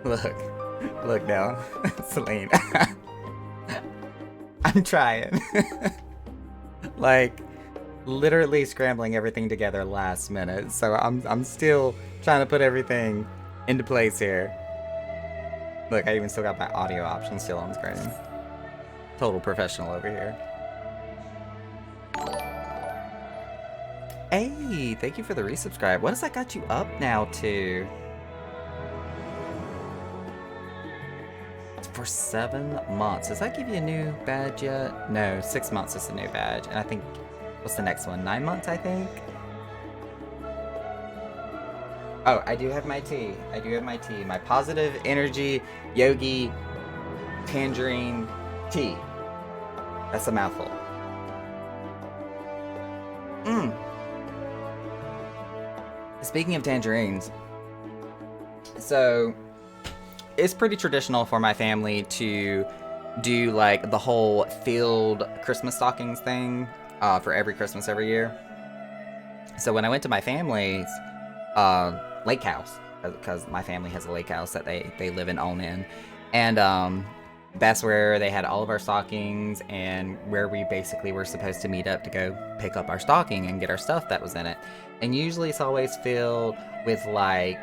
Look, look now, Celine. I'm trying. Like, literally scrambling everything together last minute. So I'm still trying to put everything into place here. Look, I even still got my audio option still on screen. Total professional over here. Hey, thank you for the resubscribe. What has that got you up now to? For 7 months. Does that give you a new badge yet? No, 6 months is the new badge. And I think, what's the next one? 9 months, I think? Oh, I do have my tea. I do have my tea. My positive energy yogi tangerine tea. That's a mouthful. Mmm. Speaking of tangerines, so it's pretty traditional for my family to do like the whole field Christmas stockings thing for every Christmas every year. So when I went to my family's lake house, because my family has a lake house that they live and own in, and that's where they had all of our stockings and where we basically were supposed to meet up to go pick up our stocking and get our stuff that was in it. And usually it's always filled with like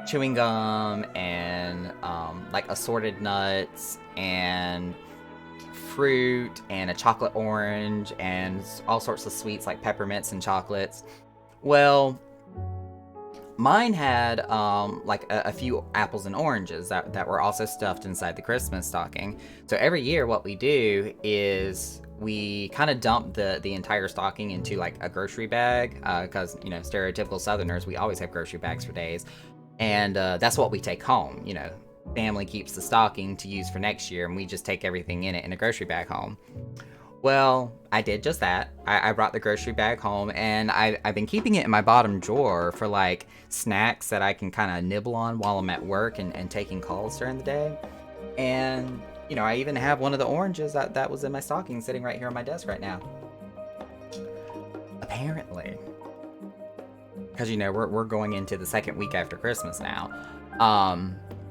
chewing gum and like assorted nuts and fruit and a chocolate orange and all sorts of sweets like peppermints and chocolates. Well, mine had like a few apples and oranges that were also stuffed inside the Christmas stocking. So every year what we do is we kind of dump the entire stocking into like a grocery bag because, you know, stereotypical Southerners, we always have grocery bags for days. And that's what we take home. You know, family keeps the stocking to use for next year and we just take everything in it in a grocery bag home. Well, I did just that. I brought the grocery bag home and I've been keeping it in my bottom drawer for like snacks that I can kind of nibble on while I'm at work and taking calls during the day. And, you know, I even have one of the oranges that was in my stocking sitting right here on my desk right now. Apparently, because, you know, we're going into the second week after Christmas now,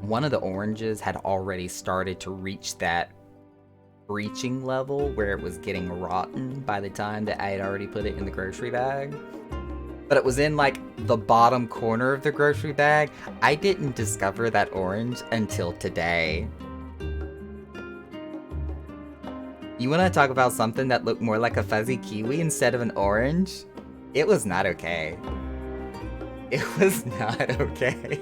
one of the oranges had already started to reach that breaching level where it was getting rotten by the time that I had already put it in the grocery bag. But it was in like the bottom corner of the grocery bag. I didn't discover that orange until today. You want to talk about something that looked more like a fuzzy kiwi instead of an orange? It was not okay. It was not okay.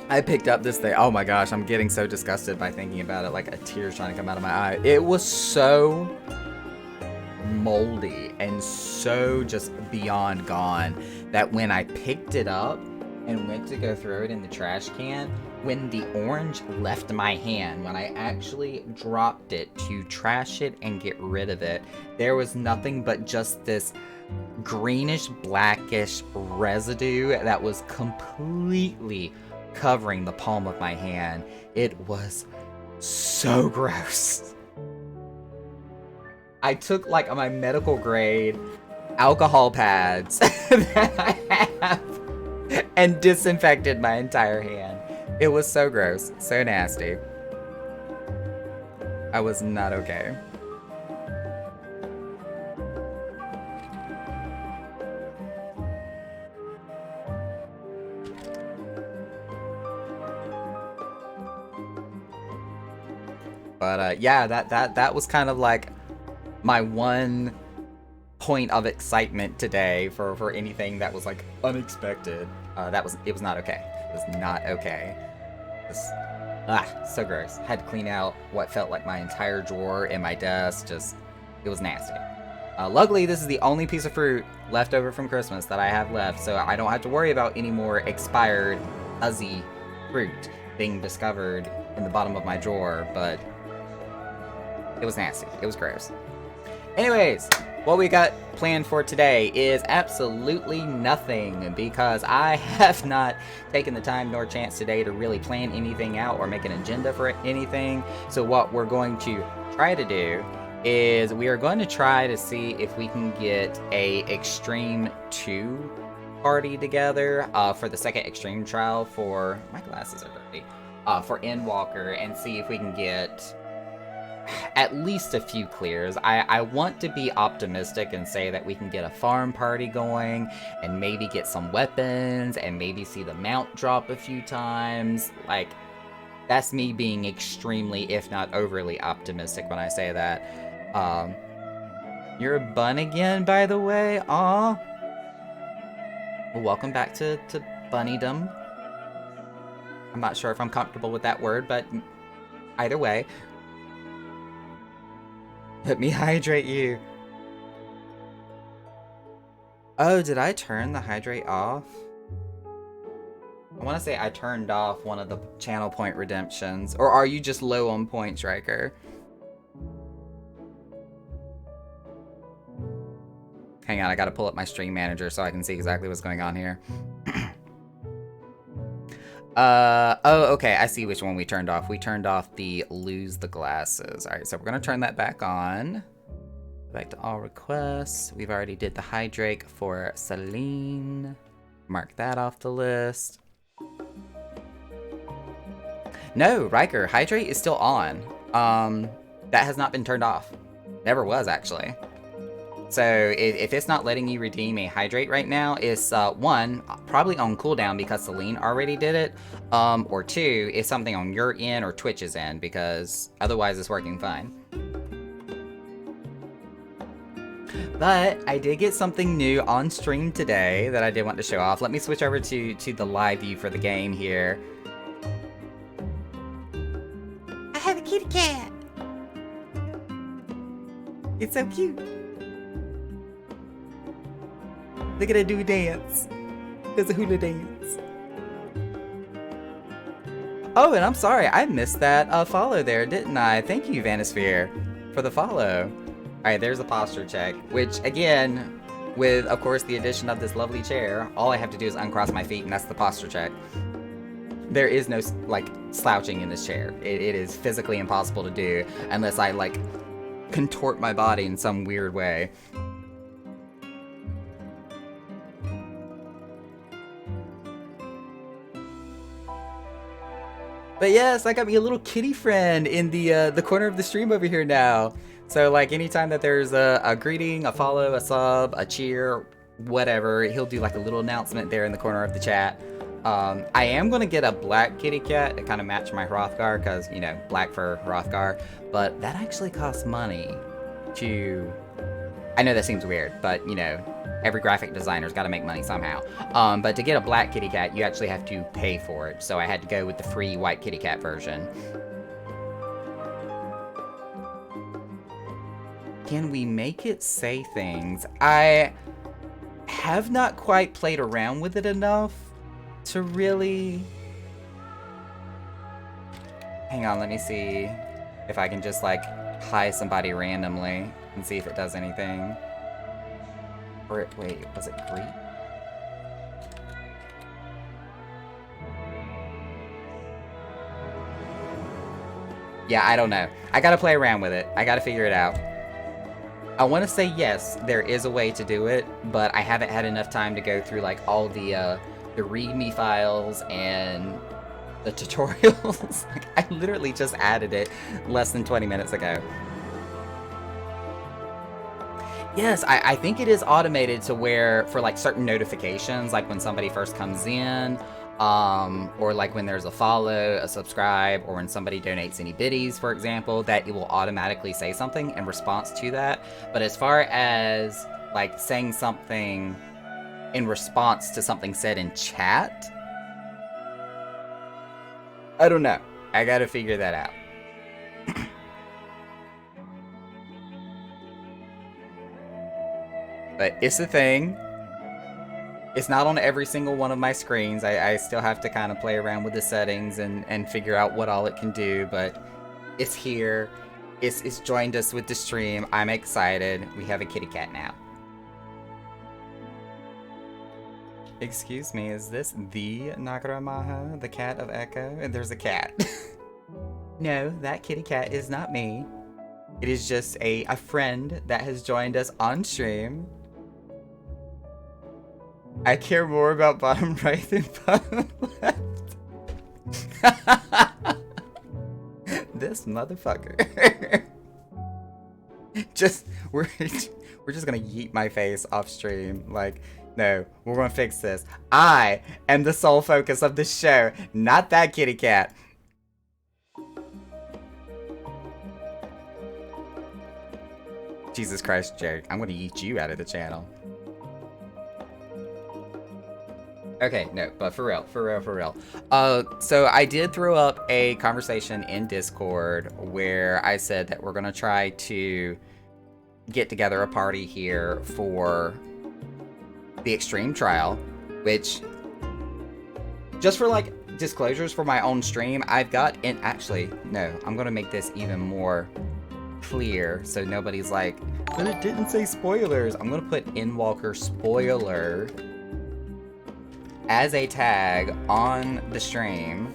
I picked up this thing. Oh my gosh, I'm getting so disgusted by thinking about it. Like a tear's trying to come out of my eye. It was so moldy and so just beyond gone that when I picked it up and went to go throw it in the trash can, when the orange left my hand, when I actually dropped it to trash it and get rid of it, there was nothing but just this greenish blackish residue that was completely covering the palm of my hand. It was so gross. I took like my medical grade alcohol pads that I have and disinfected my entire hand. It was so gross, so nasty. I was not okay. But yeah, that was kind of like my one point of excitement today for anything that was like unexpected. It was not okay. It was not okay. So gross. Had to clean out what felt like my entire drawer in my desk. It was nasty. Luckily, this is the only piece of fruit left over from Christmas that I have left, so I don't have to worry about any more expired, fuzzy fruit being discovered in the bottom of my drawer, but it was nasty. It was gross. Anyways, what we got planned for today is absolutely nothing because I have not taken the time nor chance today to really plan anything out or make an agenda for anything. So what we're going to try to do is we are going to try to see if we can get a Extreme 2 party together for the second extreme trial for... My glasses are dirty. For Endwalker, and see if we can get at least a few clears. I want to be optimistic and say that we can get a farm party going and maybe get some weapons and maybe see the mount drop a few times. Like, that's me being extremely, if not overly optimistic when I say that. You're a bun again, by the way. Aw. Well, welcome back to bunnydom. I'm not sure if I'm comfortable with that word, but either way. Let me hydrate you. Oh, did I turn the hydrate off? I want to say I turned off one of the channel point redemptions. Or are you just low on points, Riker? Hang on, I gotta pull up my stream manager so I can see exactly what's going on here. Oh, okay, I see which one we turned off. We turned off the lose the glasses. Alright, so we're gonna turn that back on. Back to all requests. We've already did the hydrate for Celine. Mark that off the list. No, Riker, hydrate is still on. That has not been turned off. Never was, actually. So if it's not letting you redeem a hydrate right now, it's one, probably on cooldown because Celine already did it, or two, it's something on your end or Twitch's end, because otherwise it's working fine. But I did get something new on stream today that I did want to show off. Let me switch over to the live view for the game here. I have a kitty cat. It's so cute. Look at her do dance. There's a hula dance. Oh, and I'm sorry, I missed that follow there, didn't I? Thank you, Vanisphere, for the follow. Alright, there's a posture check, which, again, with, of course, the addition of this lovely chair, all I have to do is uncross my feet, and that's the posture check. There is no, like, slouching in this chair. It is physically impossible to do unless I, like, contort my body in some weird way. But yes, I got me a little kitty friend in the corner of the stream over here now. So like anytime that there's a greeting, a follow, a sub, a cheer, whatever, he'll do like a little announcement there in the corner of the chat. I am going to get a black kitty cat to kind of match my Hrothgar because, you know, black for Hrothgar. But that actually costs money to... I know that seems weird, but, you know, every graphic designer's got to make money somehow. But to get a black kitty cat, you actually have to pay for it. So I had to go with the free white kitty cat version. Can we make it say things? I have not quite played around with it enough to really... Hang on, let me see if I can just, like, hi somebody randomly and see if it does anything. Or, wait, was it greet? Yeah, I don't know. I gotta play around with it. I gotta figure it out. I want to say yes, there is a way to do it, but I haven't had enough time to go through like all the README files and the tutorials. Like, I literally just added it less than 20 minutes ago. Yes, I think it is automated to where for like certain notifications, like when somebody first comes in, or like when there's a follow, a subscribe, or when somebody donates any biddies, for example, that it will automatically say something in response to that. But as far as like saying something in response to something said in chat, I don't know. I gotta figure that out. But it's a thing. It's not on every single one of my screens. I still have to kind of play around with the settings and figure out what all it can do, but it's here. It's joined us with the stream. I'm excited. We have a kitty cat now. Excuse me, is this the Nagaramaha, the cat of Echo? And there's a cat. No, that kitty cat is not me. It is just a friend that has joined us on stream. I care more about bottom right than bottom left. This motherfucker. We're just gonna yeet my face off stream. Like, no, we're gonna fix this. I am the sole focus of this show, not that kitty cat. Jesus Christ, Jerry, I'm gonna yeet you out of the channel. Okay, no, but for real. So I did throw up a conversation in Discord where I said that we're gonna try to get together a party here for the Extreme Trial, which, just for like disclosures for my own stream, I've got in, actually, no, I'm gonna make this even more clear so nobody's like, but it didn't say spoilers. I'm gonna put Endwalker spoiler as a tag on the stream,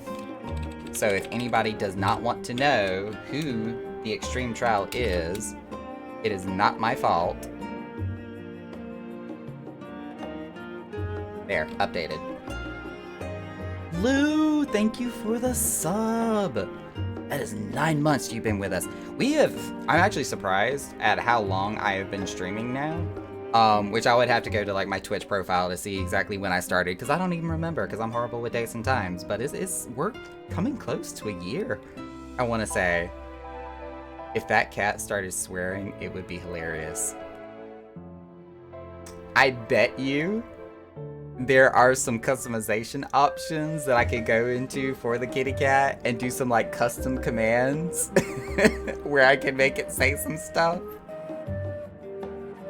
so if anybody does not want to know who the Extreme Trial is, it is not my fault. There, updated. Lou, thank you for the sub. That is 9 months you've been with us. I'm actually surprised at how long I have been streaming now. Which I would have to go to like my Twitch profile to see exactly when I started, because I don't even remember, because I'm horrible with dates and times. But we're coming close to a year, I want to say. If that cat started swearing, it would be hilarious. I bet you there are some customization options that I could go into for the kitty cat and do some like custom commands where I can make it say some stuff.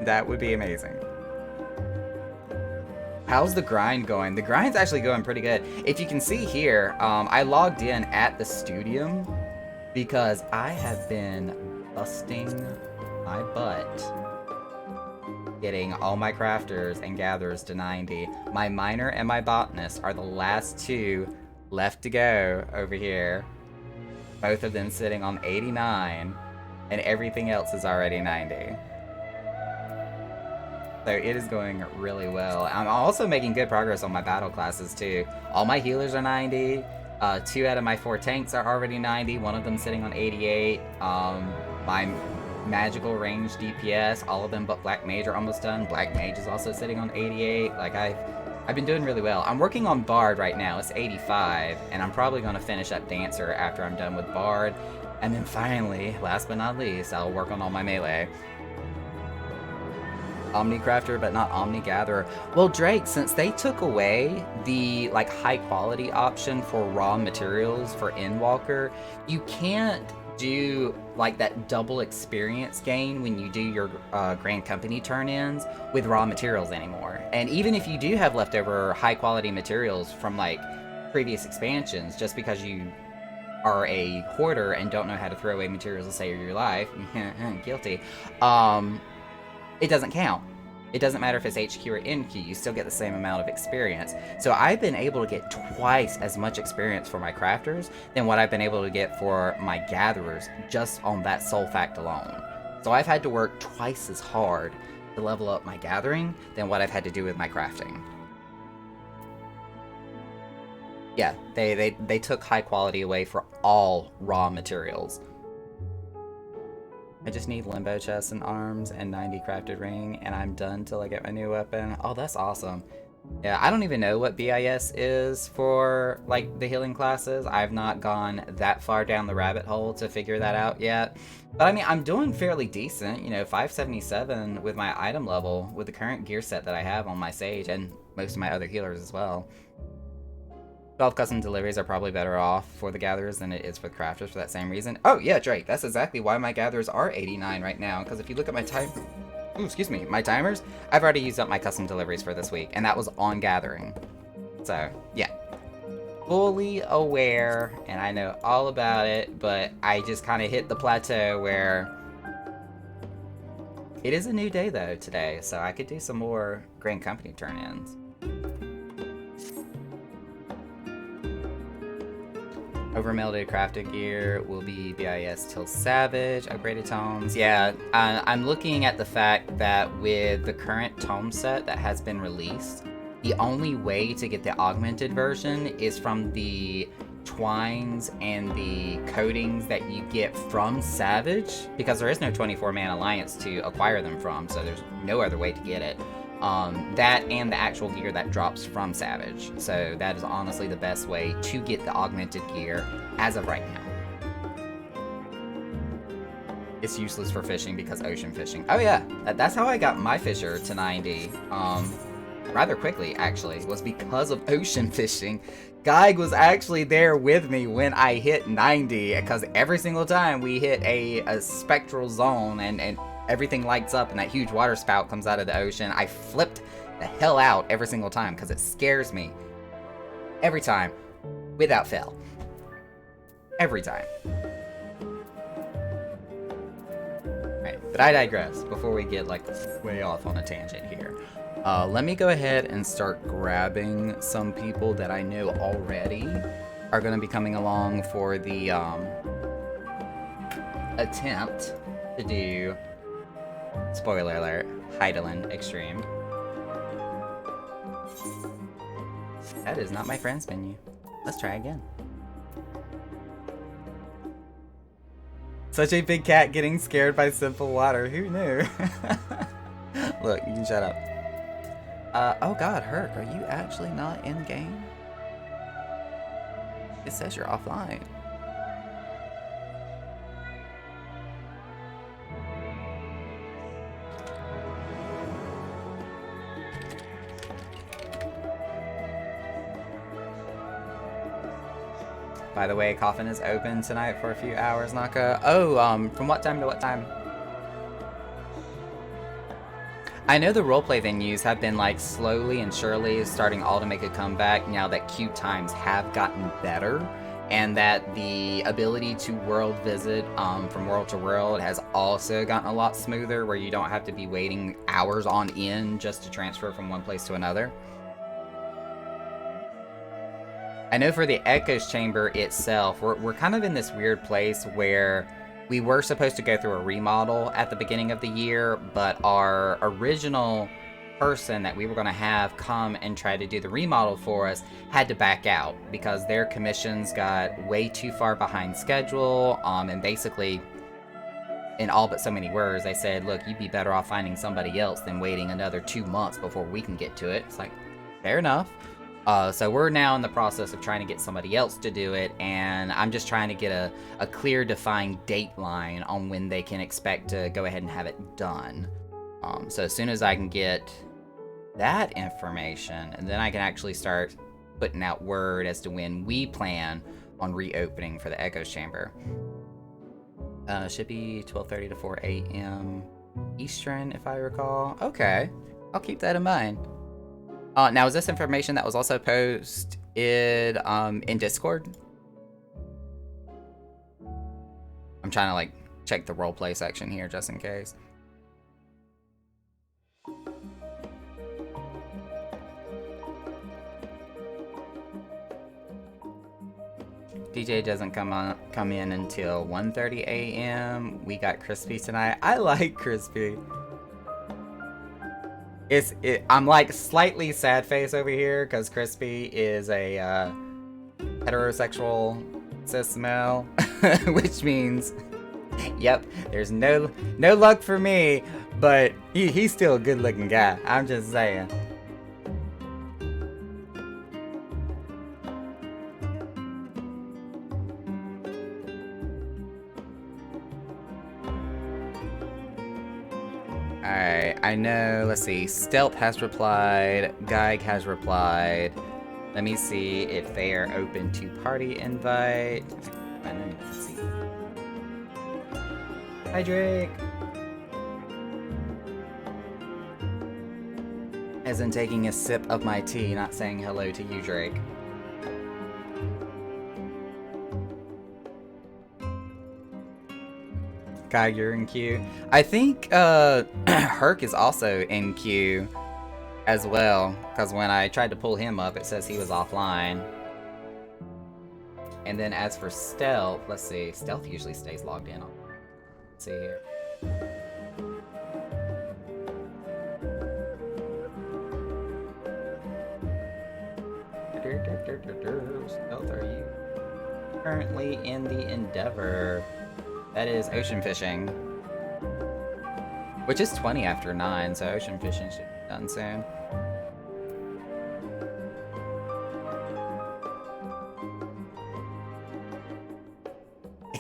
That would be amazing. How's the grind going? The grind's actually going pretty good. If you can see here, I logged in at the Studium because I have been busting my butt getting all my crafters and gatherers to 90. My miner and my botanist are the last two left to go over here. Both of them sitting on 89, and everything else is already 90. So it is going really well. I'm also making good progress on my battle classes too. All my healers are 90. 2 out of my 4 tanks are already 90. One of them sitting on 88. My magical range DPS, all of them but Black Mage are almost done. Black Mage is also sitting on 88. Like I've been doing really well. I'm working on Bard right now. It's 85, and I'm probably going to finish up Dancer after I'm done with Bard. And then finally, last but not least, I'll work on all my melee. Omnicrafter, but not Omnigatherer. Well, Drake, since they took away the like high quality option for raw materials for Endwalker, you can't do like that double experience gain when you do your Grand Company turn-ins with raw materials anymore. And even if you do have leftover high quality materials from like previous expansions, just because you are a hoarder and don't know how to throw away materials to save your life, guilty, it doesn't count. It doesn't matter if it's HQ or NQ, you still get the same amount of experience. So I've been able to get twice as much experience for my crafters than what I've been able to get for my gatherers just on that sole fact alone. So I've had to work twice as hard to level up my gathering than what I've had to do with my crafting. Yeah, they took high quality away for all raw materials. I just need limbo chests and arms and 90 crafted ring, and I'm done till I get my new weapon. Oh, that's awesome. Yeah, I don't even know what BIS is for, like, the healing classes. I've not gone that far down the rabbit hole to figure that out yet. But, I mean, I'm doing fairly decent. You know, 577 with my item level with the current gear set that I have on my Sage and most of my other healers as well. 12 custom deliveries are probably better off for the gatherers than it is for the crafters for that same reason. Oh yeah, Drake, that's exactly why my gatherers are 89 right now, because if you look at my my timers, I've already used up my custom deliveries for this week, and that was on gathering. So, yeah. Fully aware, and I know all about it, but I just kind of hit the plateau where it is a new day though today, so I could do some more Grand Company turn-ins. Overmelded crafted gear will be BIS till Savage, upgraded tomes. Yeah, I'm looking at the fact that with the current tome set that has been released, The only way to get the augmented version is from the twines and the coatings that you get from Savage, because there is no 24-man alliance to acquire them from, so there's no other way to get it. That and the actual gear that drops from Savage. So that is honestly the best way to get the augmented gear as of right now. It's useless for fishing because ocean fishing. Oh yeah, that's how I got my fisher to 90. Rather quickly, actually, was because of ocean fishing. Geig was actually there with me when I hit 90, because every single time we hit a spectral zone and everything lights up and that huge water spout comes out of the ocean, I flipped the hell out every single time because it scares me. Every time, without fail. Every time. Right, but I digress before we get like way off on a tangent here. Let me go ahead and start grabbing some people that I know already are going to be coming along for the attempt to do, spoiler alert, Hydaelyn Extreme. That is not my friends menu. Let's try again. Such a big cat getting scared by simple water. Who knew? Look, you can shut up. Oh god, Herc, are you actually not in game? It says you're offline. By the way, Coffin is open tonight for a few hours, Naka. Oh, from what time to what time? I know the roleplay venues have been like slowly and surely starting all to make a comeback now that queue times have gotten better, and that the ability to world visit from world to world has also gotten a lot smoother, where you don't have to be waiting hours on end just to transfer from one place to another. I know for the Echoes Chamber itself, we're kind of in this weird place where we were supposed to go through a remodel at the beginning of the year, but our original person that we were going to have come and try to do the remodel for us had to back out because their commissions got way too far behind schedule, and basically, in all but so many words, they said, look, you'd be better off finding somebody else than waiting another 2 months before we can get to it. It's like, fair enough. So we're now in the process of trying to get somebody else to do it, and I'm just trying to get a clear, defined date line on when they can expect to go ahead and have it done. So as soon as I can get that information, and then I can actually start putting out word as to when we plan on reopening for the Echoes Chamber. Should be 12:30 to 4 a.m. Eastern, if I recall. Okay, I'll keep that in mind. Now, is this information that was also posted in Discord? I'm trying to like check the roleplay section here just in case. DJ doesn't come in until 1:30 a.m. We got Crispy tonight. I like Crispy. I'm like slightly sad face over here because Crispy is a heterosexual cis male, which means, yep, there's no luck for me, but he's still a good looking guy. I'm just saying. Alright, I know, let's see, Stealth has replied, Geig has replied. Let me see if they are open to party invite. Let's see. Hi, Drake! As in taking a sip of my tea, not saying hello to you, Drake. Geig, you're in queue. I think Herc is also in queue as well, because when I tried to pull him up, it says he was offline. And then as for Stealth, let's see. Stealth usually stays logged in. Let's see here. Stealth, are you currently in the Endeavor? That is ocean fishing. Which is 20 after 9, so ocean fishing should be done soon.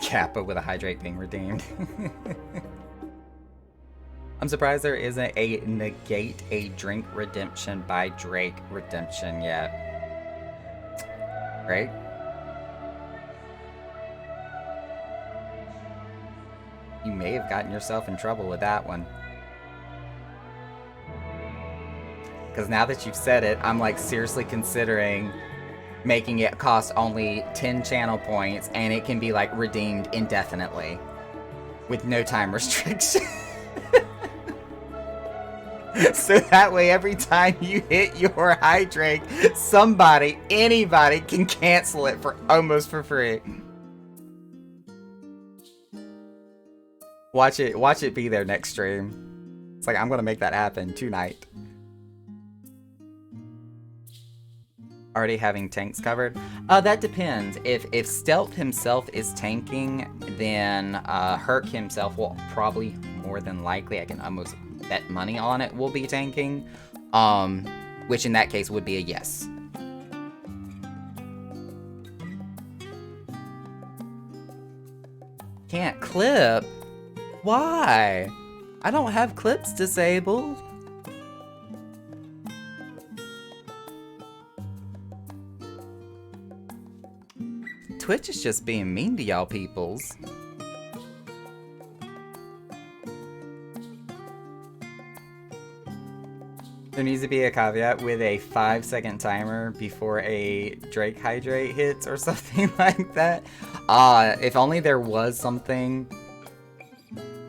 Kappa with a hydrate being redeemed. I'm surprised there isn't a negate a drink redemption by Drake redemption yet. Right? You may have gotten yourself in trouble with that one. Because now that you've said it, I'm like seriously considering making it cost only 10 channel points and it can be like redeemed indefinitely with no time restriction. So that way every time you hit your hydrate, somebody, anybody can cancel it for almost for free. Watch it be there next stream. It's like, I'm gonna make that happen tonight. Already having tanks covered? That depends. If Stealth himself is tanking, then Herc himself will probably more than likely, I can almost bet money on it, will be tanking. Which in that case would be a yes. Can't clip? Why? I don't have clips disabled. Twitch is just being mean to y'all peoples. There needs to be a caveat with a 5-second timer before a Drake hydrate hits or something like that. If only there was something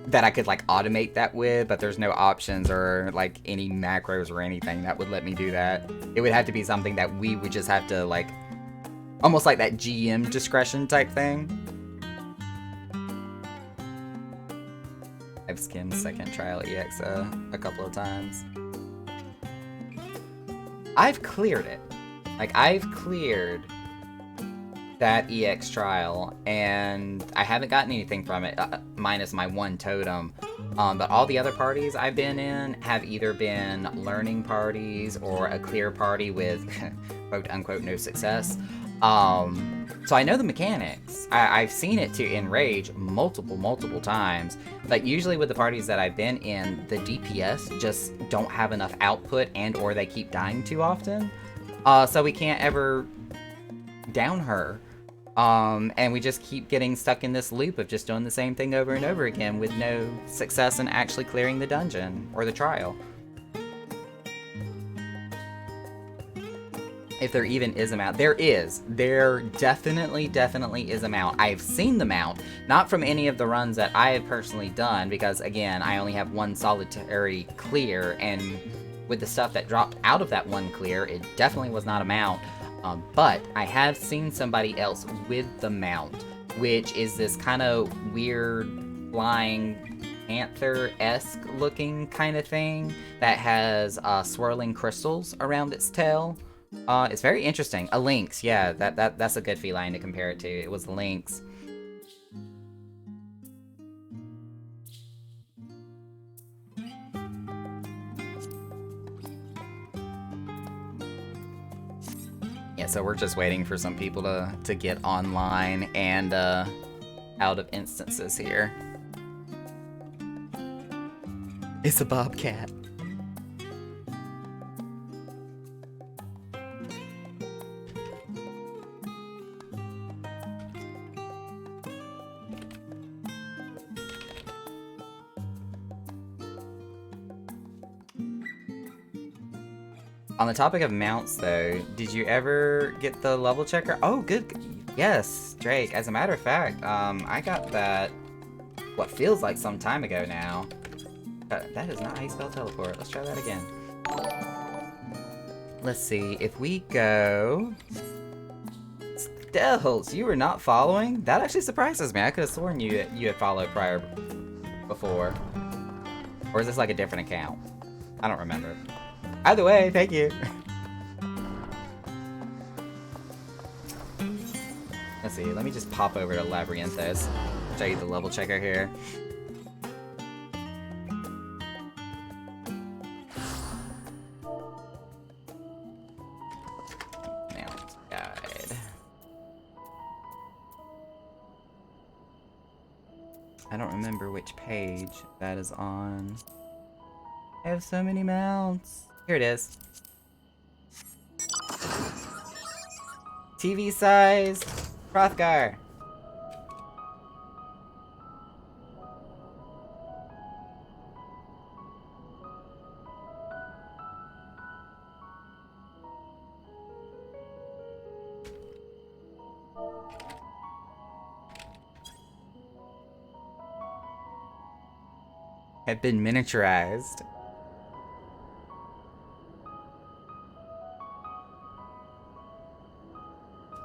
that I could like automate that with, but there's no options or like any macros or anything that would let me do that. It would have to be something that we would just have to like, almost like that GM discretion type thing. I've skimmed second trial EX a couple of times. I've cleared it. Like, I've cleared that EX trial, and I haven't gotten anything from it, minus my one totem. But all the other parties I've been in have either been learning parties or a clear party with quote-unquote no success. So I know the mechanics. I've seen it to Enrage multiple times, but usually with the parties that I've been in, the DPS just don't have enough output and or they keep dying too often. So we can't ever down her. And we just keep getting stuck in this loop of just doing the same thing over and over again with no success in actually clearing the dungeon or the trial. If there even is a mount. There is. There definitely is a mount. I've seen the mount, not from any of the runs that I have personally done, because again, I only have one solitary clear, and with the stuff that dropped out of that one clear, it definitely was not a mount. But I have seen somebody else with the mount, which is this kind of weird flying panther-esque looking kind of thing that has swirling crystals around its tail. It's very interesting. A lynx, yeah, that's a good feline to compare it to. It was lynx. Yeah, so we're just waiting for some people to get online and out of instances here. It's a bobcat. On the topic of mounts, though, did you ever get the level checker? Oh, good. Yes, Drake. As a matter of fact, I got that, what feels like some time ago now. That is not how you spell teleport. Let's try that again. Let's see. If we go... Stealth, you were not following? That actually surprises me. I could have sworn you had followed before. Or is this like a different account? I don't remember. Either way, thank you. Let's see. Let me just pop over to Labyrinthos. Show you the level checker here. Mount guide. I don't remember which page that is on. I have so many mounts. Here it is. TV size Hrothgar. Have been miniaturized.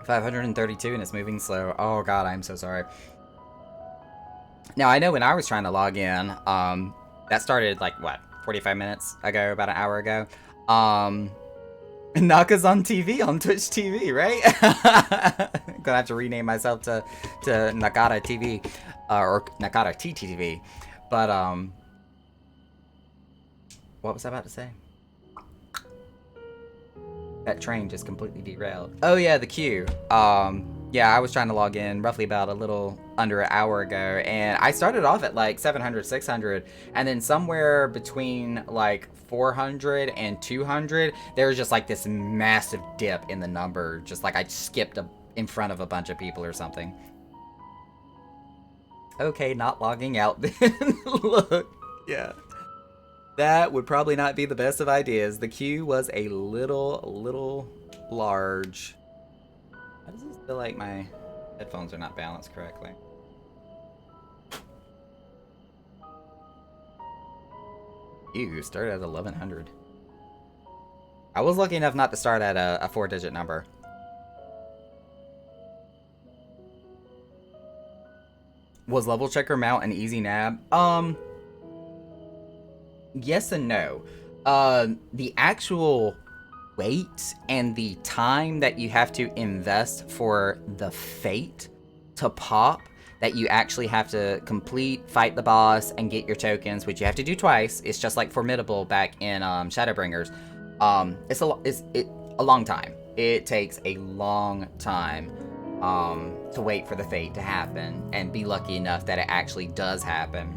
$532 and it's moving slow. Oh god, I'm so sorry. Now I know when I was trying to log in, that started like what, 45 minutes ago, about an hour ago. Naka's on TV on Twitch TV, right? Gonna have to rename myself to Nakata TV, or Nakata TTV. But what was I about to say? That train just completely derailed. Oh yeah, the queue. Yeah, I was trying to log in roughly about a little under an hour ago, and I started off at like 700, 600, and then somewhere between like 400 and 200, there was just like this massive dip in the number, just like I skipped in front of a bunch of people or something. Okay, not logging out then. Look, yeah. That would probably not be the best of ideas. The queue was a little large. Why does this feel like my headphones are not balanced correctly? Ew, started at 1100. I was lucky enough not to start at a 4-digit number. Was level checker mount an easy nab? Yes and no. The actual wait and the time that you have to invest for the fate to pop, that you actually have to complete, fight the boss, and get your tokens, which you have to do twice. It's just like Formidable back in Shadowbringers. It's a long time. It takes a long time to wait for the fate to happen and be lucky enough that it actually does happen.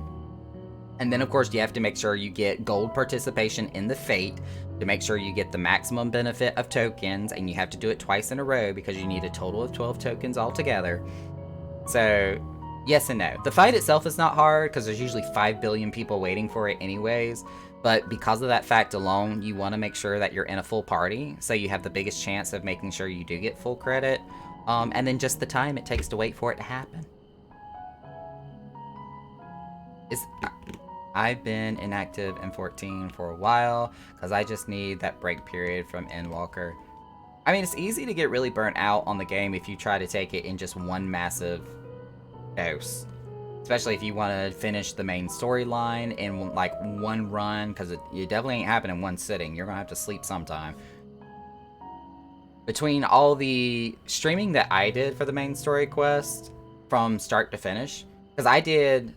And then, of course, you have to make sure you get gold participation in the fate to make sure you get the maximum benefit of tokens, and you have to do it twice in a row because you need a total of 12 tokens altogether. So, yes and no. The fight itself is not hard because there's usually 5 billion people waiting for it anyways, but because of that fact alone, you want to make sure that you're in a full party, so you have the biggest chance of making sure you do get full credit, and then just the time it takes to wait for it to happen. I've been inactive in 14 for a while because I just need that break period from Endwalker. I mean, it's easy to get really burnt out on the game if you try to take it in just one massive dose. Especially if you want to finish the main storyline in like one run, because it definitely ain't happening in one sitting. You're going to have to sleep sometime. Between all the streaming that I did for the main story quest from start to finish, because I did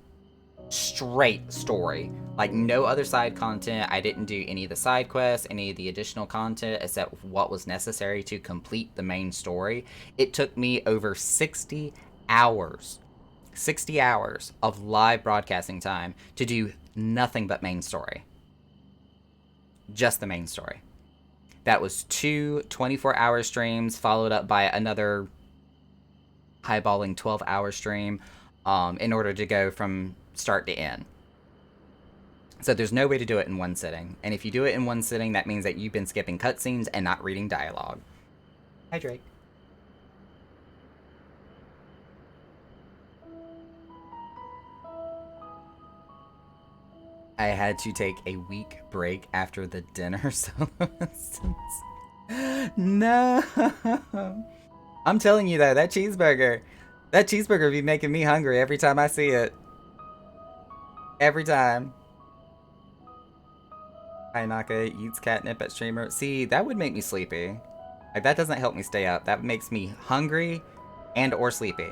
straight story, like no other side content. I didn't do any of the side quests, any of the additional content except what was necessary to complete the main story. It took me over 60 hours of live broadcasting time to do nothing but main story. Just the main story. That was 2 24-hour streams followed up by another highballing 12-hour stream in order to go from start to end. So there's no way to do it in one sitting. And if you do it in one sitting, that means that you've been skipping cutscenes and not reading dialogue. Hi, Drake. I had to take a week break after the dinner solo instance. No. I'm telling you though, that cheeseburger be making me hungry every time I see it. Every time. Hi Naka, eats catnip at streamer. See, that would make me sleepy. Like, that doesn't help me stay up. That makes me hungry And or sleepy.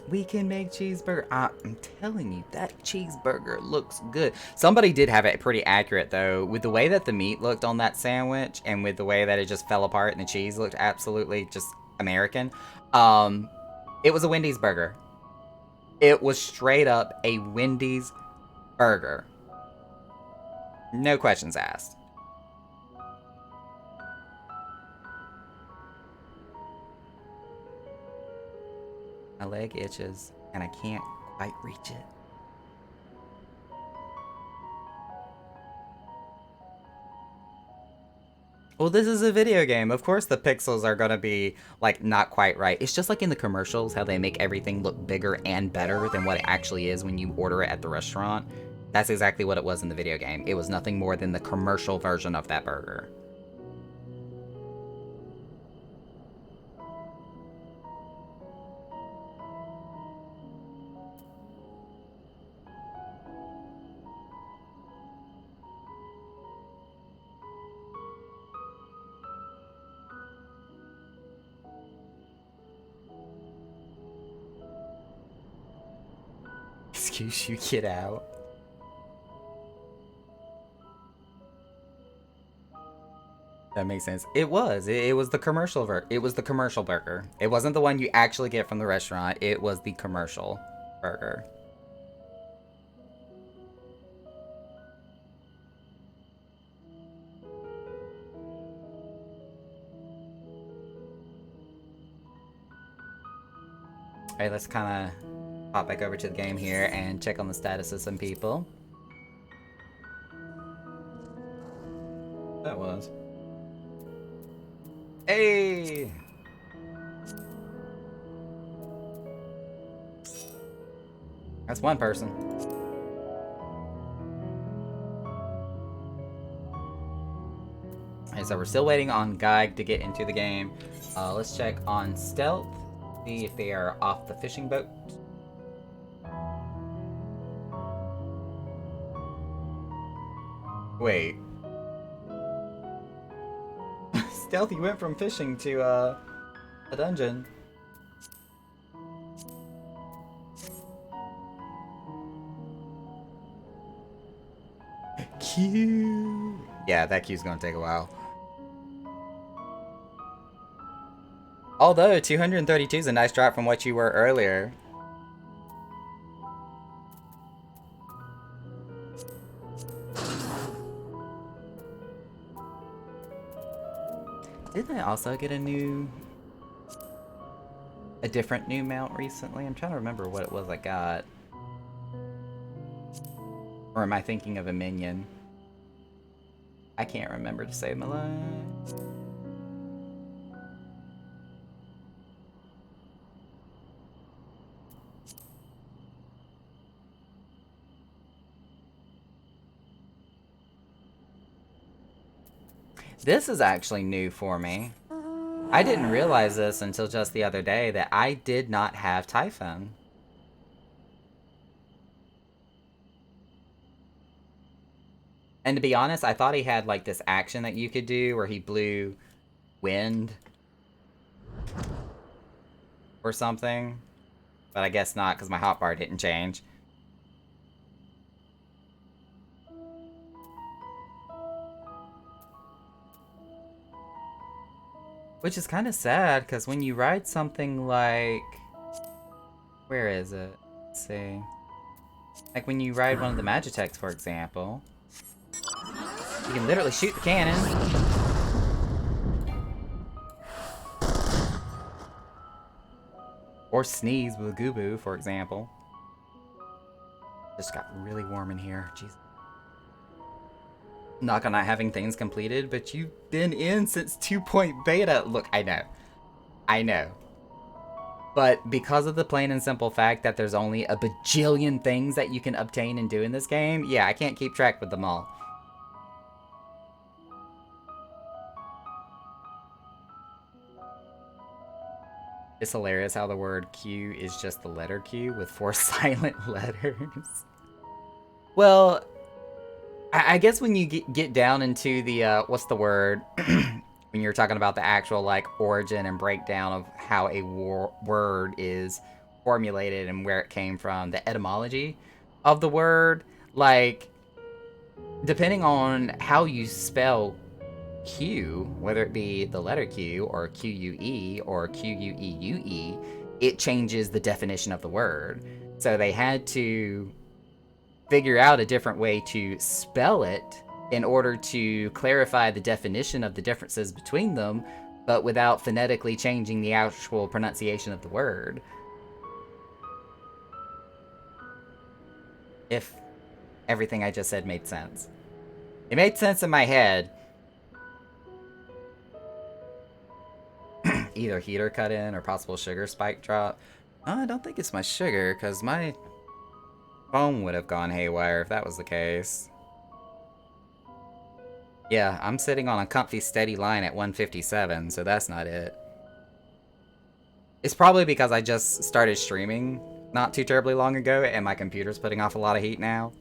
We can make cheeseburger. I'm telling you, that cheeseburger looks good. Somebody did have it pretty accurate, though. With the way that the meat looked on that sandwich, and with the way that it just fell apart and the cheese looked absolutely just American, it was a Wendy's burger. It was straight up a Wendy's burger. No questions asked. My leg itches, and I can't quite reach it. Well, this is a video game. Of course the pixels are gonna be, like, not quite right. It's just like in the commercials, how they make everything look bigger and better than what it actually is when you order it at the restaurant. That's exactly what it was in the video game. It was nothing more than the commercial version of that burger. Excuse you, get out. That makes sense. It was. It was the commercial it was the commercial burger. It wasn't the one you actually get from the restaurant. It was the commercial burger. Alright, let's kind of pop back over to the game here and check on the status of some people. That was. Hey! That's one person. Okay, so we're still waiting on Geig to get into the game. Let's check on Stealth. See if they are off the fishing boat. Wait. Stealth, you went from fishing to a dungeon. Q. Yeah, that queue's gonna take a while. Although 232 is a nice drop from what you were earlier. Didn't I also get a different new mount recently? I'm trying to remember what it was I got. Or am I thinking of a minion? I can't remember to save my life. This is actually new for me. I didn't realize this until just the other day that I did not have Typhon. And to be honest, I thought he had like this action that you could do where he blew wind or something. But I guess not because my hotbar didn't change. Which is kind of sad, because when you ride something like... Where is it? Let's see. Like when you ride one of the Magitechs, for example, you can literally shoot the cannon. Or sneeze with a Gubu, for example. Just got really warm in here. Jeez. Not on not having things completed, but you've been in since 2 beta. Look, I know. I know. But because of the plain and simple fact that there's only a bajillion things that you can obtain and do in this game, yeah, I can't keep track with them all. It's hilarious how the word Q is just the letter Q with 4 silent letters. Well, I guess when you get down into the, what's the word? when you're talking about the actual like origin and breakdown of how a word is formulated and where it came from, the etymology of the word, like depending on how you spell Q, whether it be the letter Q or QUE or QUEUE, it changes the definition of the word. So they had to figure out a different way to spell it in order to clarify the definition of the differences between them, but without phonetically changing the actual pronunciation of the word. If everything I just said made sense. It made sense in my head. Either heater cut in or possible sugar spike drop. I don't think it's my sugar, because my phone would have gone haywire if that was the case. Yeah, I'm sitting on a comfy steady line at 157, so that's not it. It's probably because I just started streaming not too terribly long ago, and my computer's putting off a lot of heat now.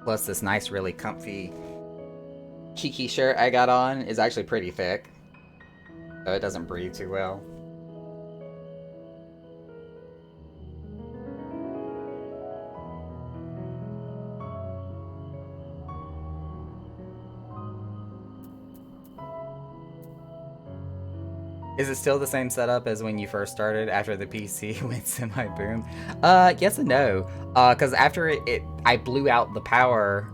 Plus this nice, really comfy Kiki shirt I got on is actually pretty thick, so it doesn't breathe too well. Is it still the same setup as when you first started after the PC went semi-boom? Yes and no. Cause after I blew out the power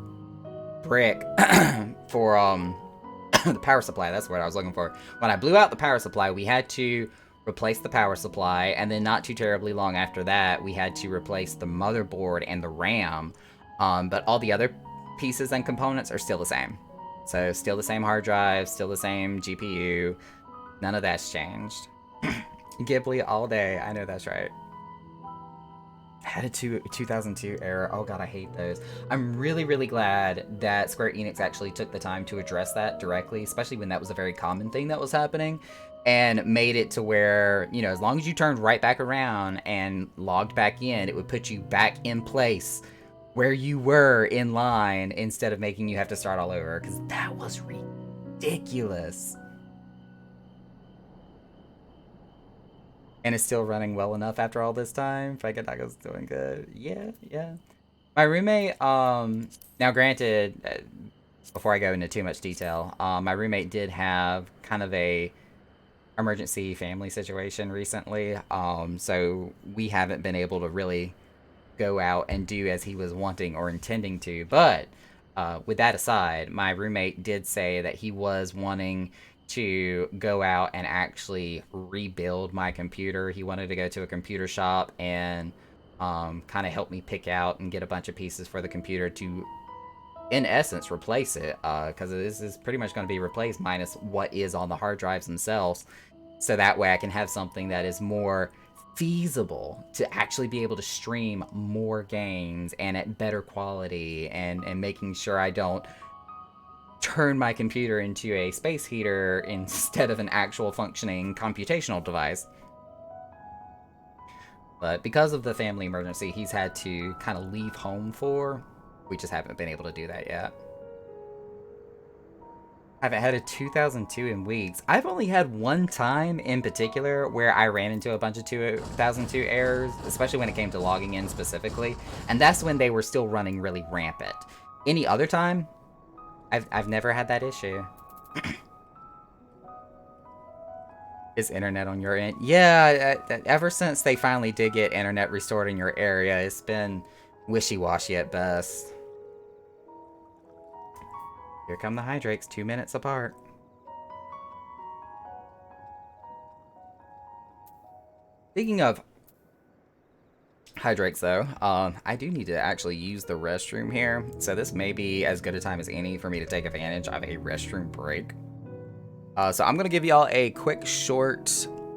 brick for the power supply. That's what I was looking for. When I blew out the power supply, we had to replace the power supply, and then not too terribly long after that, we had to replace the motherboard and the RAM. But all the other pieces and components are still the same. So still the same hard drive, still the same GPU. None of that's changed. Ghibli all day. I know that's right. Had a 2002 era. Oh god, I hate those. I'm really, really glad that Square Enix actually took the time to address that directly, especially when that was a very common thing that was happening, and made it to where, you know, as long as you turned right back around and logged back in, it would put you back in place where you were in line instead of making you have to start all over, because that was ridiculous. And it's still running well enough after all this time. Fagatago's doing good. Yeah, yeah. My roommate, now granted, before I go into too much detail, my roommate did have kind of a emergency family situation recently. So we haven't been able to really go out and do as he was wanting or intending to. But with that aside, my roommate did say that he was wanting to go out and actually rebuild my computer. He wanted to go to a computer shop and kind of help me pick out and get a bunch of pieces for the computer to, in essence, replace it. Because this is pretty much going to be replaced minus what is on the hard drives themselves. So that way I can have something that is more feasible to actually be able to stream more games and at better quality, and making sure I don't turn my computer into a space heater instead of an actual functioning computational device. But because of the family emergency he's had to kind of leave home for, we just haven't been able to do that yet. I haven't had a 2002 in weeks. I've only had one time in particular where I ran into a bunch of 2002 errors, especially when it came to logging in specifically, and that's when they were still running really rampant. Any other time, I've never had that issue. Is internet on your end? Yeah, ever since they finally did get internet restored in your area, it's been wishy-washy at best. Here come the Hydrakes, 2 minutes apart. Speaking of Hydrakes, though, I do need to actually use the restroom here, so this may be as good a time as any for me to take advantage of a restroom break. So I'm going to give y'all a quick, short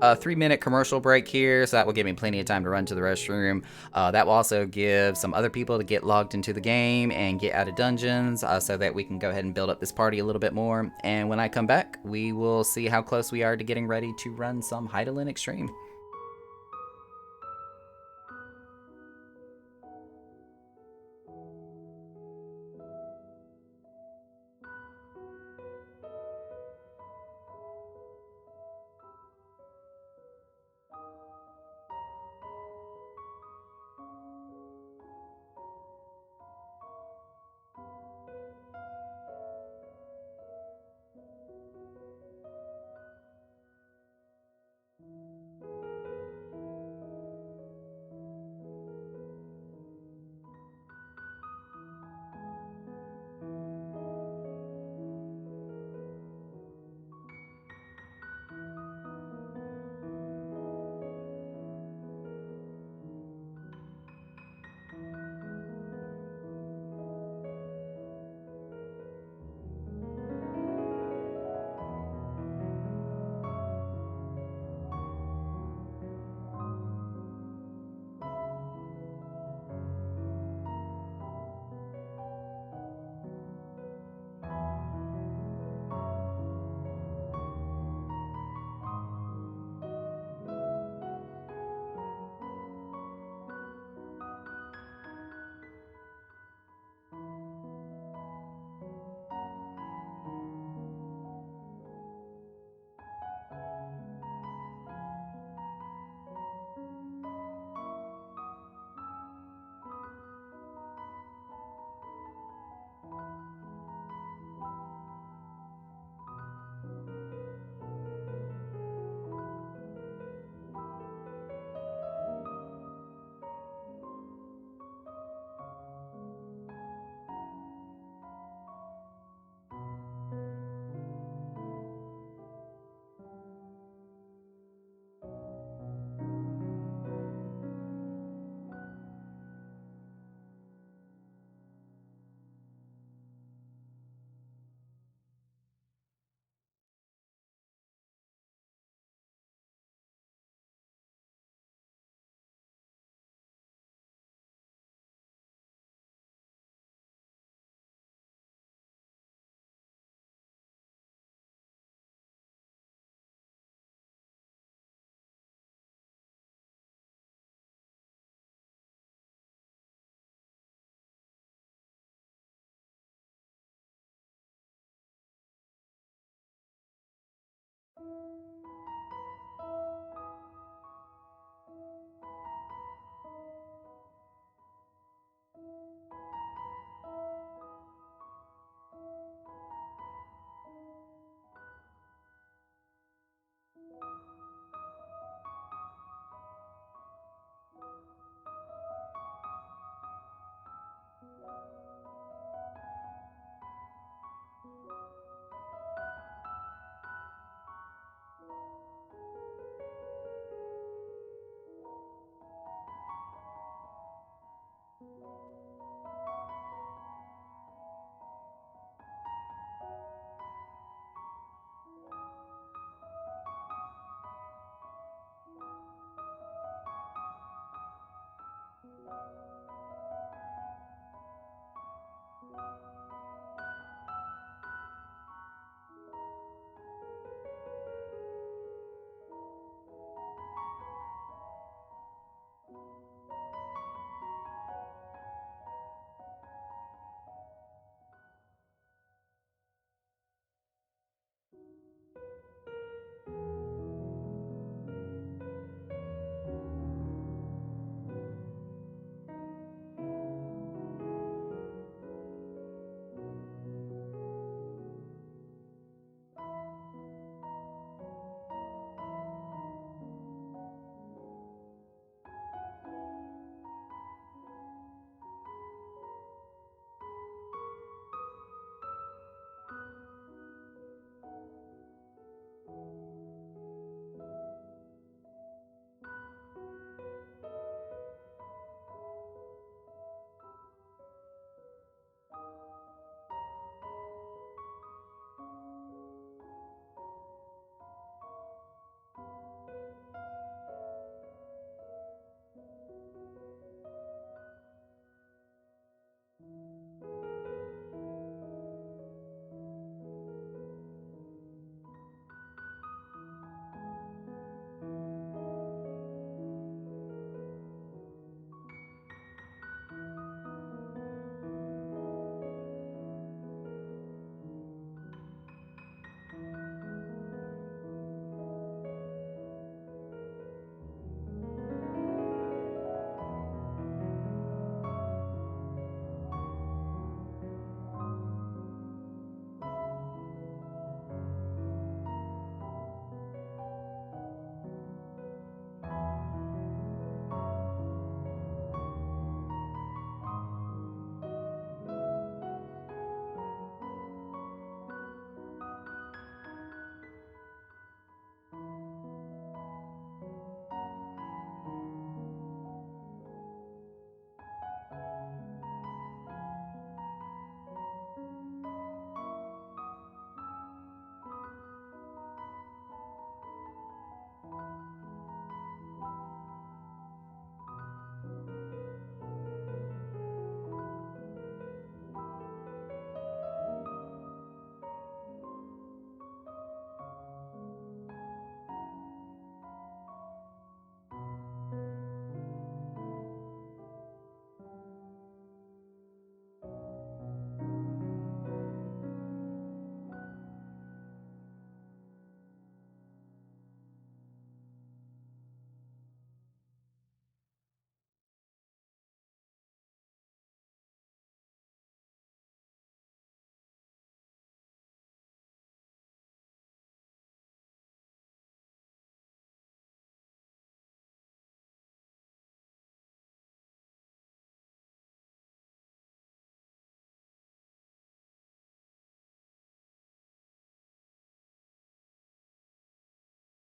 3-minute commercial break here, so that will give me plenty of time to run to the restroom. That will also give some other people to get logged into the game and get out of dungeons, so that we can go ahead and build up this party a little bit more. And when I come back, we will see how close we are to getting ready to run some Hydaelyn Extreme.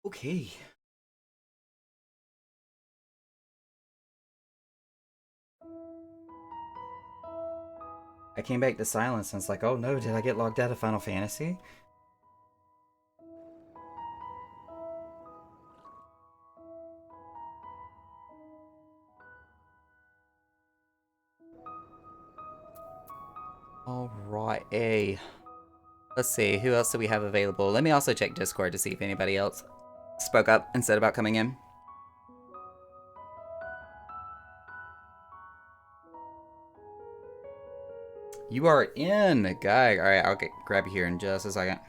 Okay. I came back to silence and it's like, oh no, did I get logged out of Final Fantasy? Alright. Let's see, who else do we have available? Let me also check Discord to see if anybody else spoke up and said about coming in. You are in, guy. Alright, I'll grab you here in just a second.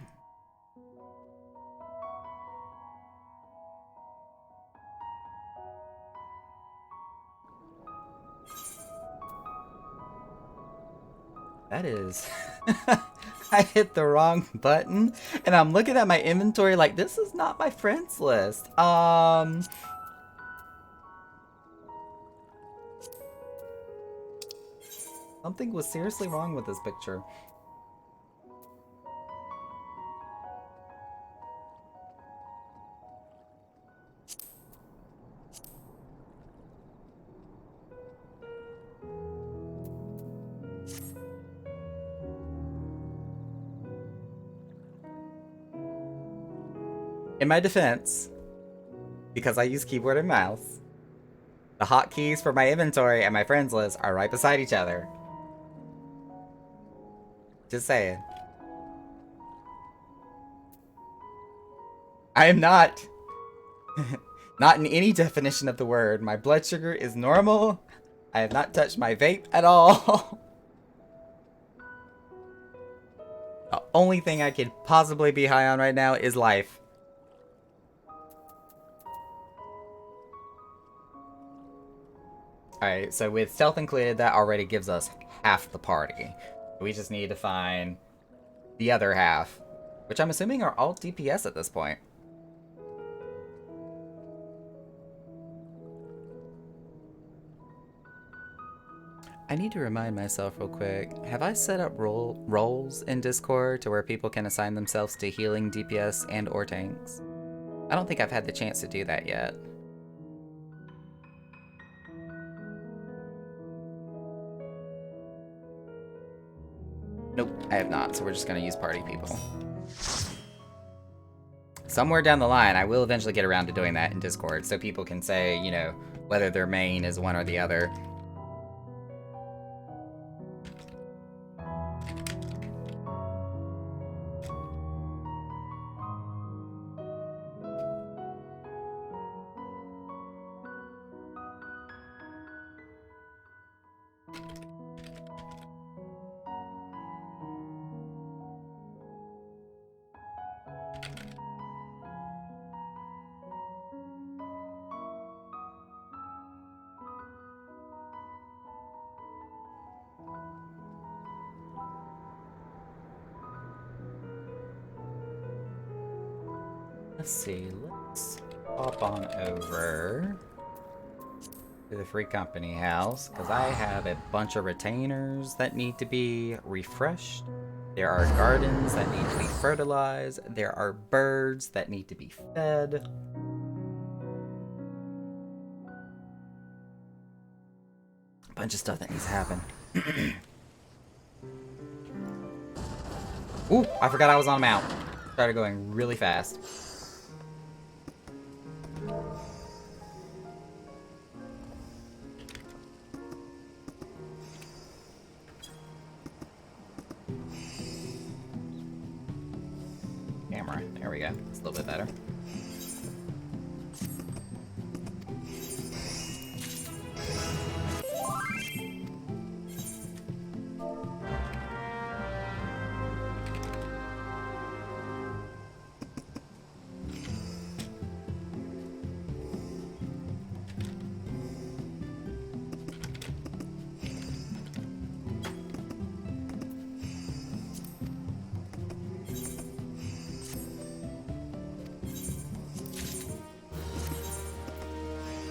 That is... I hit the wrong button, and I'm looking at my inventory like, this is not my friends list. Something was seriously wrong with this picture. In my defense, because I use keyboard and mouse, the hotkeys for my inventory and my friends list are right beside each other. Just saying. I am not. Not in any definition of the word. My blood sugar is normal. I have not touched my vape at all. The only thing I could possibly be high on right now is life. Alright, so with stealth included, that already gives us half the party. We just need to find the other half, which I'm assuming are all DPS at this point. I need to remind myself real quick, have I set up roles in Discord to where people can assign themselves to healing, DPS, and or tanks? I don't think I've had the chance to do that yet. Nope, I have not, so we're just gonna use party people. Somewhere down the line, I will eventually get around to doing that in Discord, so people can say, you know, whether their main is one or the other. Let's see, let's hop on over to the Free Company house, because I have a bunch of retainers that need to be refreshed. There are gardens that need to be fertilized. There are birds that need to be fed. A bunch of stuff that needs to happen. Ooh, I forgot I was on a mount. Started going really fast. Camera. There we go. It's a little bit better.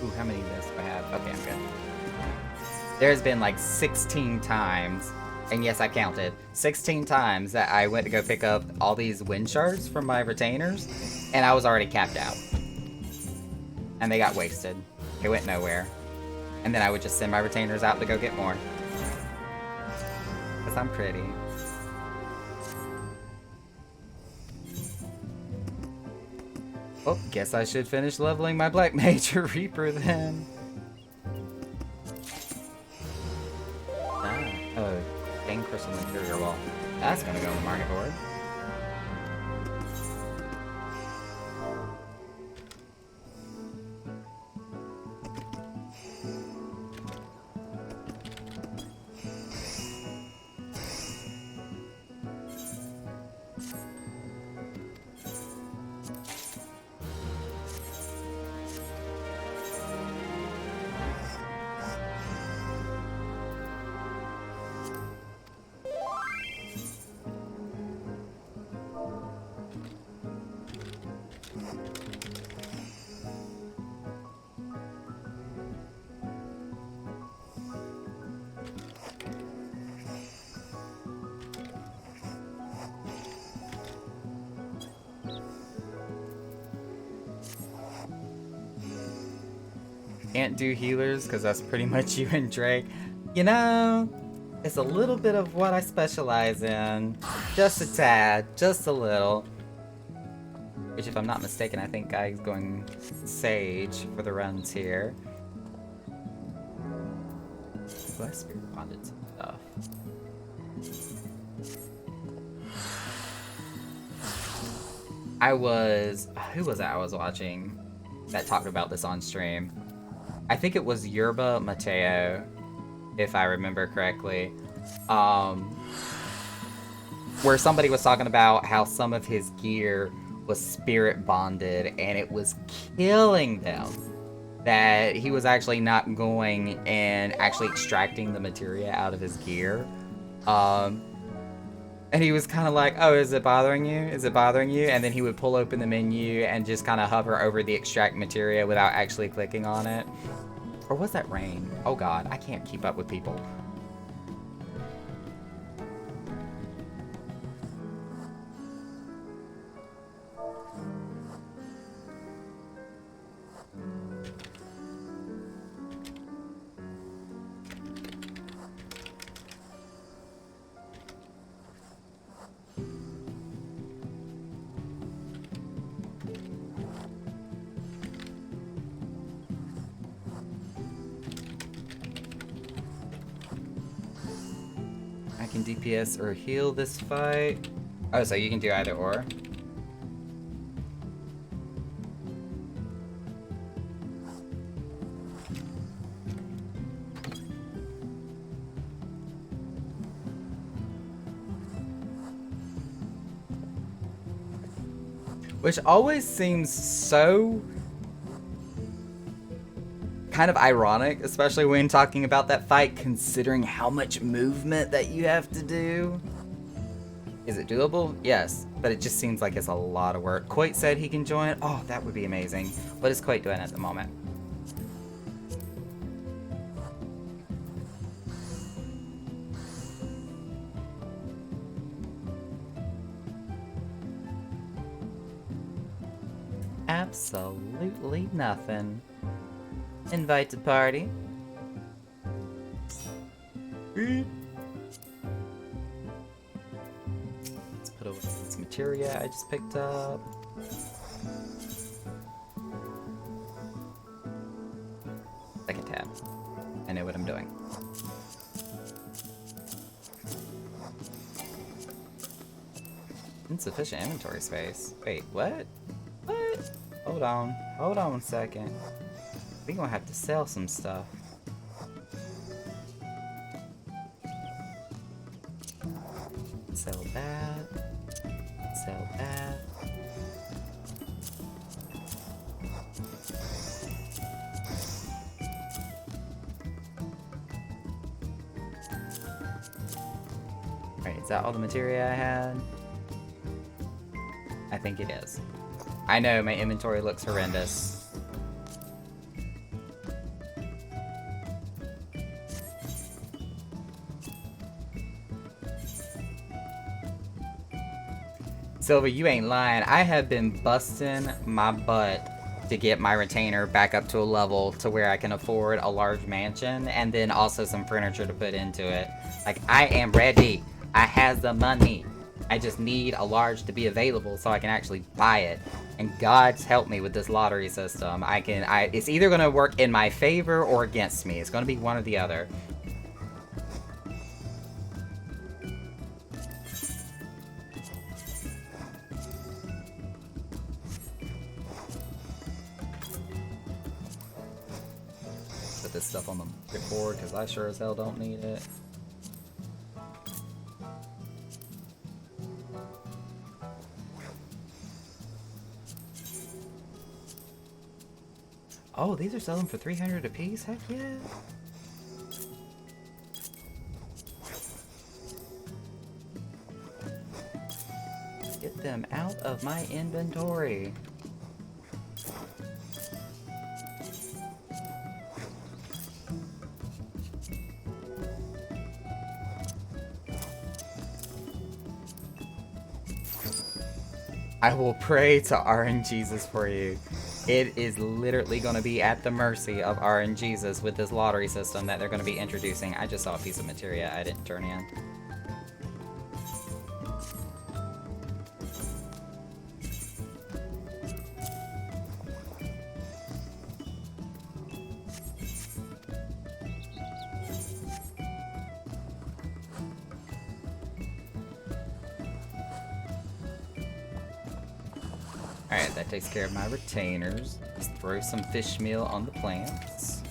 Ooh, how many of this do I have? Okay, I'm good. There's been like 16 times, and yes, I counted, 16 times that I went to go pick up all these wind shards from my retainers, and I was already capped out. And they got wasted. They went nowhere. And then I would just send my retainers out to go get more. Because I'm pretty. Oh, guess I should finish leveling my Black Mage Reaper then. Oh, dang crystal interior wall. That's gonna go on the market board. can't do healers because that's pretty much you and Drake. You know, it's a little bit of what I specialize in. Just a tad, just a little. Which, if I'm not mistaken, I think Guy's going Sage for the runs here. Ooh, I spirit bonded some stuff. Who was that I was watching that talked about this on stream? I think it was Yerba Mateo, if I remember correctly. Where somebody was talking about how some of his gear was spirit bonded and it was killing them. That he was actually not going and actually extracting the materia out of his gear. And he was kind of like, oh, is it bothering you? Is it bothering you? And then he would pull open the menu and just kind of hover over the extract materia without actually clicking on it. Or was that Rain? Oh god, I can't keep up with people. I can DPS or heal this fight. Oh, so you can do either or? Which always seems so kind of ironic, especially when talking about that fight, considering how much movement that you have to do. Is it doable? Yes, but it just seems like it's a lot of work. Quate said he can join. Oh, that would be amazing. What is Quate doing at the moment? Absolutely nothing. Invite to party. Let's put away this materia I just picked up. Second tab. I know what I'm doing. Insufficient inventory space. Wait, what? What? Hold on. Hold on a second. We gonna have to sell some stuff. Sell that. Sell that. Alright, is that all the materia I had? I think it is. I know my inventory looks horrendous. Silva, you ain't lying. I have been busting my butt to get my retainer back up to a level to where I can afford a large mansion and then also some furniture to put into it. Like, I am ready. I has the money. I just need a large to be available so I can actually buy it. And God's helped me with this lottery system. It's either gonna work in my favor or against me. It's gonna be one or the other. Put this stuff on the board because I sure as hell don't need it. Oh, these are selling for 300 a piece? Heck yeah. Get them out of my inventory. I will pray to RNGesus for you. It is literally going to be at the mercy of RNGesus with this lottery system that they're going to be introducing. I just saw a piece of materia I didn't turn in. Alright, that takes care of my retainers. Let's throw some fish meal on the plants.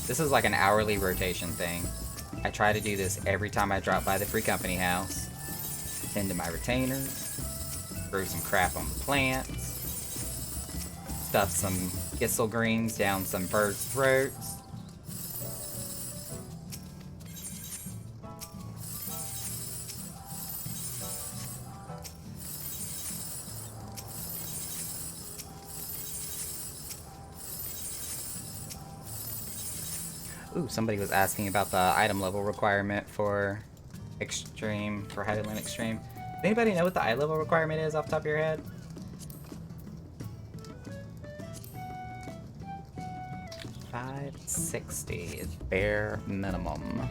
This is like an hourly rotation thing. I try to do this every time I drop by the Free Company house. Tend to my retainers. Throw some crap on the plants. Stuff some thistle greens down some birds' throats. Ooh, somebody was asking about the item level requirement for Extreme, for Highland Extreme. Does anybody know what the eye level requirement is off the top of your head? $560 is bare minimum.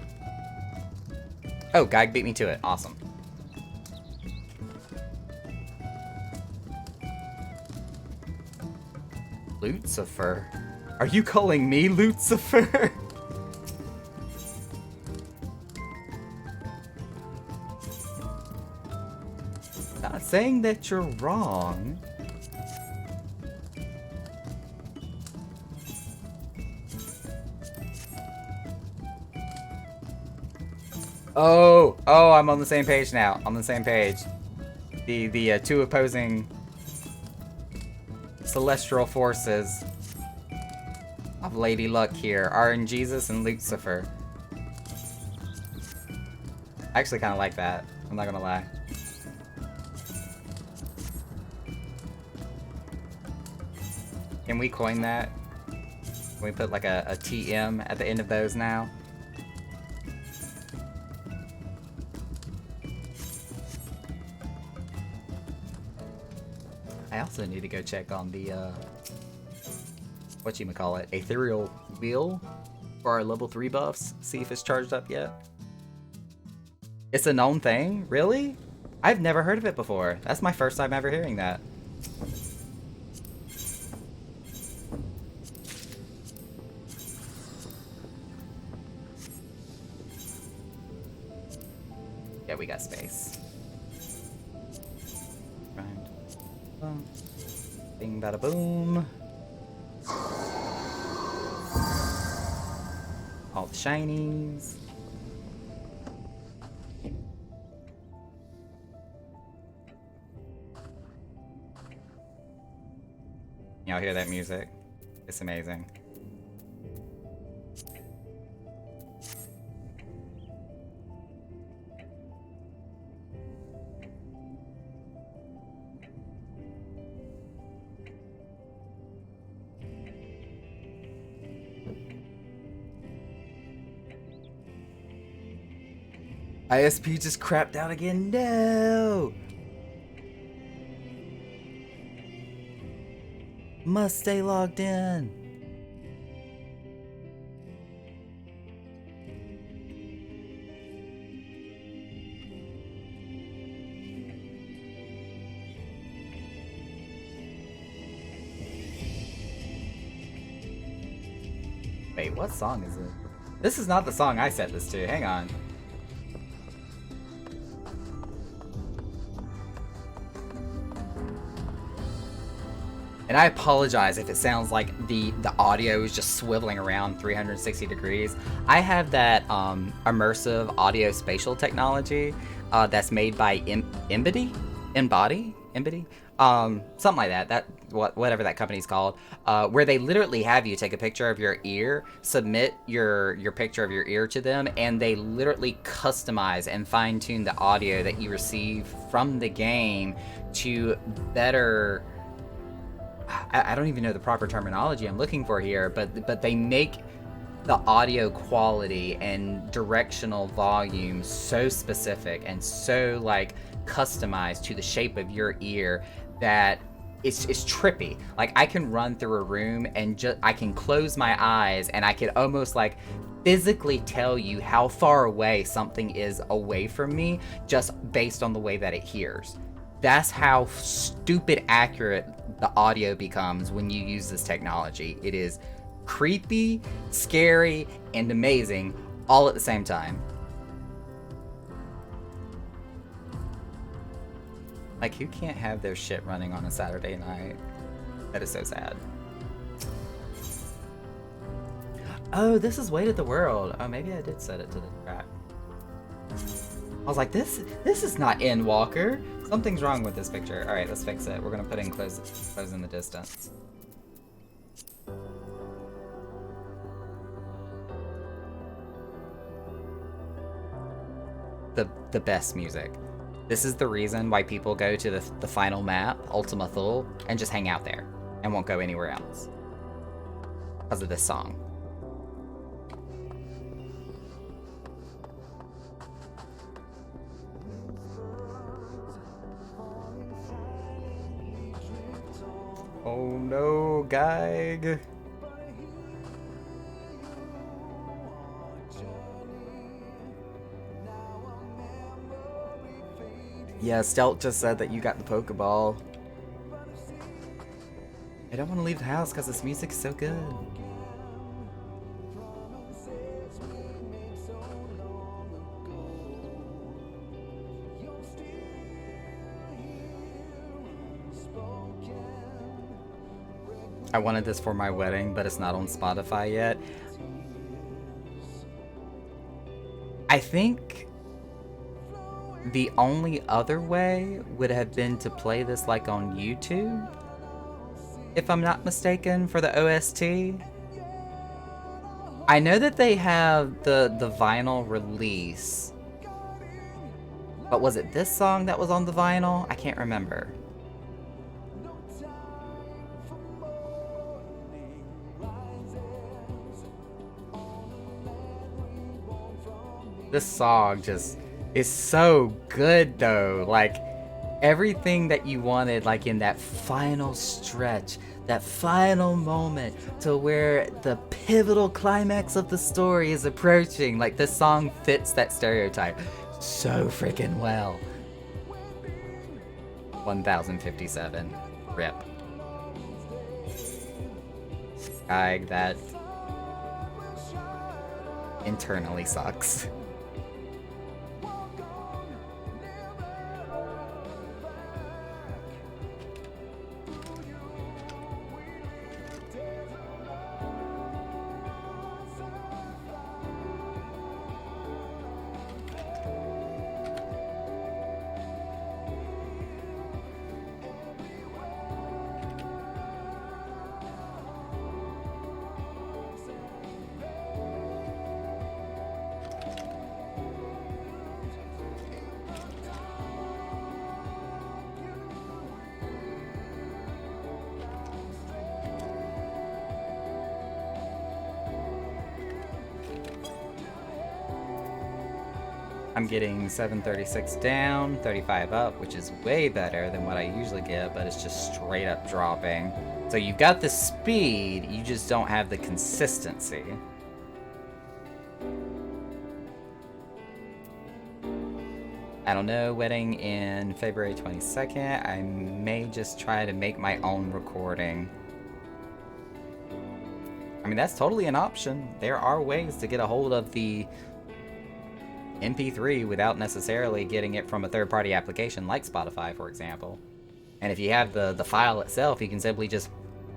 Oh, Geig beat me to it. Awesome. Lucifer? Are you calling me Lucifer? Not saying that you're wrong. Oh, I'm on the same page now. On the same page. The two opposing celestial forces of Lady Luck here, RNGesus and Lucifer. I actually kind of like that. I'm not gonna lie. Can we coin that? Can we put like a TM at the end of those now? I also need to go check on the, whatchamacallit, Ethereal Wheel for our level 3 buffs. See if it's charged up yet. It's a known thing? Really? I've never heard of it before. That's my first time ever hearing that. Yeah, we got space. Right. Boom. Bing bada boom. All the shinies. Y'all hear that music? It's amazing. ISP just crapped out again. No! Must stay logged in. Wait, what song is it? This is not the song I set this to. Hang on. And I apologize if it sounds like the audio is just swiveling around 360 degrees. I have that immersive audio spatial technology that's made by Embody, something like that. Whatever that company's called, where they literally have you take a picture of your ear, submit your picture of your ear to them, and they literally customize and fine tune the audio that you receive from the game to better. I don't even know the proper terminology I'm looking for here, but they make the audio quality and directional volume so specific and so like customized to the shape of your ear that it's trippy. Like I can run through a room and just I can close my eyes and I can almost like physically tell you how far away something is away from me just based on the way that it hears. That's how stupid accurate the audio becomes when you use this technology. It is creepy, scary, and amazing all at the same time. Like, who can't have their shit running on a Saturday night? That is so sad. Oh, this is Weight of the World. Oh, maybe I did set it to the track. I was like, this is not Endwalker. Something's wrong with this picture. All right, let's fix it. We're gonna put in close in the distance. The best music. This is the reason why people go to the final map, Ultima Thule, and just hang out there and won't go anywhere else because of this song. Oh no, Geig. Yeah, Stelt just said that you got the Pokeball. I don't want to leave the house because this music is so good. I wanted this for my wedding, but it's not on Spotify yet. I think the only other way would have been to play this like on YouTube, if I'm not mistaken, for the OST. I know that they have the vinyl release, but was it this song that was on the vinyl? I can't remember. This song just is so good though. Like everything that you wanted, like in that final stretch, that final moment to where the pivotal climax of the story is approaching. Like this song fits that stereotype so freaking well. 1057. Rip. Geig, that internally sucks. I'm getting 736 down, 35 up, which is way better than what I usually get, but it's just straight up dropping. So you've got the speed, you just don't have the consistency. I don't know, wedding in February 22nd. I may just try to make my own recording. I mean, that's totally an option. There are ways to get a hold of the MP3 without necessarily getting it from a third-party application like Spotify, for example. And if you have the file itself, you can simply just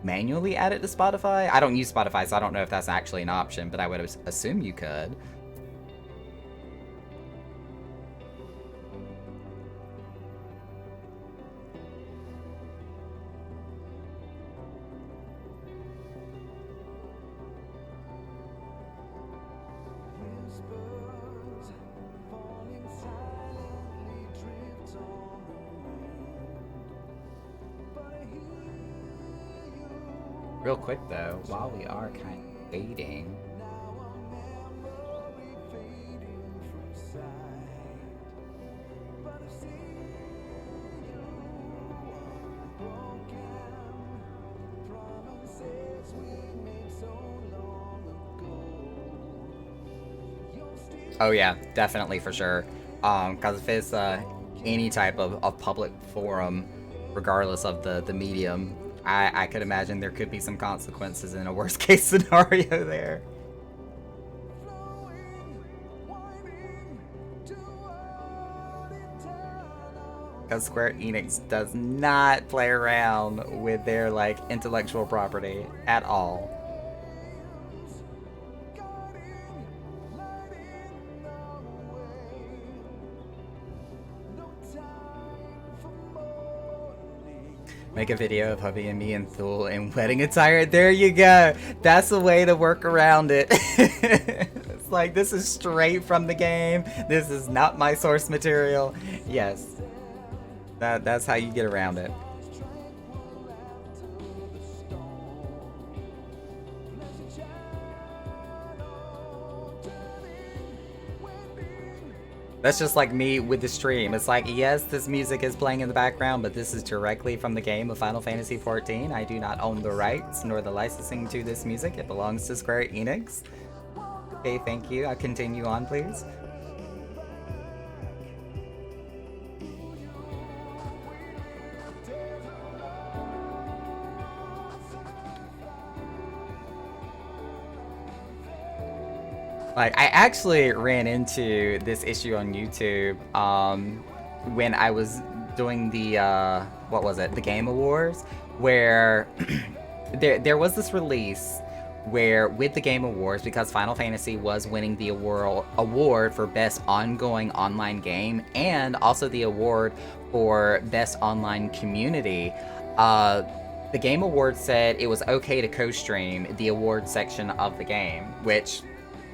manually add it to Spotify. I don't use Spotify, so I don't know if that's actually an option, but I would assume you could. Real quick though, while we are kind of waiting, Oh yeah, definitely for sure. Because if it's any type of public forum, regardless of the medium, I could imagine there could be some consequences in a worst case scenario there. Because Square Enix does not play around with their like intellectual property at all. Make a video of hubby and me in Thule in wedding attire. There you go. That's the way to work around it. It's like, this is straight from the game. This is not my source material. Yes. That's how you get around it. That's just like me with the stream. It's like, yes, this music is playing in the background, but this is directly from the game of Final Fantasy XIV. I do not own the rights nor the licensing to this music. It belongs to Square Enix. Okay, thank you. I'll continue on, please. Like, I actually ran into this issue on YouTube when I was doing the, what was it, the Game Awards, where there was this release where with the Game Awards, because Final Fantasy was winning the award for Best Ongoing Online Game and also the award for Best Online Community, the Game Awards said it was okay to co-stream the award section of the game, which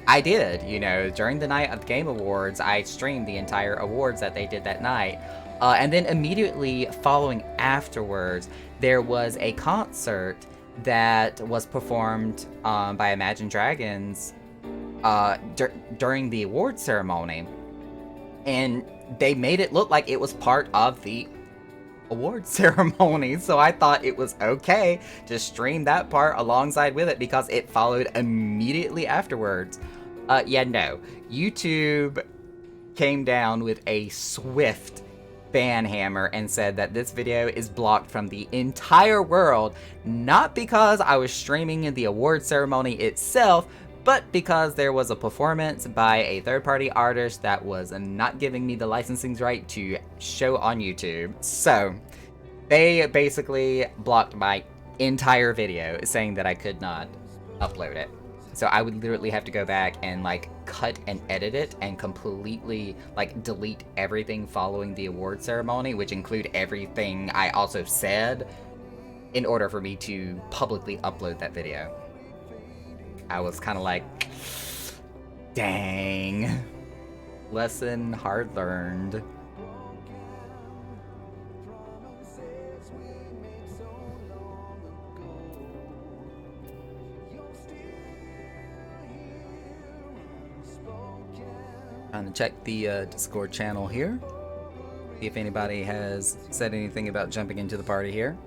I did, you know, during the night of the Game Awards, I streamed the entire awards that they did that night. And then immediately following afterwards, there was a concert that was performed by Imagine Dragons during the award ceremony. And they made it look like it was part of the award ceremony, so I thought it was okay to stream that part alongside with it because it followed immediately afterwards. Yeah, no. YouTube came down with a swift ban hammer and said that this video is blocked from the entire world, not because I was streaming in the award ceremony itself, but because there was a performance by a third-party artist that was not giving me the licensing right to show on YouTube. So they basically blocked my entire video, saying that I could not upload it. So I would literally have to go back and like cut and edit it and completely like delete everything following the award ceremony, which include everything I also said, in order for me to publicly upload that video. I was kind of like, dang. Lesson hard learned. Trying to check the Discord channel here. See if anybody has said anything about jumping into the party here.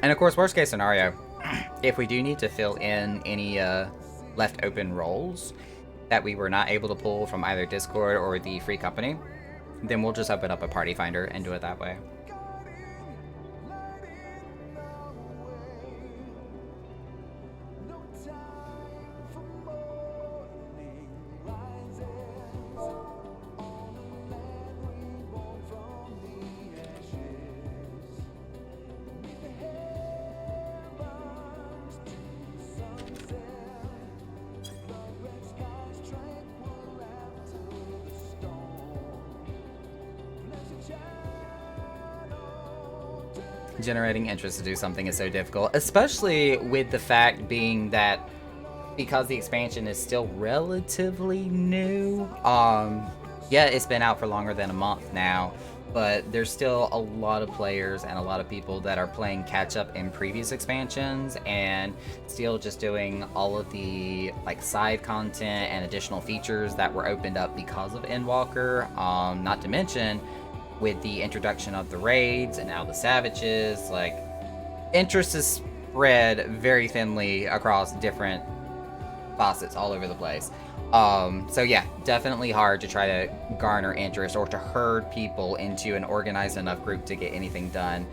And of course, worst case scenario, if we do need to fill in any left open roles that we were not able to pull from either Discord or the free company, then we'll just open up a party finder and do it that way. Generating interest to do something is so difficult, especially with the fact being that because the expansion is still relatively new. Yeah, it's been out for longer than a month now, but there's still a lot of players and a lot of people that are playing catch up in previous expansions and still just doing all of the like side content and additional features that were opened up because of Endwalker. Not to mention with the introduction of the raids and now the savages, like interest is spread very thinly across different faucets all over the place. So yeah, definitely hard to try to garner interest or to herd people into an organized enough group to get anything done.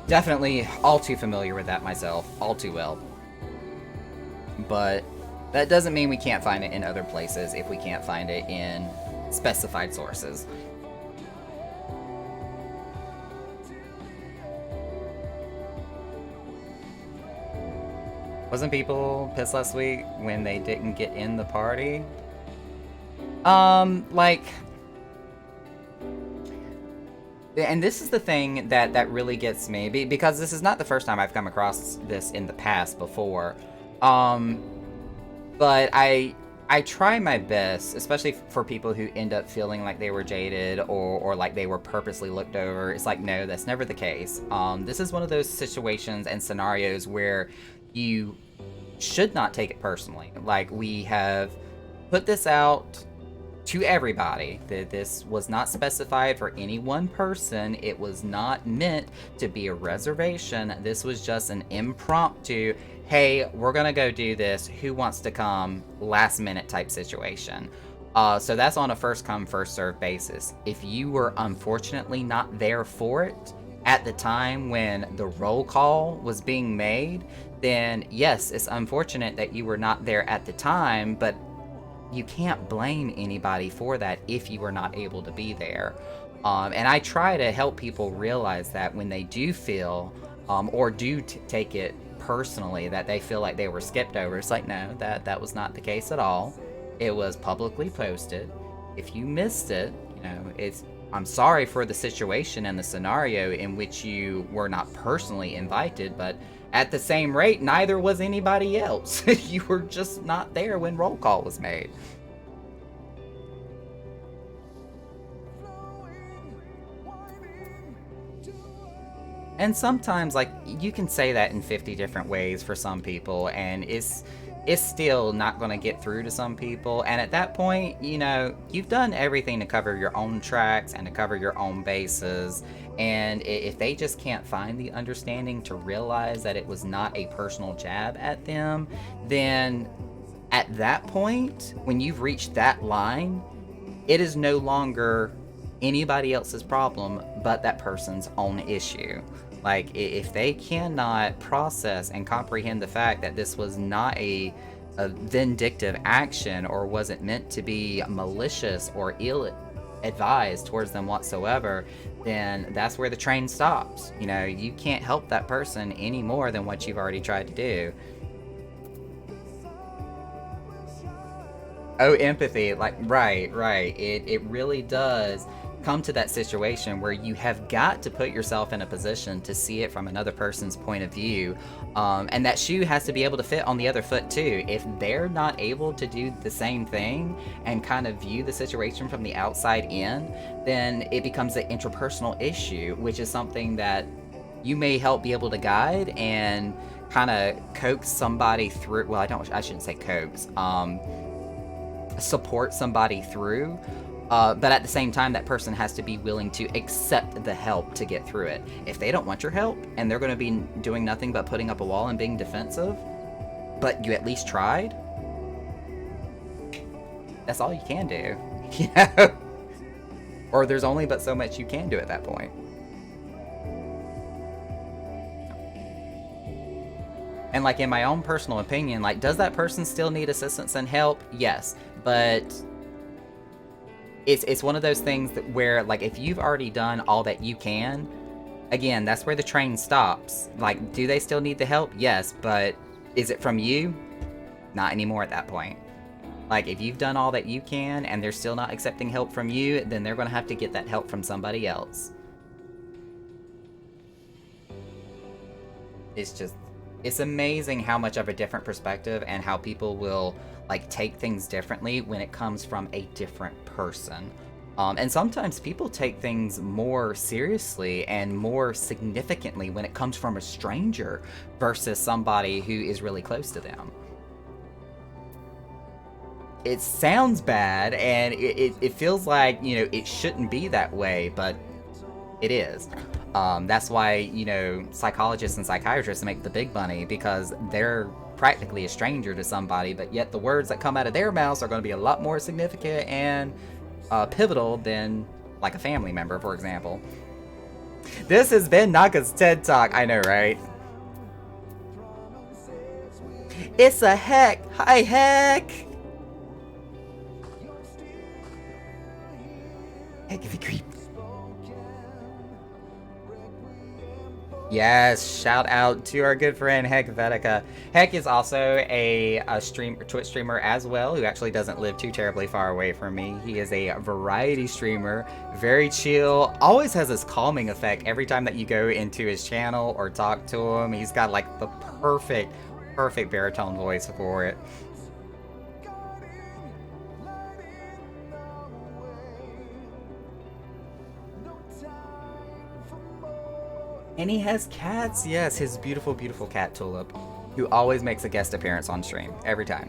Definitely all too familiar with that myself, all too well. But that doesn't mean we can't find it in other places if we can't find it in specified sources. Wasn't people pissed last week when they didn't get in the party? Like, and this is the thing that really gets me, because this is not the first time I've come across this in the past before. But I try my best, especially for people who end up feeling like they were jaded or like they were purposely looked over. It's like, no, that's never the case. This is one of those situations and scenarios where you should not take it personally. Like, we have put this out to everybody that this was not specified for any one person. It was not meant to be a reservation. This was just an impromptu, hey, we're gonna go do this, who wants to come, last minute type situation. So that's on a first come first serve basis. If you were unfortunately not there for it at the time when the roll call was being made, then yes, it's unfortunate that you were not there at the time, but you can't blame anybody for that if you were not able to be there. And I try to help people realize that when they do feel or do take it personally, that they feel like they were skipped over. It's like, no, that was not the case at all. It was publicly posted. If you missed it, I'm sorry for the situation and the scenario in which you were not personally invited, but at the same rate, neither was anybody else. You were just not there when roll call was made. And sometimes, like, you can say that in 50 different ways for some people, and it's still not going to get through to some people. And at that point, you've done everything to cover your own tracks and to cover your own bases. And if they just can't find the understanding to realize that it was not a personal jab at them, then at that point, when you've reached that line, it is no longer anybody else's problem but that person's own issue. Like, if they cannot process and comprehend the fact that this was not a vindictive action or wasn't meant to be malicious or ill-advised towards them whatsoever, then that's where the train stops. You can't help that person any more than what you've already tried to do. Oh, empathy. Like, right. It really does come to that situation where you have got to put yourself in a position to see it from another person's point of view. And that shoe has to be able to fit on the other foot too. If they're not able to do the same thing and kind of view the situation from the outside in, then it becomes an interpersonal issue, which is something that you may help be able to guide and kind of coax somebody through. Well, I shouldn't say coax. Support somebody through. But at the same time, that person has to be willing to accept the help to get through it. If they don't want your help and they're going to be doing nothing but putting up a wall and being defensive, but you at least tried, that's all you can do. Or there's only but so much you can do at that point. And like, in my own personal opinion, like, does that person still need assistance and help? Yes, but it's one of those things that where, like, if you've already done all that you can, again, that's where the train stops. Like, do they still need the help? Yes, but is it from you? Not anymore at that point. Like, if you've done all that you can and they're still not accepting help from you, then they're going to have to get that help from somebody else. It's amazing how much of a different perspective and how people will, like, take things differently when it comes from a different person. And sometimes people take things more seriously and more significantly when it comes from a stranger versus somebody who is really close to them. It sounds bad, and it feels like, it shouldn't be that way, but it is. That's why, you know, psychologists and psychiatrists make the big money, because they're practically a stranger to somebody, but yet the words that come out of their mouths are going to be a lot more significant and pivotal than like a family member, for example. This has been Naka's TED Talk. I know, right? It's a heck. Hi, heck. Heck, if you creep. Yes, shout out to our good friend Heck Vedika. Heck is also a Twitch streamer as well, who actually doesn't live too terribly far away from me. He is a variety streamer, very chill, always has this calming effect every time that you go into his channel or talk to him. He's got like the perfect baritone voice for it. And he has cats. Yes, his beautiful cat Tulip, who always makes a guest appearance on stream every time.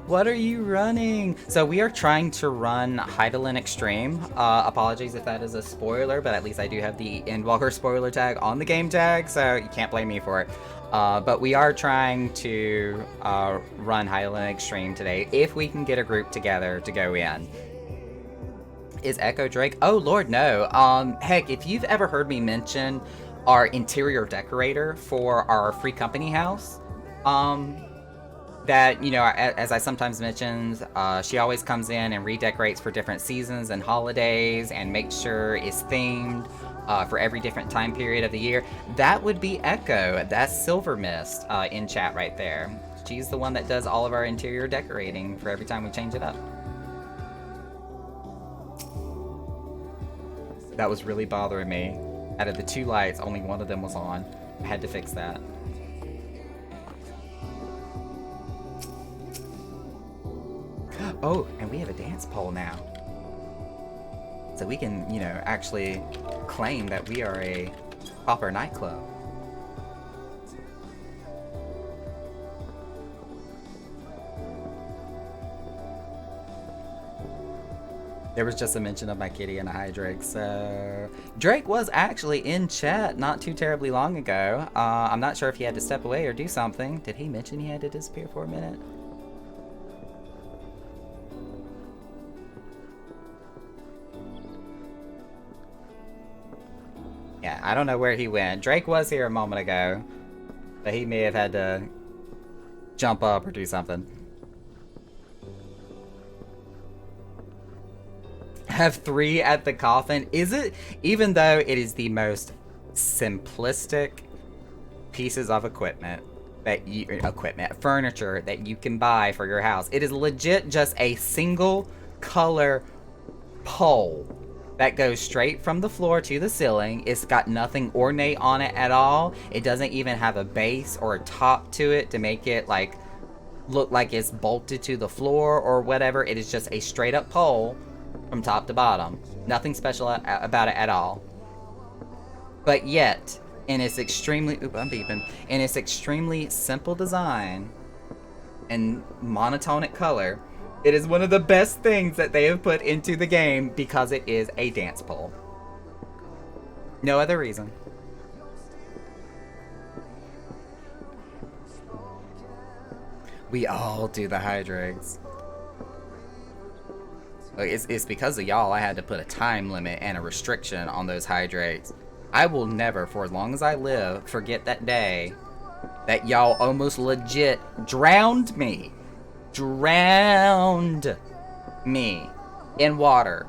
What are you running? So we are trying to run Hydaelyn Extreme. Apologies if that is a spoiler, but at least I do have the Endwalker spoiler tag on the game tag, so you can't blame me for it. But we are trying to run Hydaelyn Extreme today, if we can get a group together to go in. Is Echo Drake? Oh lord, no. Heck, if you've ever heard me mention our interior decorator for our free company house, that, you know, as I sometimes mention, she always comes in and redecorates for different seasons and holidays and makes sure it's themed for every different time period of the year. That would be Echo. That's Silver Mist in chat right there. She's the one that does all of our interior decorating for every time we change it up. That was really bothering me. Out of the 2 lights, only one of them was on. I had to fix that. Oh, and we have a dance pole now. So we can, you know, actually claim that we are a proper nightclub. There was just a mention of my kitty and a hi Drake, so... Drake was actually in chat not too terribly long ago. I'm not sure if he had to step away or do something. Did he mention he had to disappear for a minute? Yeah, I don't know where he went. Drake was here a moment ago, but he may have had to jump up or do something. Have 3 at the coffin. Is it, even though it is the most simplistic pieces of equipment that you, furniture that you can buy for your house, it is legit just a single color pole that goes straight from the floor to the ceiling. It's got nothing ornate on it at all. It doesn't even have a base or a top to it to make it like look like it's bolted to the floor or whatever. It is just a straight up pole from top to bottom. Nothing special about it at all. But yet, in its extremely, in its extremely simple design and monotonic color, it is one of the best things that they have put into the game because it is a dance pole. No other reason. We all do the hydrakes. It's because of y'all I had to put a time limit and a restriction on those hydrakes. I will never, for as long as I live, forget that day that y'all almost legit drowned me. Drowned me in water.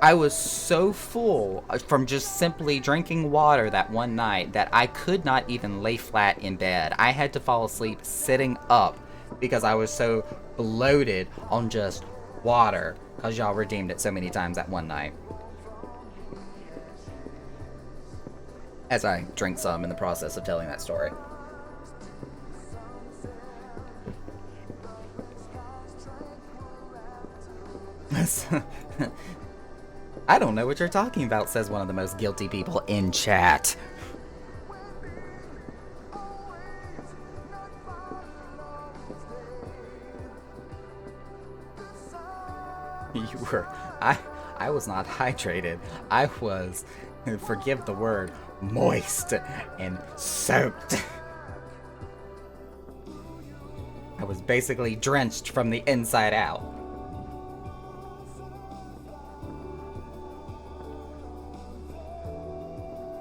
I was so full from just simply drinking water that one night that I could not even lay flat in bed. I had to fall asleep sitting up because I was so bloated on just water, because y'all redeemed it so many times that one night. As I drink some in the process of telling that story. I don't know what you're talking about, says one of the most guilty people in chat. You were. I was not hydrated. I was, forgive the word, moist and soaked. I was basically drenched from the inside out.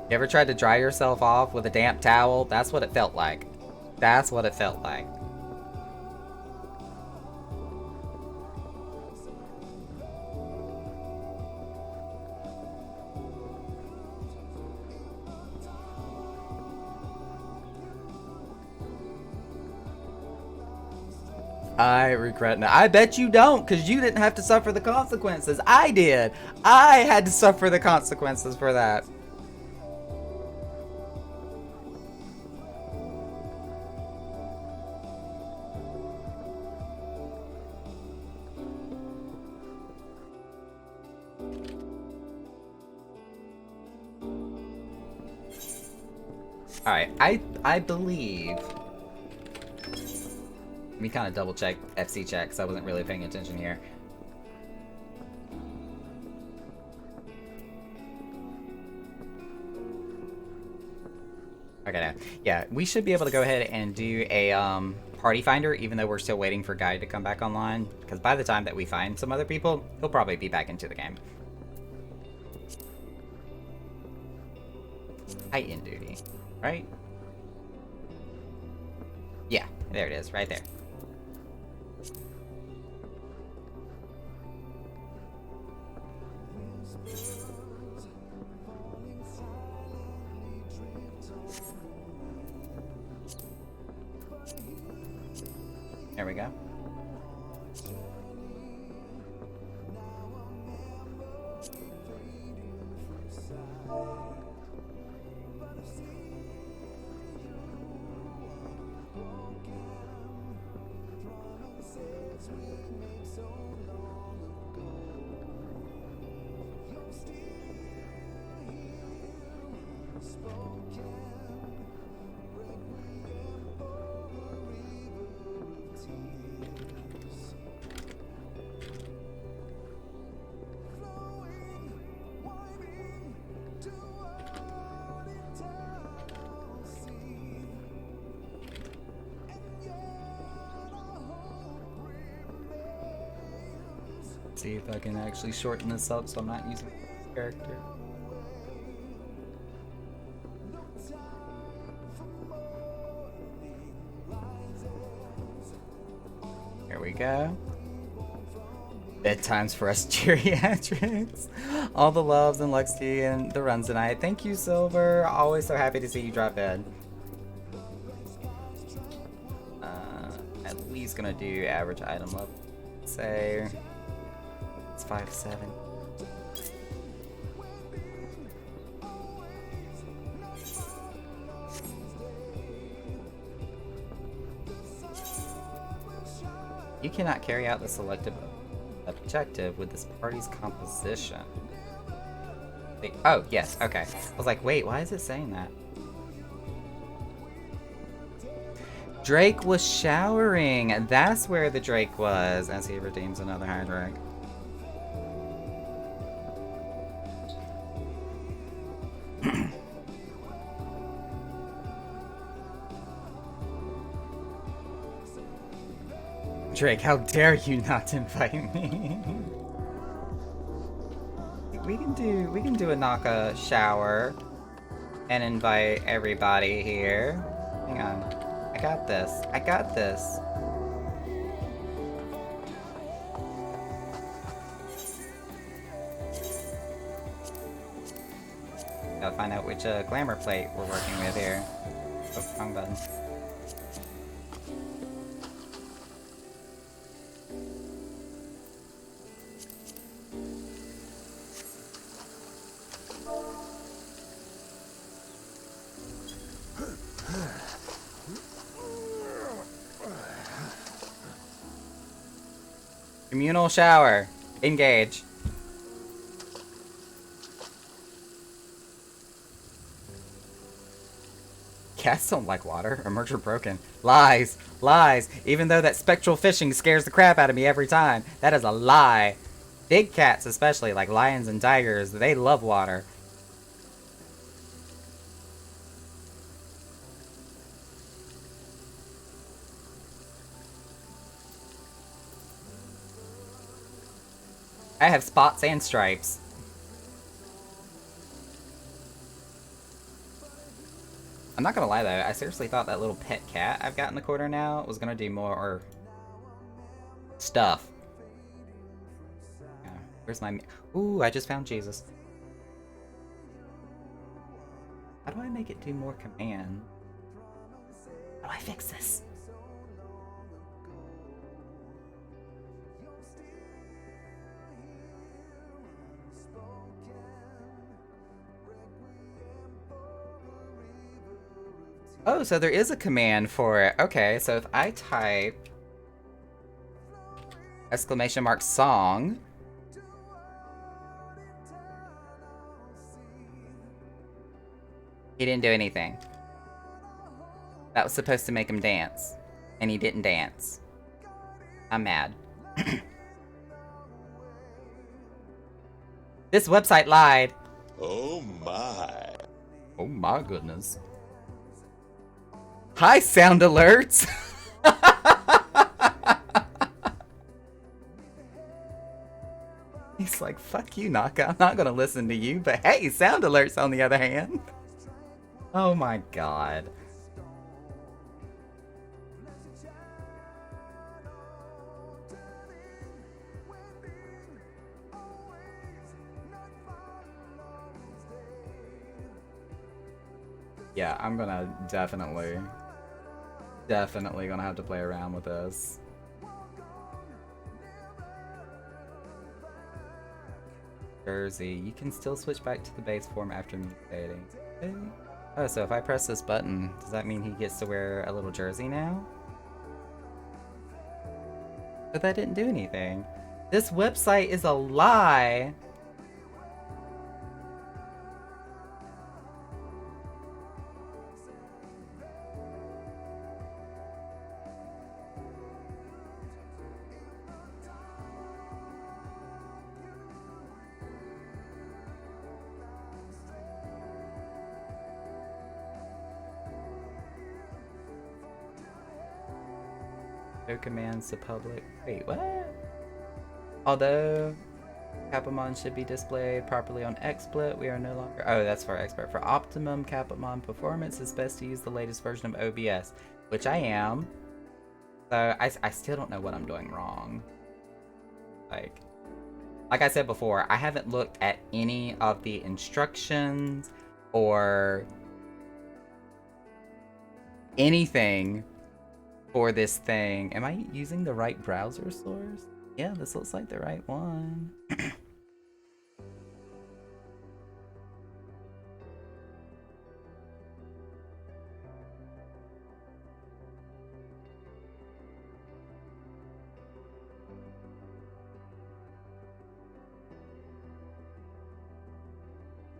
You ever tried to dry yourself off with a damp towel? That's what it felt like. That's what it felt like. I regret now. I bet you don't, because you didn't have to suffer the consequences. I did. I had to suffer the consequences for that. Alright, I believe... Let me kind of double check FC check, because I wasn't really paying attention here. Okay, now, yeah, we should be able to go ahead and do a party finder, even though we're still waiting for Guy to come back online. Because by the time that we find some other people, he'll probably be back into the game. Titan duty, right? Yeah, there it is, right there. There we go. See if I can actually shorten this up so I'm not using this character. Here we go. Bedtimes for us geriatrics. All the loves and Lexi and the runs tonight. Thank you, Silver. Always so happy to see you drop in. At least gonna do average item level. Say it's 5-7. You cannot carry out the selected objective with this party's composition. Wait, oh, yes, okay. I was like, wait, why is it saying that? Drake was showering. That's where the Drake was, as he redeems another Hydreigon. Drake, how dare you not invite me? we can do a Naka shower and invite everybody here. Hang on. I got this. I got this. Gotta find out which glamour plate we're working with here. Oh, wrong button. Communal shower. Engage. Cats don't like water. Emerge are broken. Lies. Lies. Even though that spectral fishing scares the crap out of me every time. That is a lie. Big cats especially, like lions and tigers, they love water. I have spots and stripes. I'm not gonna lie though, I seriously thought that little pet cat I've got in the corner now was gonna do more stuff. Where's my... Ooh, I just found Jesus. How do I make it do more command? How do I fix this? Oh, so there is a command for it. Okay, so if I type !song, he didn't do anything. That was supposed to make him dance, and he didn't dance. I'm mad. This website lied. Oh my. Oh my goodness. Hi, sound alerts! He's like, fuck you, Naka. I'm not gonna listen to you, but hey, sound alerts on the other hand. Oh my god. Yeah, I'm gonna definitely gonna have to play around with this. Jersey, you can still switch back to the base form after mutating. Okay. Oh, so if I press this button, does that mean he gets to wear a little jersey now? But that didn't do anything. This website is a lie! No commands to public. Wait, what? Although Capamon should be displayed properly on XSplit, we are no longer... Oh, that's for expert. For optimum Capamon performance, it's best to use the latest version of OBS, which I am. So I still don't know what I'm doing wrong. Like I said before, I haven't looked at any of the instructions or anything for this thing. Am I using the right browser source? Yeah, this looks like the right one.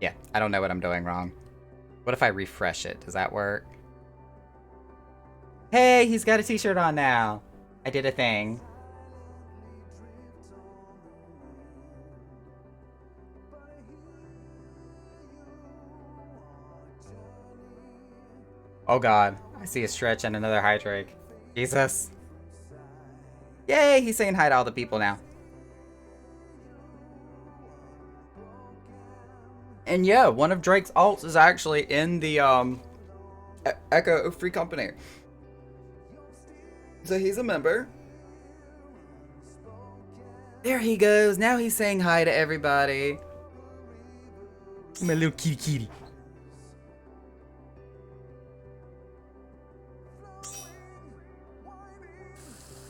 Yeah, I don't know what I'm doing wrong. What if I refresh it? Does that work? Hey, he's got a t-shirt on now. I did a thing. Oh god, I see a stretch and another Hydrake. Jesus. Yay, he's saying hi to all the people now. And yeah, one of Drake's alts is actually in the Echo Free Company. So he's a member. There he goes. Now he's saying hi to everybody. My little kitty kitty.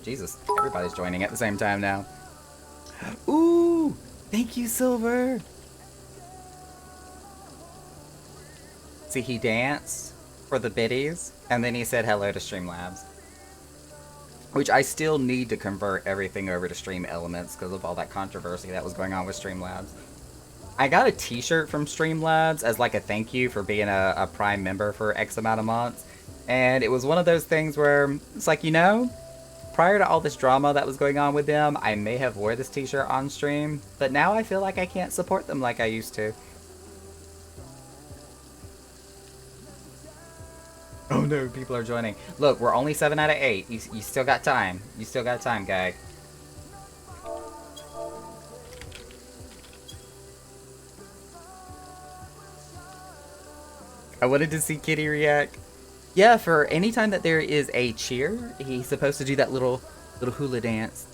Jesus, everybody's joining at the same time now. Ooh, thank you, Silver. See, he danced for the biddies, and then he said hello to Streamlabs. Which I still need to convert everything over to Stream Elements because of all that controversy that was going on with Streamlabs. I got a t-shirt from Streamlabs as like a thank you for being a Prime member for X amount of months. And it was one of those things where it's like, you know, prior to all this drama that was going on with them, I may have wore this t-shirt on stream, but now I feel like I can't support them like I used to. Oh no, people are joining. Look, we're only 7 out of 8. You still got time. You still got time, Gag. I wanted to see Kitty react. Yeah, for any time that there is a cheer, he's supposed to do that little hula dance.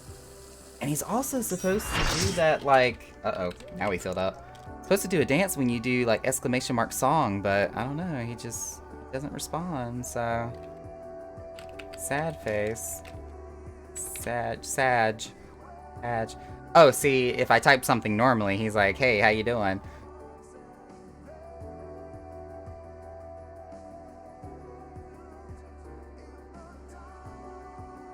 And he's also supposed to do that, like... Uh-oh, now he filled up. Supposed to do a dance when you do, like, exclamation mark song, but I don't know, he just doesn't respond, so... Sad face. Sag. Oh, see, if I type something normally, he's like, hey, how you doing?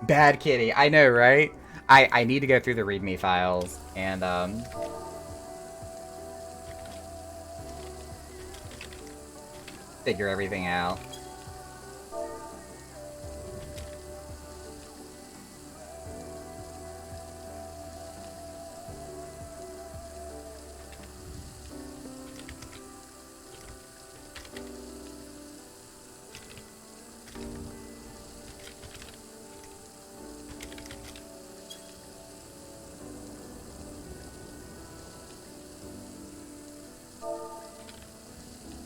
Bad Kitty. I know, right? I need to go through the README files and, figure everything out.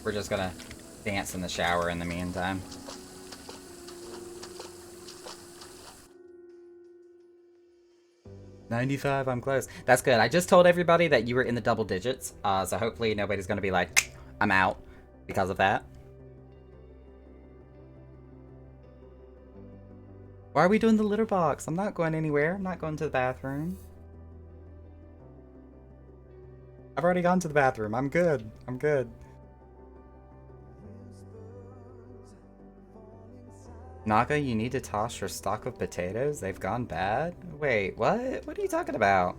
We're just gonna dance in the shower in the meantime. $95, I'm close. That's good. I just told everybody that you were in the double digits, so hopefully nobody's gonna be like, I'm out because of that. Why are we doing the litter box? I'm not going anywhere. I'm not going to the bathroom. I've already gone to the bathroom. I'm good. I'm good. Naga, you need to toss your stock of potatoes? They've gone bad? Wait, what? What are you talking about?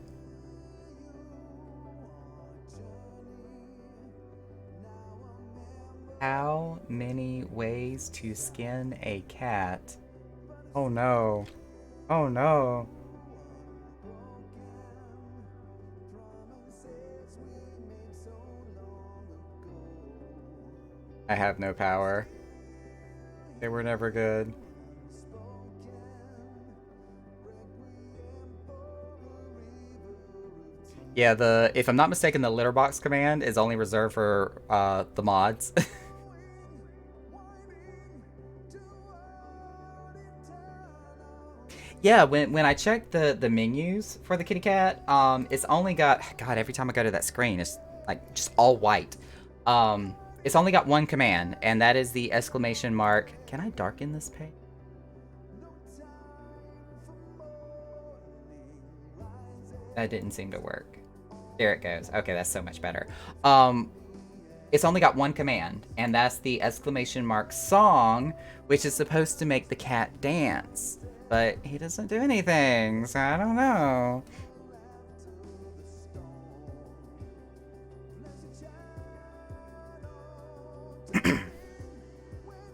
How many ways to skin a cat? Oh no. Oh no. I have no power. They were never good. Yeah, if I'm not mistaken, the litter box command is only reserved for the mods. Yeah, when I checked the menus for the kitty cat, it's only got, God, every time I go to that screen, it's like just all white. It's only got one command, and that is the exclamation mark. Can I darken this page? That didn't seem to work. There it goes. Okay, that's so much better. It's only got one command, and that's the exclamation mark song, which is supposed to make the cat dance. But he doesn't do anything, so I don't know.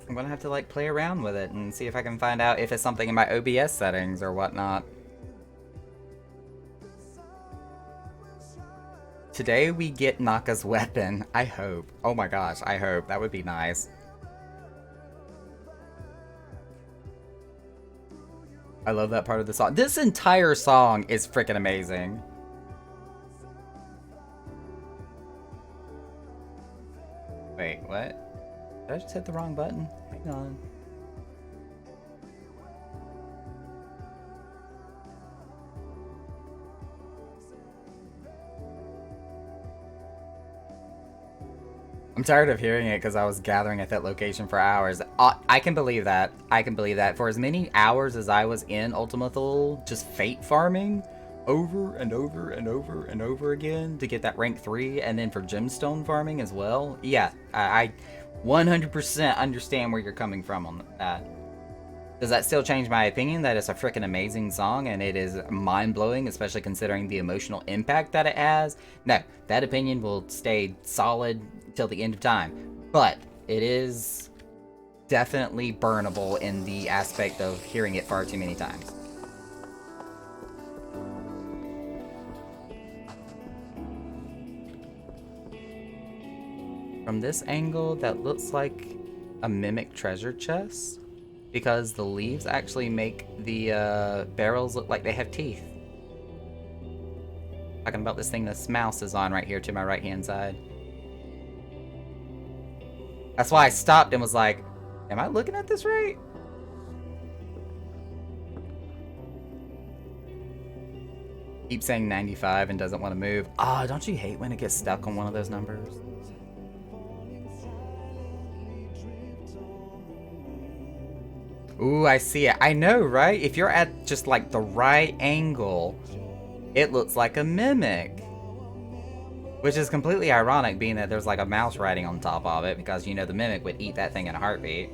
I'm gonna have to like play around with it and see if I can find out if it's something in my OBS settings or whatnot. Today we get Naka's weapon. I hope. Oh my gosh, I hope. That would be nice. I love that part of the song. This entire song is freaking amazing. Wait, what? Did I just hit the wrong button? Hang on. I'm tired of hearing it because I was gathering at that location for hours. I can believe that. I can believe that. For as many hours as I was in Ultimathul, just fate farming over and over and over and over again to get that rank 3, and then for gemstone farming as well. Yeah, I 100% understand where you're coming from on that. Does that still change my opinion that it's a freaking amazing song and it is mind-blowing, especially considering the emotional impact that it has? No, that opinion will stay solid till the end of time. But it is definitely burnable in the aspect of hearing it far too many times. from this angle that looks like a mimic treasure chest, because the leaves actually make the barrels look like they have teeth. Talking about this thing this mouse is on right here to my right hand side. That's why I stopped and was like, am I looking at this right? Keep saying 95 and doesn't want to move. Oh, don't you hate when it gets stuck on one of those numbers? Ooh, I see it. I know, right? If you're at just like the right angle, it looks like a mimic. Which is completely ironic, being that there's like a mouse riding on top of it, because you know the mimic would eat that thing in a heartbeat.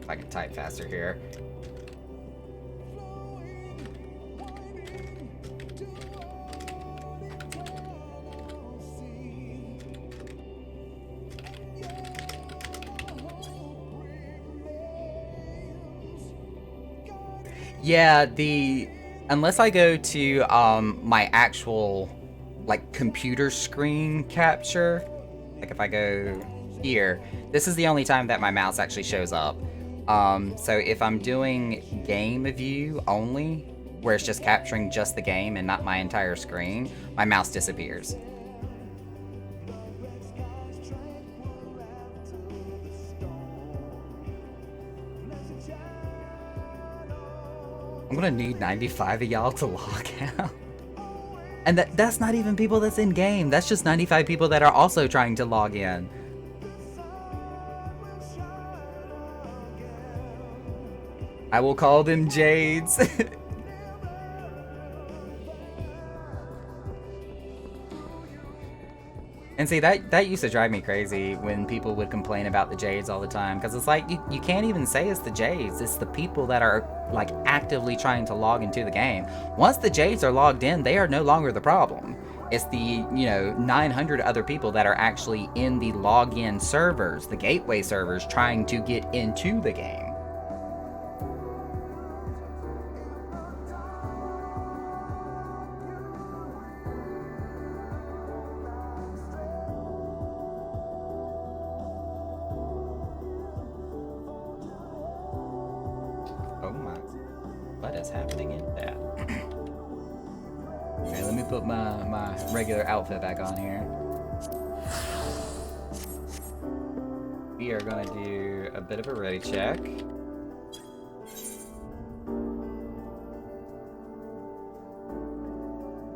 If I can type faster here. Yeah, unless I go to my actual like computer screen capture, like if I go here, this is the only time that my mouse actually shows up. So if I'm doing game view only, where it's just capturing just the game and not my entire screen, my mouse disappears. I'm gonna need 95 of y'all to log out. And that's not even people that's in game. That's just 95 people that are also trying to log in. I will call them Jades. And see, that used to drive me crazy when people would complain about the Jades all the time, because it's like, you can't even say it's the Jades, it's the people that are like actively trying to log into the game. Once the Jades are logged in, they are no longer the problem. It's the, 900 other people that are actually in the login servers, the gateway servers, trying to get into the game. What is happening in that? Okay, let me put my regular outfit back on here. We are gonna do a bit of a ready check.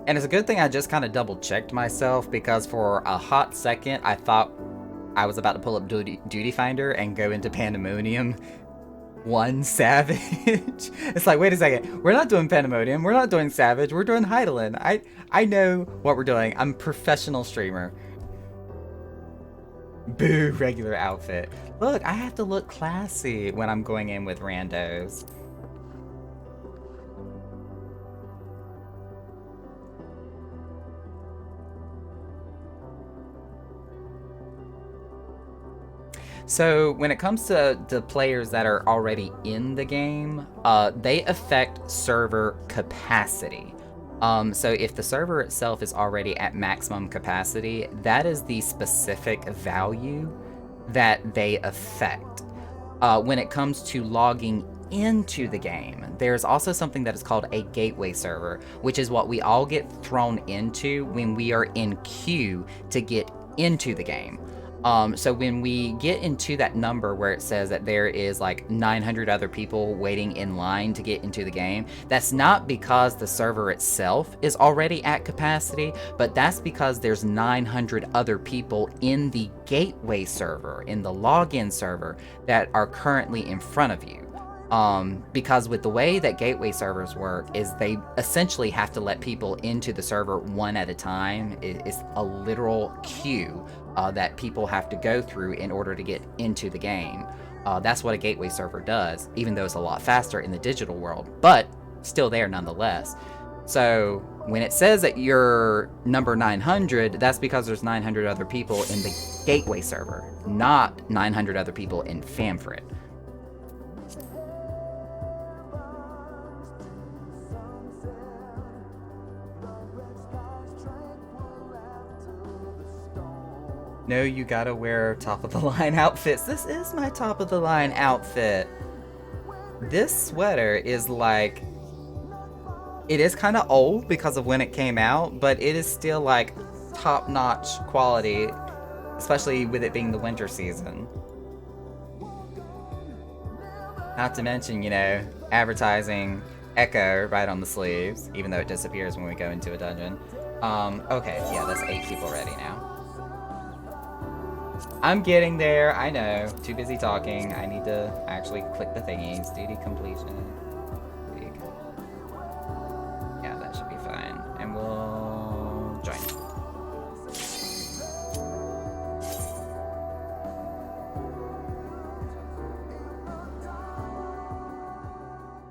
And it's a good thing I just kind of double checked myself, because for a hot second I thought I was about to pull up Duty Finder and go into Pandemonium 1 Savage. It's like, wait a second, we're not doing Pandemonium, we're not doing Savage, we're doing Hydaelyn. I know what we're doing. I'm a professional streamer. Boo, regular outfit. Look, I have to look classy when I'm going in with randos. So when it comes to the players that are already in the game, they affect server capacity. So if the server itself is already at maximum capacity, that is the specific value that they affect. When it comes to logging into the game, there's also something that is called a gateway server, which is what we all get thrown into when we are in queue to get into the game. So when we get into that number where it says that there is like 900 other people waiting in line to get into the game, that's not because the server itself is already at capacity, but that's because there's 900 other people in the gateway server, in the login server, that are currently in front of you. Because with the way that gateway servers work is they essentially have to let people into the server one at a time. It's a literal queue that people have to go through in order to get into the game. That's what a gateway server does, even though it's a lot faster in the digital world, but still there nonetheless. So when it says that you're number 900, that's because there's 900 other people in the Gateway server, not 900 other people in Famfrit. No, you gotta wear top of the line outfits. This is my top of the line outfit. This sweater is like, it is kind of old because of when it came out, but it is still like top-notch quality, especially with it being the winter season. Not to mention, you know, advertising Echo right on the sleeves, even though it disappears when we go into a dungeon. Okay, yeah, that's 8 people ready now. I'm getting there, I know. Too busy talking. I need to actually click the thingies. Duty completion. Yeah, that should be fine. And we'll join.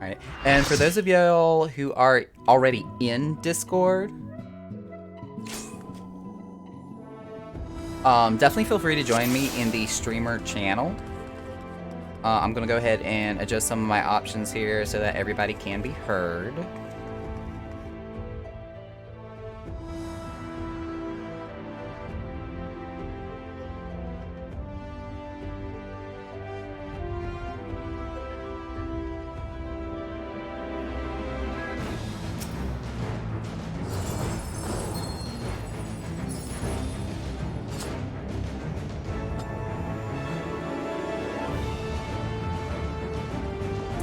Alright, and for those of y'all who are already in Discord, definitely feel free to join me in the streamer channel. I'm gonna go ahead and adjust some of my options here so that everybody can be heard.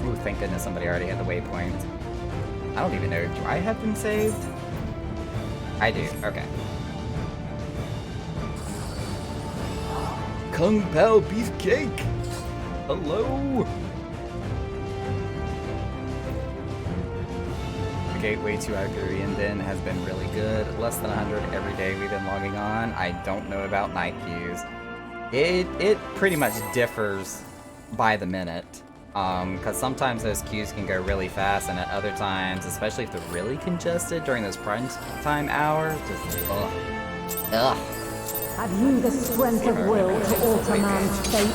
Ooh, thank goodness somebody already had the waypoint. I don't even know, do I have them saved? I do, okay. Kung Pao Beefcake! Hello! The gateway to our Korean Den has been really good. Less than 100 every day we've been logging on. I don't know about night queues. It pretty much differs by the minute. Because sometimes those queues can go really fast, and at other times, especially if they're really congested during those prime time hours, just ugh. Ugh. Have you the strength of will to alter man's fate?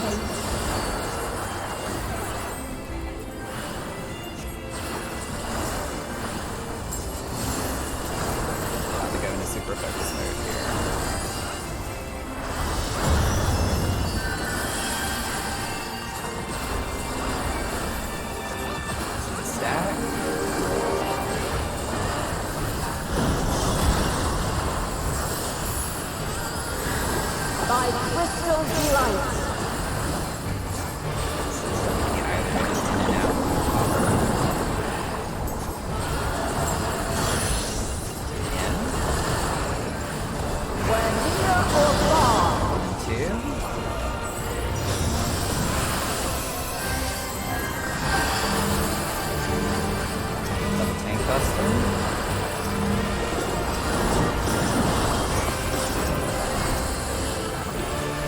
About to go into super focus mode here. Stack. By crystal delight. Where near or far. 2. Double tank buster.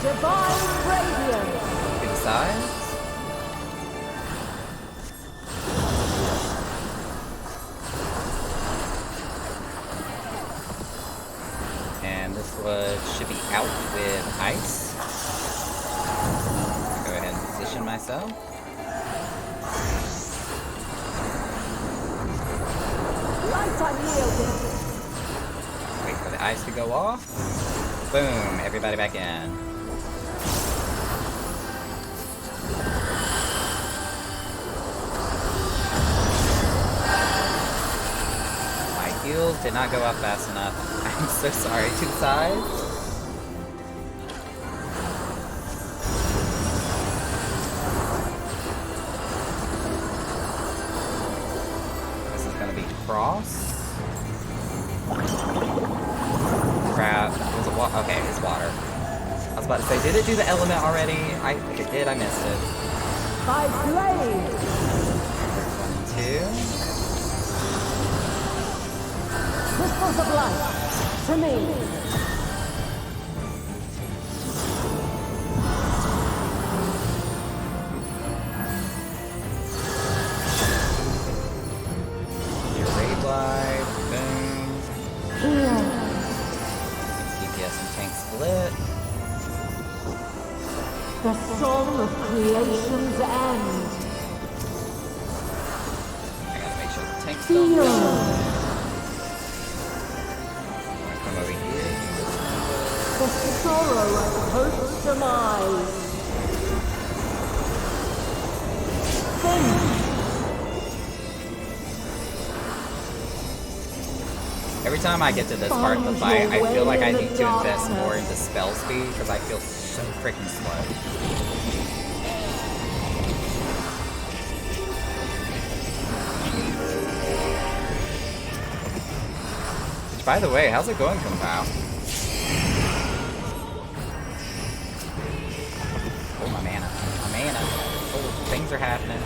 Divine radiance. Big size. And this one should be out with ice. Go ahead and position myself. Light unyielding. Wait for the ice to go off. Boom, everybody back in. My heals did not go up fast enough. I'm so sorry. To the side. This is gonna be cross. Crap. Was it water? Okay, it's water. I was about to say, did it do the element already? I think it did. I missed it. By blade. 1 and 2. Crystals of light. To me. Your ray glide. Boom. song of creation's end. I gotta make sure the tanks don't Feel. go. Come over here. The sorrow of hope's demise. Think. Every time I get to this part of the fight, I feel like I need to invest more into spell speed because I feel so freaking slow. Which, by the way, how's it going, Kung Pao? Oh, my mana. My mana. Oh, things are happening.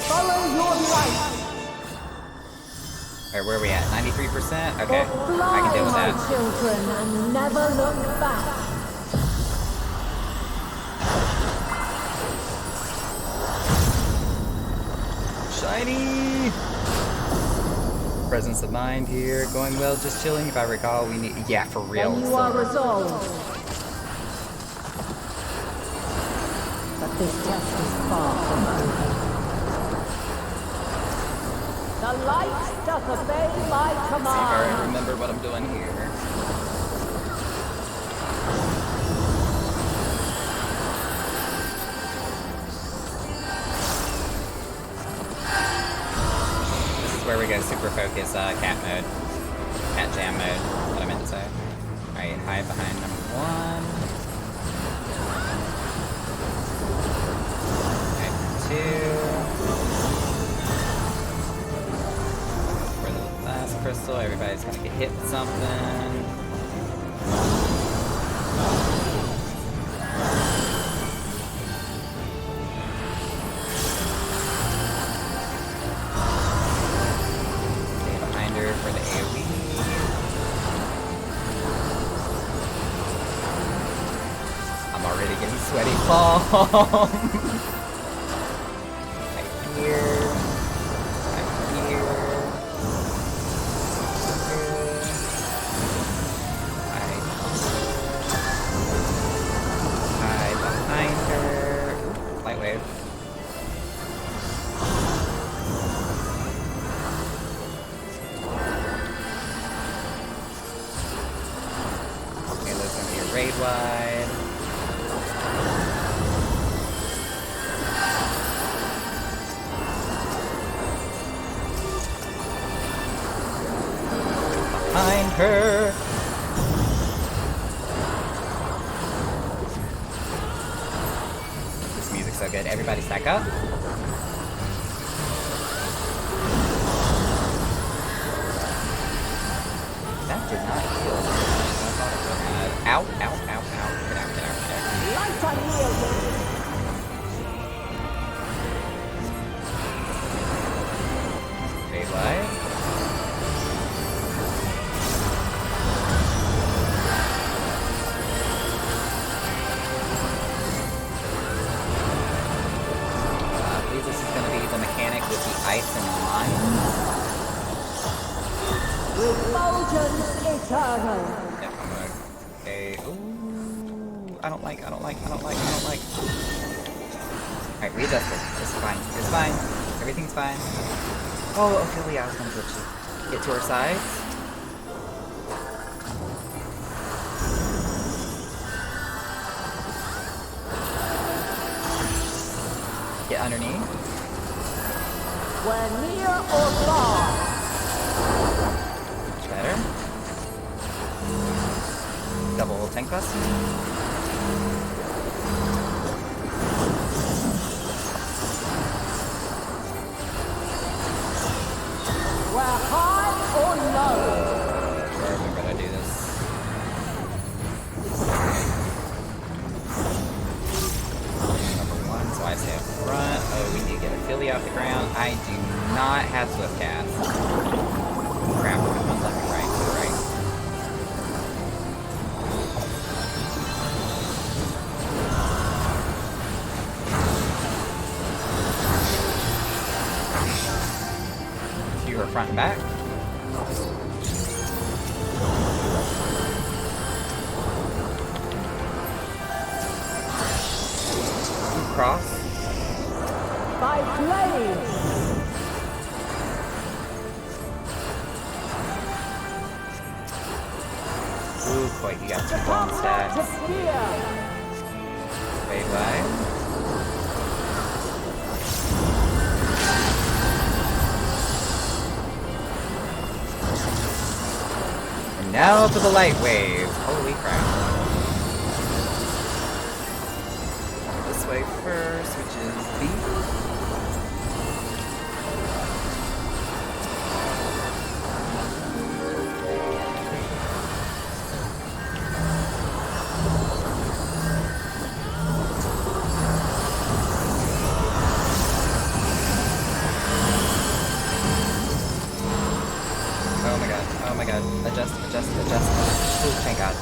Follow your light. Alright, where are we at? 93%? Okay, Fly, I can deal with my that. children, and never look back. Shiny! Presence of mind here, going well, just chilling. If I recall, we need. Yeah, for real. When you are resolved. But this test is far from over. The light doth obey my See if I command. remember what I'm doing here. This is where we go super focus cat mode. Cat jam mode, what I meant to say. Alright, hide behind number 1. Hide 2. For the last crystal, everybody's gonna get hit with something. Stay behind her for the AoE. I'm already getting sweaty palms. Right here. Right here. Hide behind her. Ooh, light wave. Okay, there's gonna be a raid wide. Behind her. This music's so good. Everybody stack up. That did not heal as much as I thought it would have. Ow, ow, ow, ow. Get out, get out, get out. Light unyielding. Raid wide. I believe this is going to be the mechanic with the ice and lime. Refulgence eternal. Yeah, I'm gonna. Okay. Ooh. I don't like. Alright, readjust it. It's fine. It's fine. Everything's fine. Oh, Ophelia, I was gonna glitch you. Get to her side. Get underneath. We're near or far. Much better. Double tank bust. We're high or low. Where we're gonna do this. Number 1, so I stay up front. Oh, we need to get a field be off the ground. I do not have swift cast. Crap, which one's left and right? Right. Fewer front and back. Cross. By blades! Ooh, quite, you got The some long combat to stats. fear! Wave wide. And now for the light wave. Holy crap. This way first, which is B. Oh my god, oh my god. Adjust. Ooh, thank god.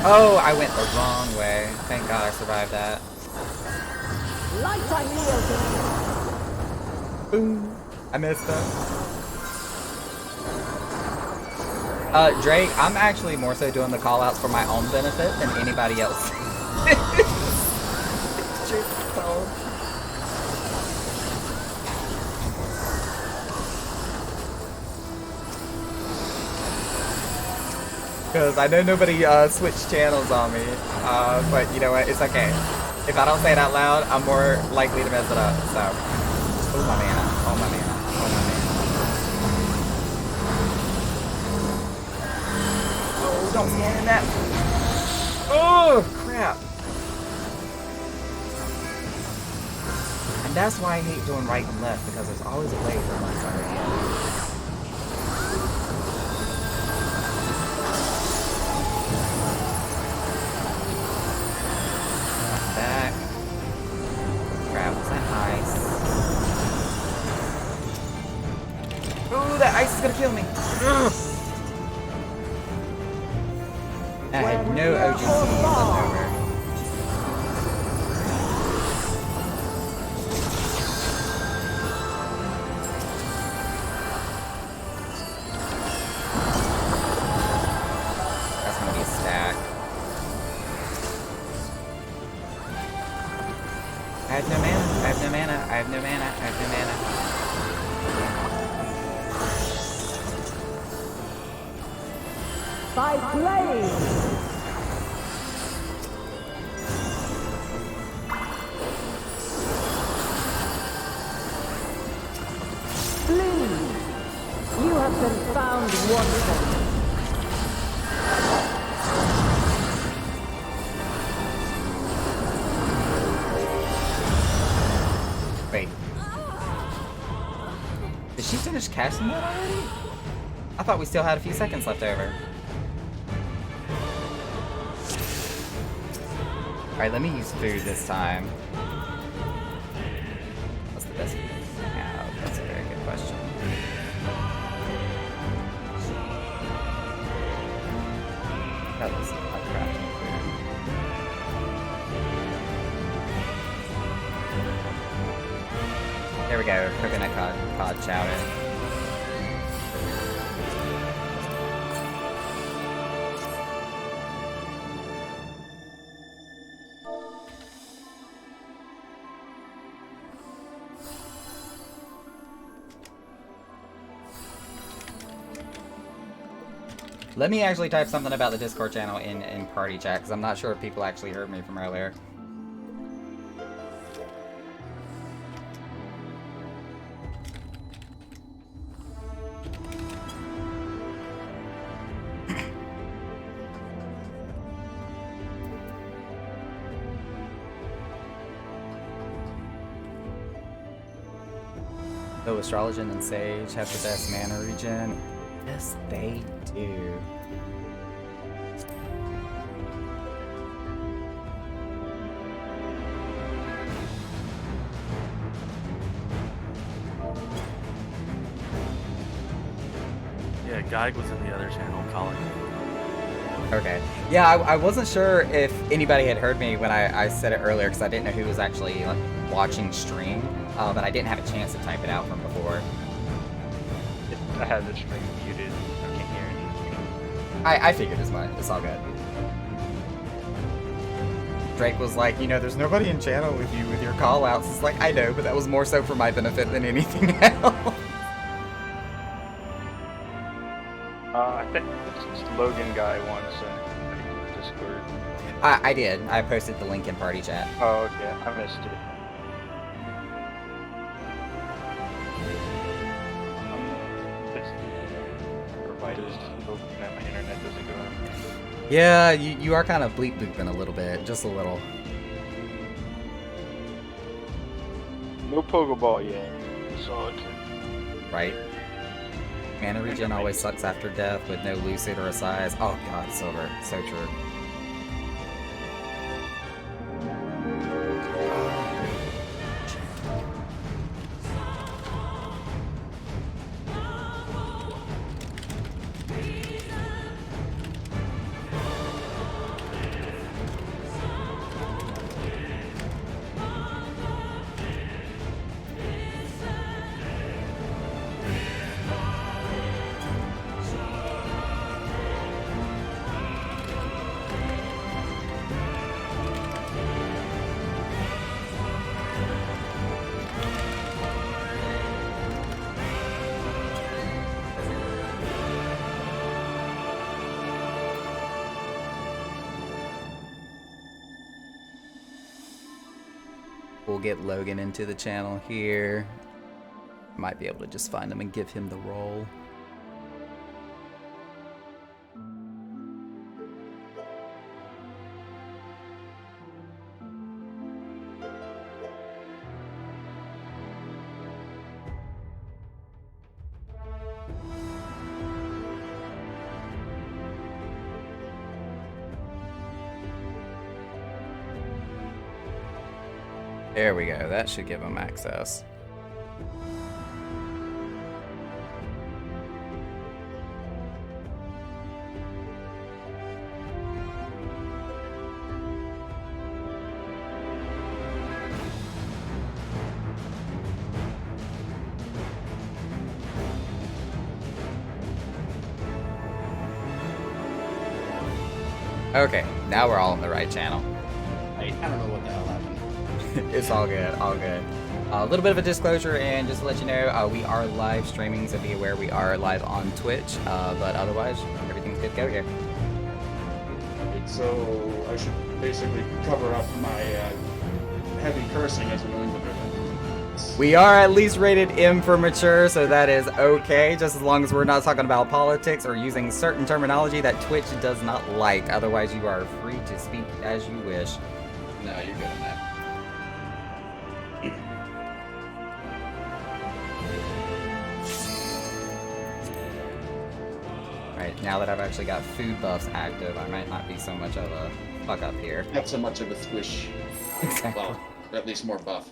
Oh, I went the wrong way. Thank god I survived that. Light unyielding! Boom. I missed them. Drake, I'm actually more so doing the callouts for my own benefit than anybody else. Because I know nobody switched channels on me, but you know what, it's okay. If I don't say it out loud, I'm more likely to mess it up, so. Oh my mana, oh my mana, oh my mana. Oh, don't stand in that. Oh, crap. And that's why I hate doing right and left, because there's always a way from one side or the other. Back. Crap, was that ice? Ooh, that ice is gonna kill me. Ugh. I had no OGC left over. That's gonna be a stack. I have no mana. I have no mana. I have no mana. I have no mana. By blades! Flee! You have been found wanting. Wait. Did she finish casting that already? I thought we still had a few seconds left over. Alright, let me use food this time. What's the best food? Yeah, that's a very good question. That was a crafting food. There we go, coconut cod chowder. Let me actually type something about the Discord channel in party chat, because I'm not sure if people actually heard me from earlier. So Astrologian and Sage have the best mana regen. Yes, they do. Yeah, Geig was in the other channel calling. Okay. Yeah, I wasn't sure if anybody had heard me when I said it earlier because I didn't know who was actually like, watching stream, but I didn't have a chance to type it out from before. I had the stream muted. I can't hear anything. I figured as much. It's all good. Drake was like, you know, there's nobody in channel with you with your call-outs. It's like, I know, but that was more so for my benefit than anything else. I think this Logan guy wants Discord. I did. I posted the link in party chat. Oh, okay. I missed it. Providers hoping that my internet doesn't go out. Yeah, you are kind of bleep booping a little bit, just a little. No Pokeball yet. Saw it. Right? Mana regen always sucks after death with no lucid or a size. Oh god, Silver. So true. We'll get Logan into the channel here. Might be able to just find him and give him the role. There we go. That should give him access. Okay, now we're all on the right channel. I don't know what the hell happened. It's all good, all good. A little bit of a disclosure, and just to let you know, we are live streaming, so be aware we are live on Twitch, but otherwise, everything's good to go here. So I should basically cover up my heavy cursing as a New Englander. We are at least rated M for mature, so that is okay, just as long as we're not talking about politics or using certain terminology that Twitch does not like. Otherwise, you are free to speak as you wish. No, you're good on that. Right, now that I've actually got food buffs active, I might not be so much of a fuck up here. Not so much of a squish. Exactly. Well, at least more buff.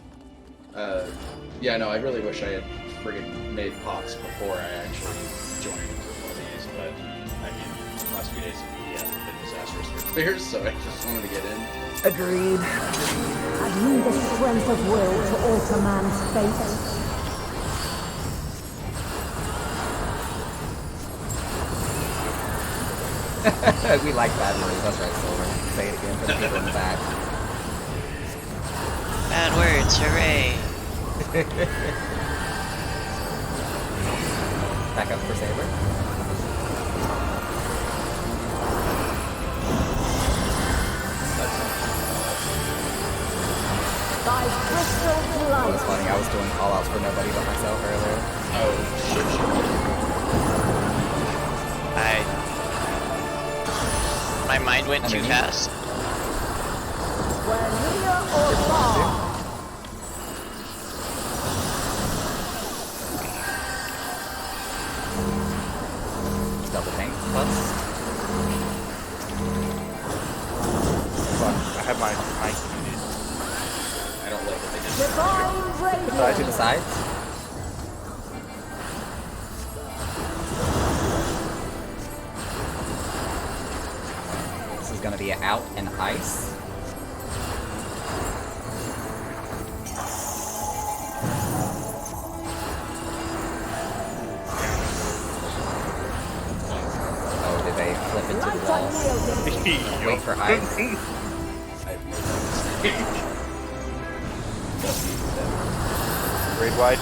Yeah, no, I really wish I had friggin' made pots before I actually joined one of these, but I mean, the last few days have been disastrous for players, so I just wanted to get in. Agreed. Have you the strength of will to alter man's fate? We like bad words, that's right, Silver. Say it again for the people in the back. Bad words, hooray! Back up for Saber. By crystal It light. was funny, I was doing call-outs for nobody but myself earlier. Oh, shit. My mind went too fast. Where near or far. plus. Fuck, I have my mic muted. I don't like that they just. Divine To the radiance. sides. This is gonna be out and ice. Oh, did they flip it to Light the walls? unyielding. Wait for ice. Raid wide.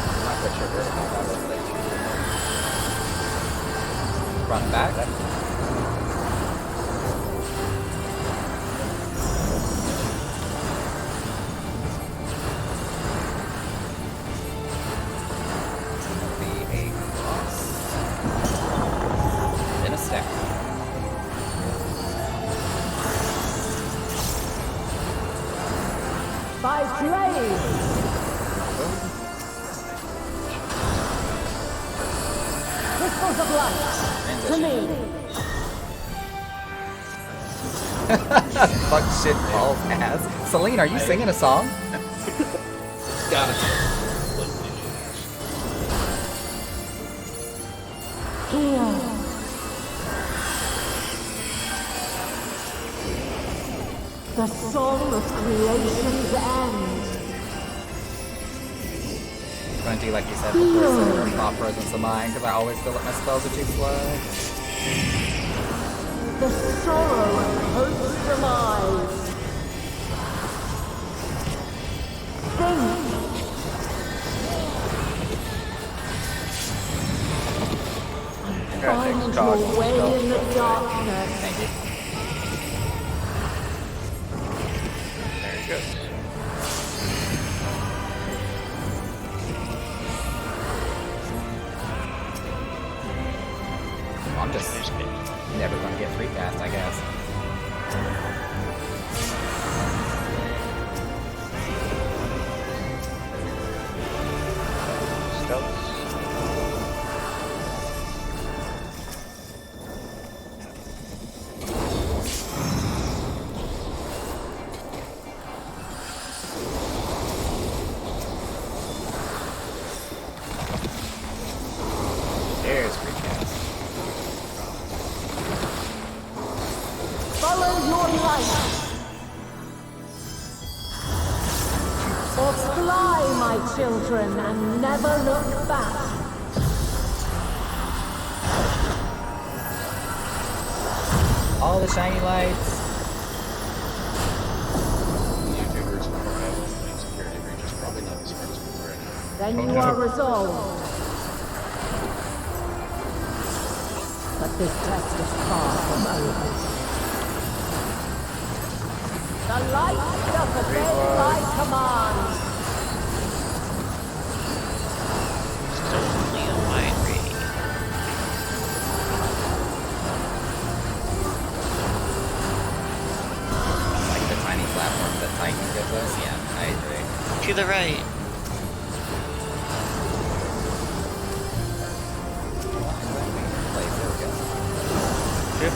I'm not quite sure where to go about it. Run back. Be a cross. Then a stack. By flame. Crystals of light. To me. Fuck shit balls ass. Celine, are you singing a song? Got it. Here. The song of creation's end. I'm gonna do like you said before, silver pop presence of mine, because I always feel like my spells are too slow. The sorrow of hope's demise. Think. Find your way in the darkness. Thank you. There he goes. I'm just never gonna get free cast, I guess. Stealth. There's free cast. Follow your light. Or fly, my children, and never look back. All the shiny lights. YouTubers before I have security breaches probably not as hard as people right now. Then you are resolved. But this test is far from over. The light doth obey my command. Only a wide range. Like the tiny platform that Titan gives us. Yeah, I agree. To the right. Place, there we go. Yep.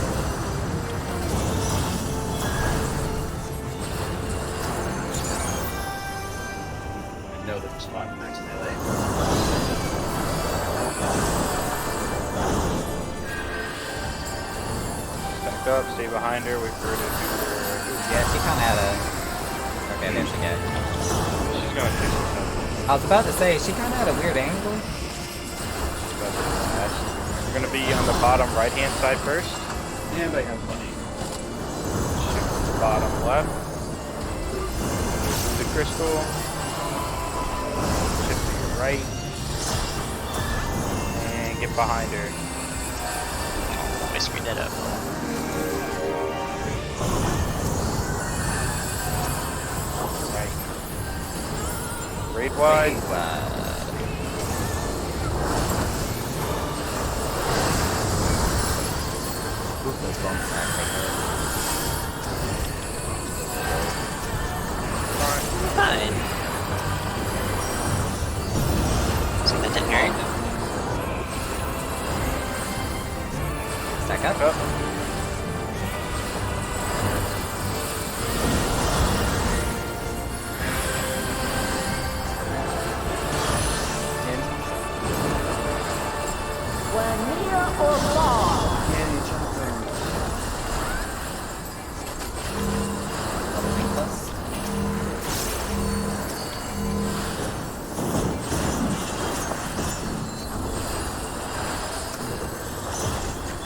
I know there's a spot next to LA. Back up, stay behind her, wait for her to do her. Yeah, she kind of had a. Okay, there she goes. She's going to fix herself. I was about to say she kind of had a weird angle. We're going to be on the bottom right hand side first. Yeah, but I have plenty. Shoot the bottom left. The crystal. Shift to your right. And get behind her. I screwed that up. Right. Raid wide. Ooh, those bones actually hurt. Fine. So that Yep. Up. Where near or far,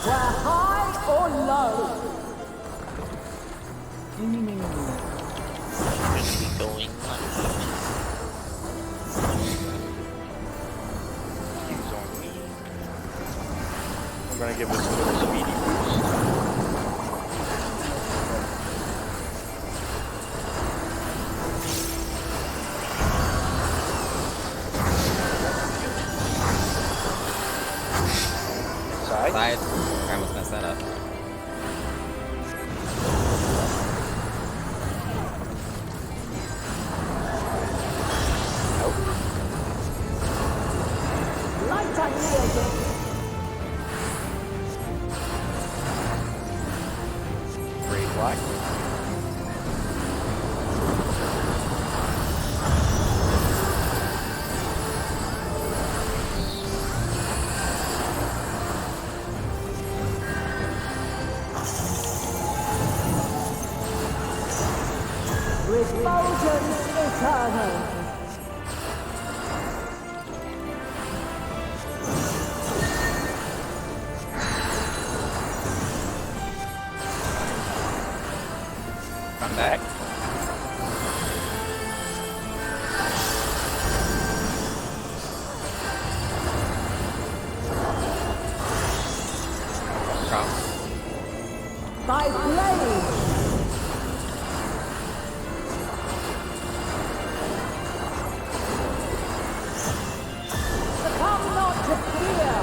where high or low, Gonna be going left. Use on me. I'm gonna give this a little speedy boost. Side. Side. I almost messed that up. light and near. Great black. Refulgence eternal. Come back. Cross. By blade. Succumb not to fear.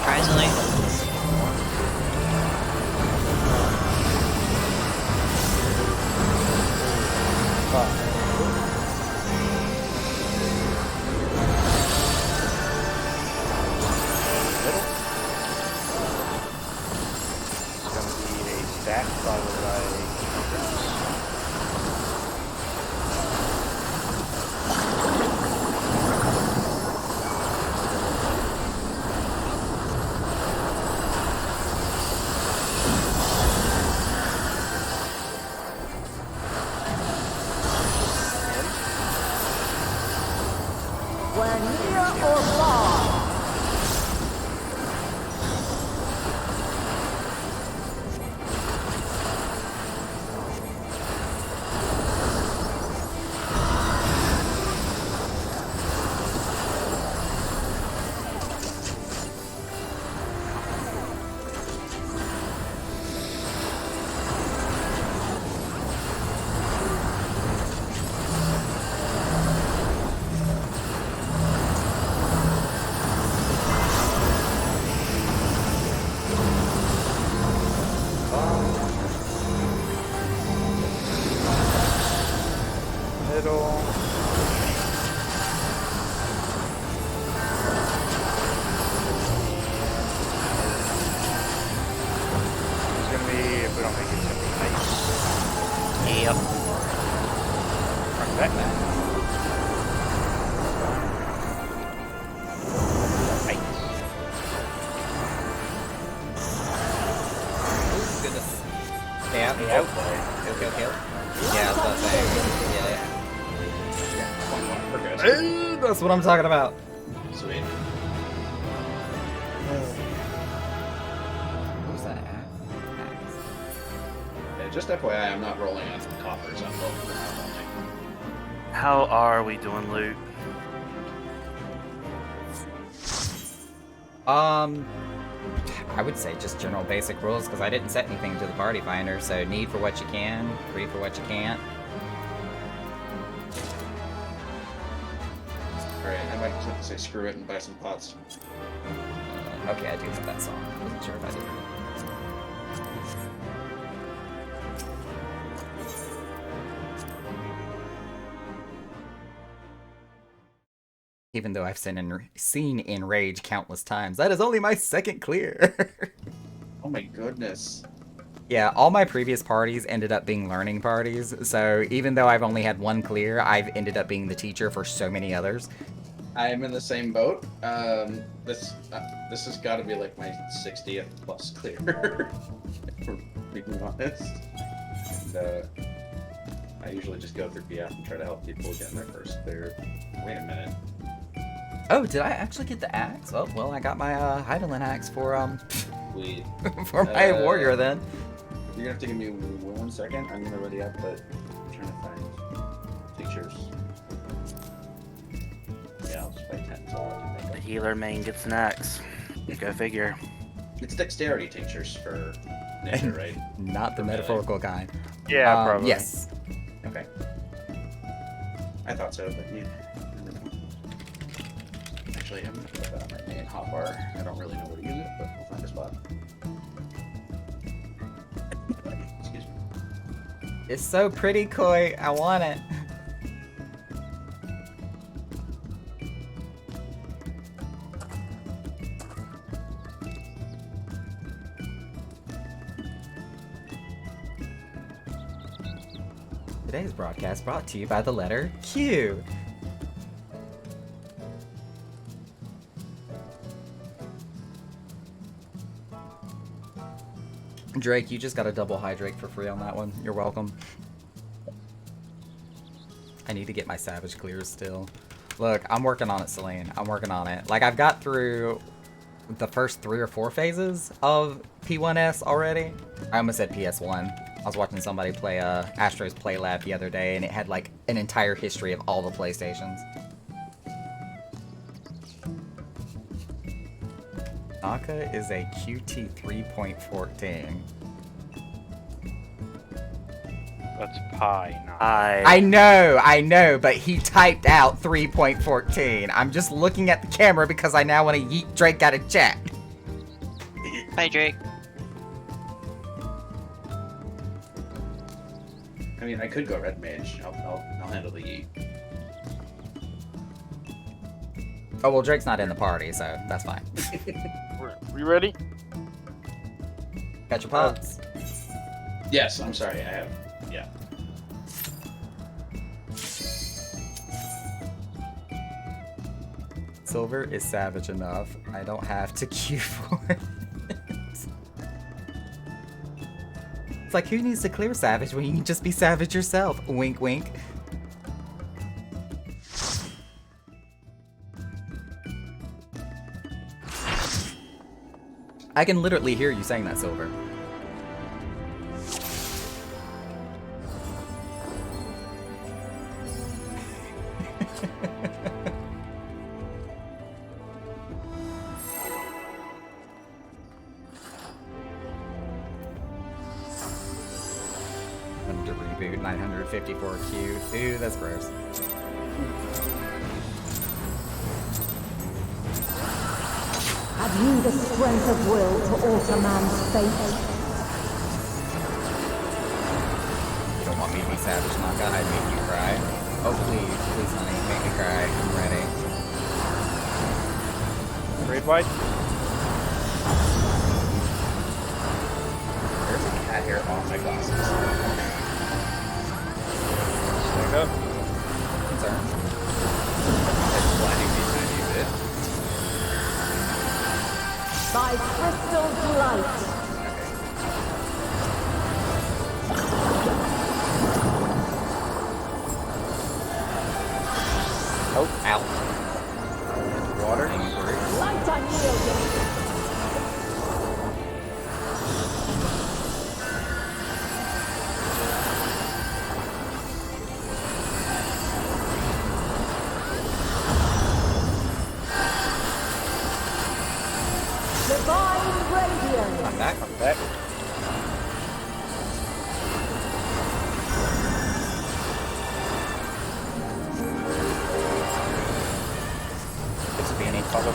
Surprisingly. It's gonna be a stack followed by Where near or far, middle. It's gonna be, if we don't make it, it's gonna be nice. Yep. Front back. Nice. Ooh, goodness. Stay out. Stay out. Kill. Yeah, I was about to say. Yeah. Yeah, 21. We're good. Hey, that's what I'm talking about. Sweet. What was that? Axe. Yeah, just FYI, I'm not rolling on coppers. I'm rolling for round only. How are we doing, loot? I would say just general basic rules, because I didn't set anything to the party finder, so need for what you can, greed for what you can't. Alright, I might have to say screw it and buy some pots. Okay, I do have that song. Wasn't sure if I did. Even though I've seen Enrage countless times, that is only my second clear. Oh my goodness. Yeah, all my previous parties ended up being learning parties, so even though I've only had one clear, I've ended up being the teacher for so many others. I am in the same boat. This has got to be like my 60th plus clear, if we're being honest. And, I usually just go through BF and try to help people get in their first clear. Wait a minute. Oh, did I actually get the axe? Oh, well, I got my Heidelin axe for We. for my warrior then. You're gonna have to give me 1 second. I'm gonna ready up, but I'm trying to find teachers. Yeah, I'll just buy 10. So I'll The make healer main gets an axe. Go figure. It's dexterity tinctures for ninja, right? Not the metaphorical kind. Yeah, probably. Yes. Okay. I thought so, but yeah. Actually, I'm gonna put that on my main hotbar. I don't really know where to use it, but we'll find a spot. Excuse me. It's so pretty, Koi. I want it. Today's broadcast brought to you by the letter Q. Drake, you just got a double hydrate for free on that one. You're welcome. I need to get my savage clears still. Look, I'm working on it, Celine. I'm working on it. Like, I've got through the first 3 or 4 phases of P1S already. I almost said PS1. I was watching somebody play Astro's Play Lab the other day, and it had like an entire history of all the PlayStations. Naka is a QT 3.14. That's pi, not. I know, but he typed out 3.14. I'm just looking at the camera because I now want to yeet Drake out of chat. Hi, Drake. I mean, I could go red mage. I'll handle the yeet. Oh, well, Drake's not in the party, so that's fine. We ready? Got your pots? Yes, I'm sorry. I have. Yeah. Silver is savage enough. I don't have to queue for it. It's like, who needs to clear savage when you can just be savage yourself? Wink, wink. I can literally hear you saying that, Silver. I'm to reboot 954Q. Ooh, that's gross. Have you the strength of will to alter man's fate? You don't want me to be savage, Naka. I'd make you cry. Oh, please, please, honey, make me cry. I'm ready. Red white? There's a cat hair on my glasses. Stand up. Concerns? It's blinding me when I use it. By crystal light. Oh, ow. Water. Light unyielding. Divine I'm back. I'm back. This would be any follow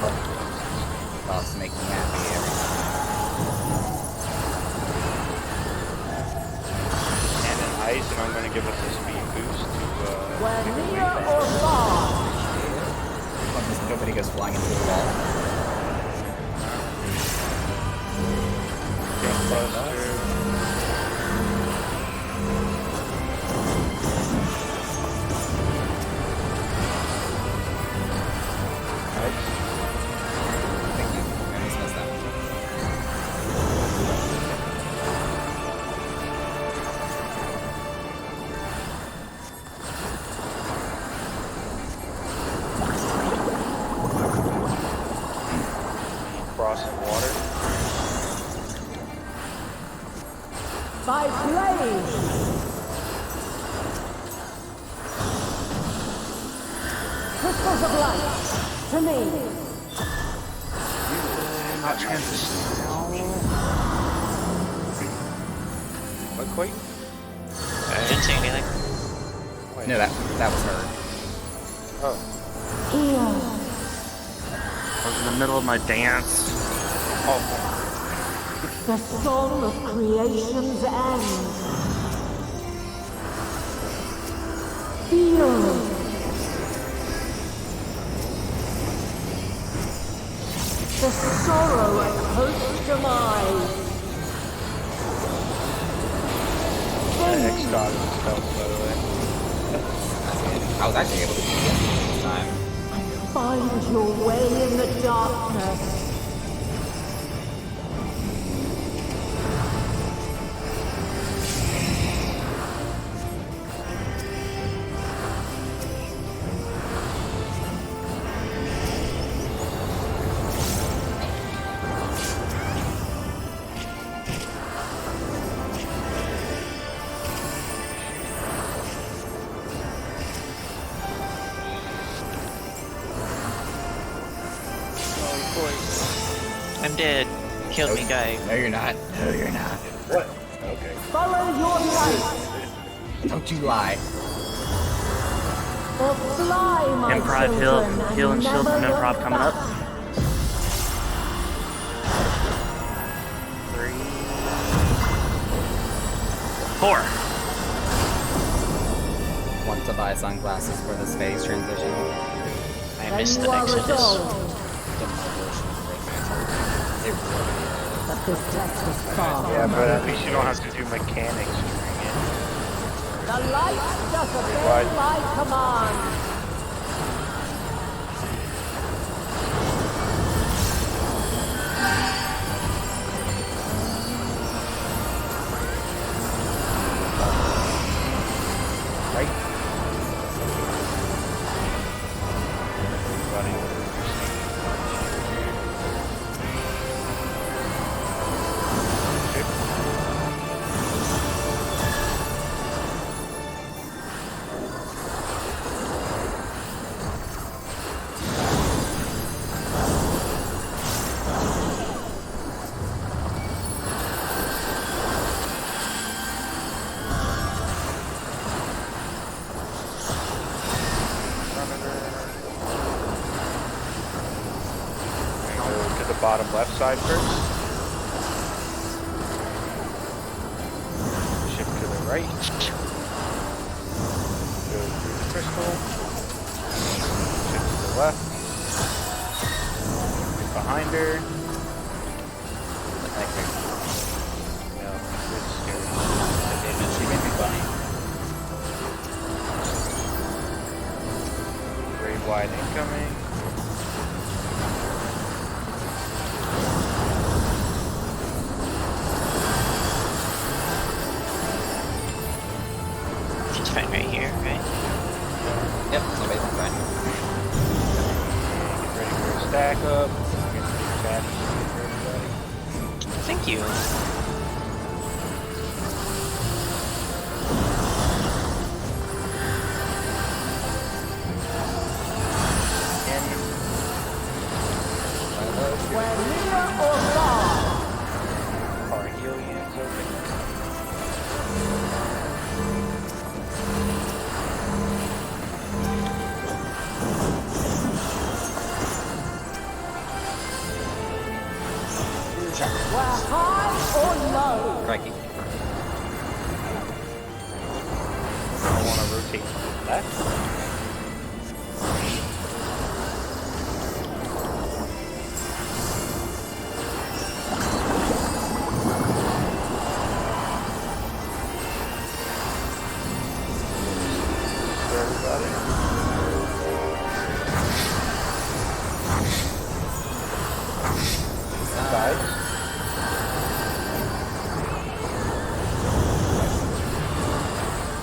thoughts make me happy every time. And then ice, and I'm going to give us a speed boost to. Where near or far, Nobody goes flying into the wall. Buster. Thank you. I almost missed that. Crossing water. by blaze. Crystals of light, to me. Not transitioning. What, quite? I didn't say anything. Wait. No, that was her. Oh. Here, I was in the middle of my dance. Oh. the song of creation's end. Feel. The sorrow of hope's demise. X dot was stealth, by the way. I was actually able to beat it this time. Find your way in the darkness. I'm dead. Killed me, guy. No, you're not. No, you're not. What? Okay. Follow your light. Don't you lie. Or fly, my Improv children, heal and shield never from improv look coming up. back. 3, 4. Want to buy sunglasses for this phase transition? I Then missed you the are Exodus. resolved. It really But this test is far Yeah, from but at least you don't have to do mechanics during it. The light does obey What? my command. Right? Everybody. Go to the bottom left side first. Shift to the right. Go through the crystal. Shift to the left. Get behind her. No, it's scary. She made me funny. Grave wide incoming. She's fine right here, right? Yep, somebody's fine. Get ready for a stack up. Get some badges for everybody. Thank you. Where near or far, Where high or low. Crikey. I want to rotate to the left.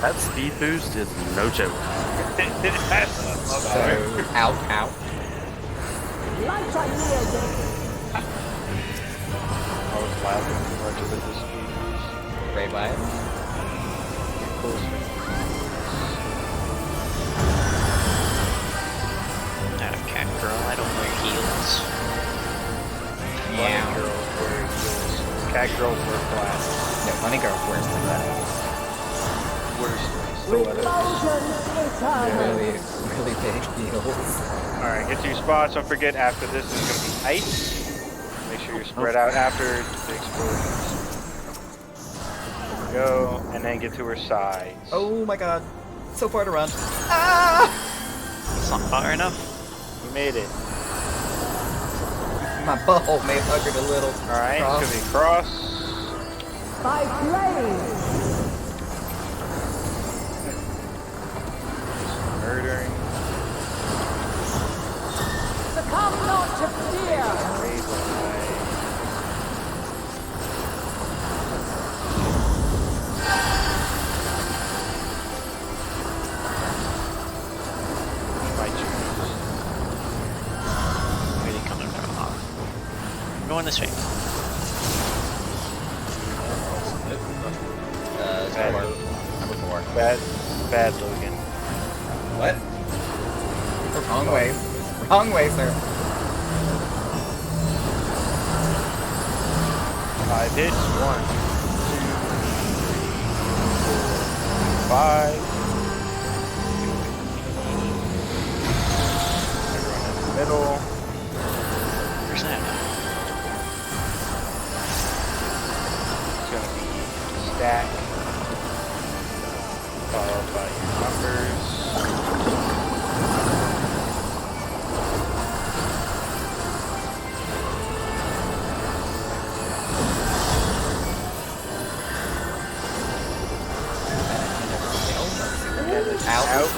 That speed boost is no joke. So, out. Light unyielding. I was laughing too much at the speed. Great by it. Not a cat girl. I don't wear heels. Yeah. Bunny girls wear heels. Cat girls wear flats. No, funny girl wears stilettos. Refulgence eternal. Really big heels. Alright, get to your spots. Don't forget, after this is going to be ice. Make sure you're spread out after the explosions. There we go. And then get to her sides. Oh my god. So far to run. It's not far enough. You made it. My butthole may have huggered a little. Alright, Cross. it's going to be cross. By flame. Murdering. Succumb not to fear. Raise away. My choose. Where are they coming from? I'm going this way. Bad, Number 4. bad Logan. What? Wrong way. Wrong way, sir. 5 hits. 1, 2, 3, 4, 5. Everyone in the middle. Where's that? It's going to be stack. Followed by your numbers. Out.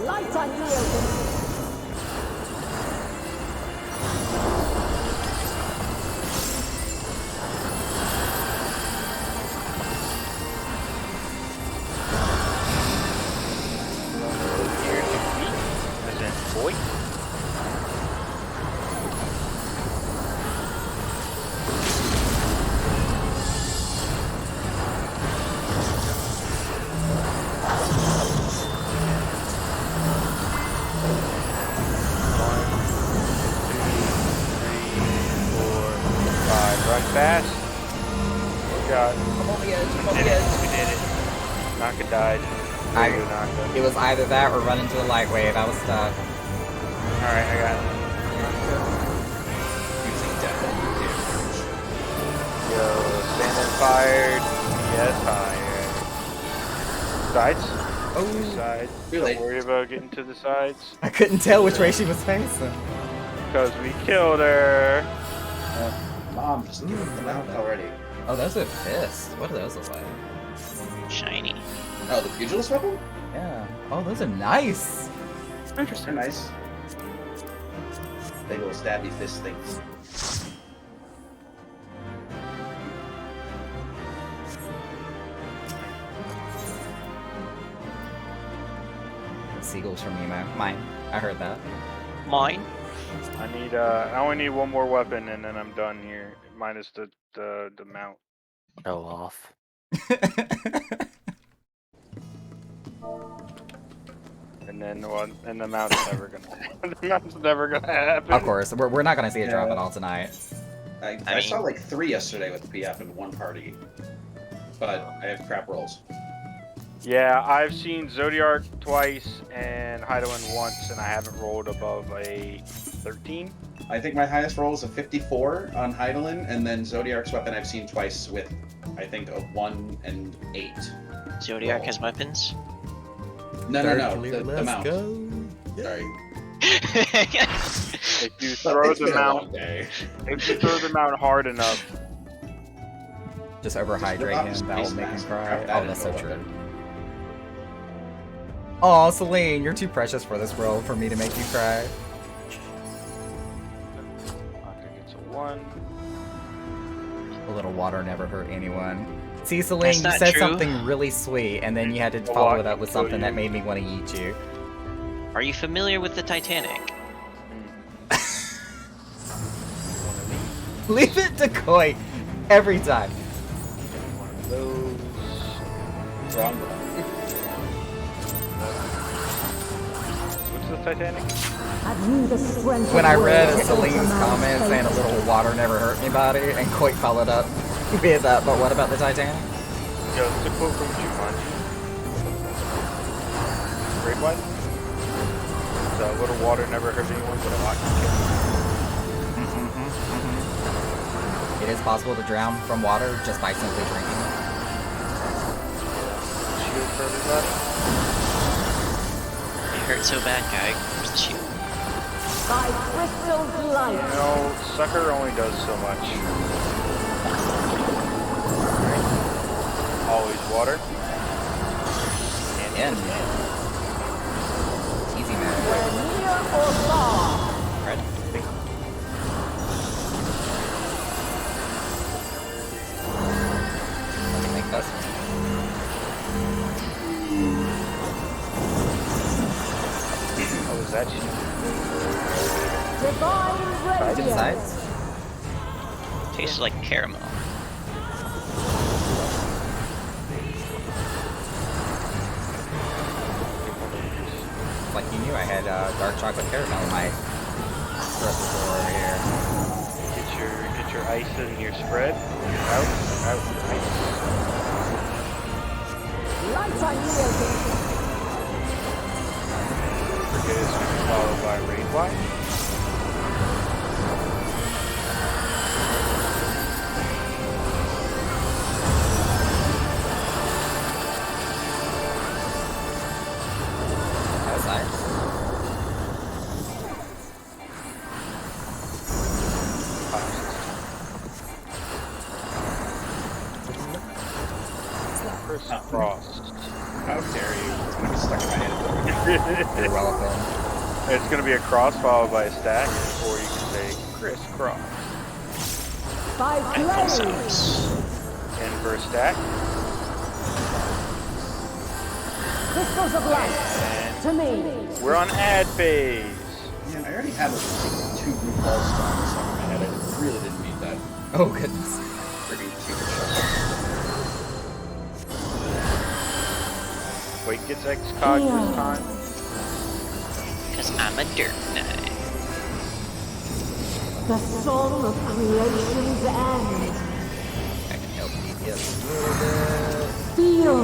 Light unyielding. Here to meet. As in boy. Run fast. Oh god. I'm on the edge. I'm on We the did it. edge. We did it. Naka died. I- You, Naka. It was either that or run into the light wave. I was stuck. Alright, I got it. Using death damage. Yo, standing fired. Yes, fired. Sides? Oh, Sides. Too late. Don't worry about getting to the sides. I couldn't tell which way she was facing. Because we killed her. Mom, just give them out already. Oh, those are fists. What do those look like? Shiny. Oh, the pugilist weapon? Yeah. Oh, those are nice. They're nice. Big little stabby fist things. Seagulls from Emo. Mine. I heard that. Mine. I only need one more weapon and then I'm done here. Minus the mount. Go off. And then the mount's never gonna the mount's never gonna happen. Of course, we're not gonna see a drop Yeah. at all tonight. I saw like 3 yesterday with PF in one party. But I have crap rolls. Yeah, I've seen Zodiac twice and Heidelin once, and I haven't rolled above a 13. I think my highest roll is a 54 on Heidelin, and then Zodiark's weapon I've seen twice with, I think, a 1 and 8. Zodiac roll. has weapons. No, Clear, the let's mount. go. Sorry. If you throw It's the been a long mount, day. if you throw the mount hard enough, Just overhydrate him, that will make him cry. Oh, that's so true. Oh, Celine, you're too precious for this world for me to make you cry. I think it's a 1. A little water never hurt anyone. See, Celine, That's you not said true. something really sweet, and then you had to Well, follow I it up can with show something you. that made me want to eat you. Are you familiar with the Titanic? Leave it to Koi every time. One of those. Wrong. What's the Titanic? Have you the strength When of I will read to Celine's alter man's comment fate? saying a little water never hurt anybody, and Koi followed up with, but what about the Titanic? Yo, it's a quote from Jumanji. Great one. So a little water never hurt anyone, but a lot can kill. It is possible to drown from water just by simply drinking it. Shield for everybody. It hurt so bad, guy. Where's the shield? By crystal's light. No, sucker only does so much. Always water. And easy man. Near or far. Red. Let me make this. Oh, is that shield? Divine Good radiance. sides. Tastes like caramel. Like you knew I had dark chocolate caramel in my reservoir over here. Get your ice in your spread. Out, ice. Light unyielding. Forget it's followed by raid wine. That's nice. Crisscross. How dare you? It's gonna be stuck in my head. You're welcome. It's gonna be a cross followed by a stack, or you can say crisscross. By And full blaze. size. And for a stack, Crystals of light. and To me. we're on ad phase. Man, I already had like 2 RuPaul songs stuck in my head. I really didn't need that Oh goodness. friggin' Cupid shuffle. Wait, gets X-Cog this time. Because I'm a dirt knight. The song of creation's end. I can help you just a little bit. Feel.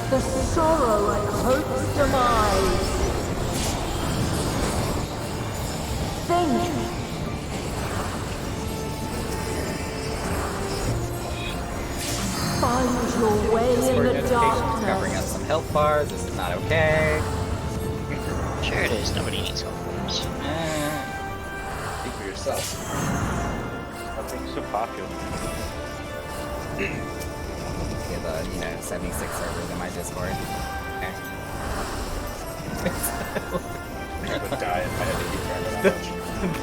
The sorrow at hope's demise. Think. Find your way Discord in the notifications covering up darkness. some health bars. This is not okay. Sure it is. Nobody needs help. Eh. Speak for yourself. Nothing's so popular. We have 76 servers in my Discord. Okay. I would die if I had to keep track of that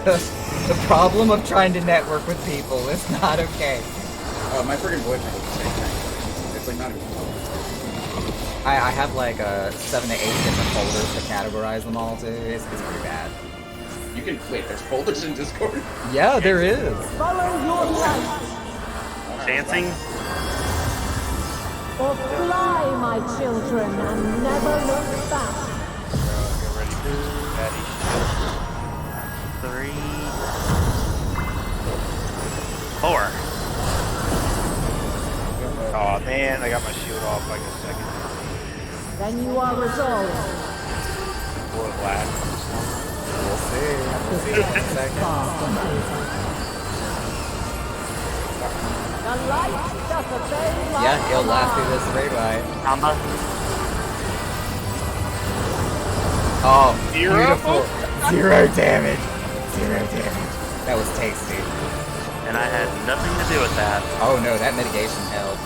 much. the problem of trying to network with people is not okay. My friggin' boyfriend does the same thing. It's like not even close. I have like 7 to 8 different folders to categorize them all to. It's pretty bad. You can wait. There's folders in Discord. Yeah, there is. Follow your light. Dancing? Or fly, my children, and never look back. Get ready for some daddy shit. 3, 4. Oh man, I got my shield off like a second. Then you are resolved. black. We'll see. We'll see in a second. Far from over. The light doth obey my Yeah, he'll last through command. this raid light. Samba. Oh, Zero? beautiful. 0 damage. 0 damage. That was tasty. And I had nothing to do with that. Oh no, that mitigation helped.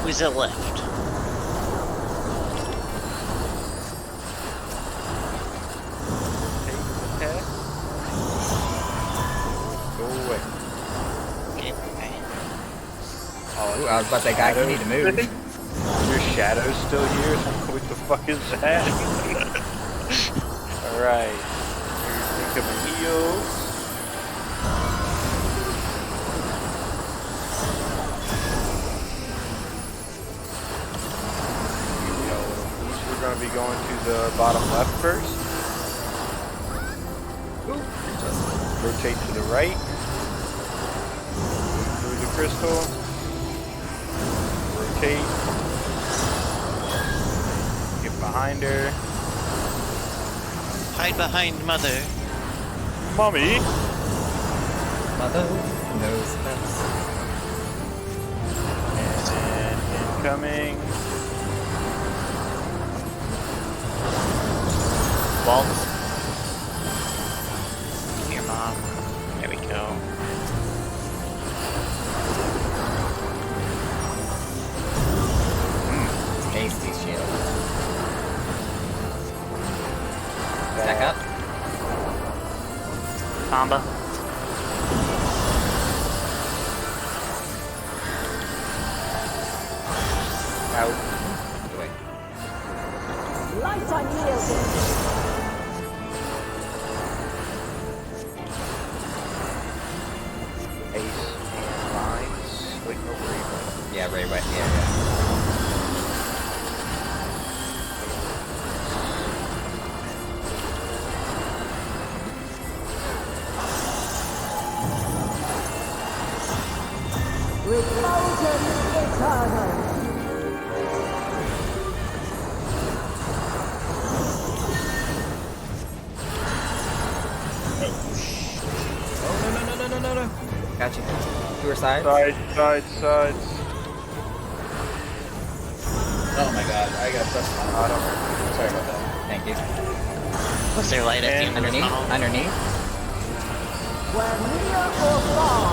Who's it left? Okay. Go away. Okay. Oh, Ooh, I was about to say, guy, you need to move. Your shadow's still here? What the fuck is that? Alright. Think of the heals. We're going to be going to the bottom left first. Rotate to the right. Through the crystal. Rotate. Get behind her. Hide behind mother. Mommy! Mother knows best. And then incoming. Waltz. Here, mom. There we go. Tasty shield. Stack up. Samba. Out. Wait. Light unyielding. Ace and lines. Wait, no, Ray. Yeah, right, right. Yeah, yeah. Refulgence eternal. Got you. To her side. Sides. Oh my god, I got pressed on auto. Sorry about that. Thank you. Was there light at the end of the Underneath. tunnel? Underneath. Where near or far.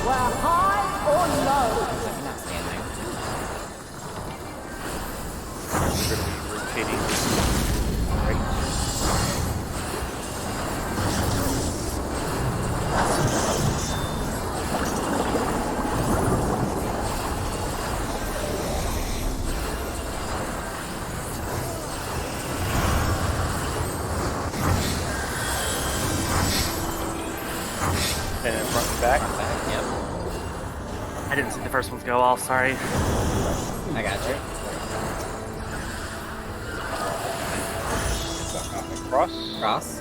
Where high or low. I'm not staying there. We're going to be rotating. Right. And then front and back. Yep. I didn't see the first ones go off, sorry. I got you. Cross. Cross.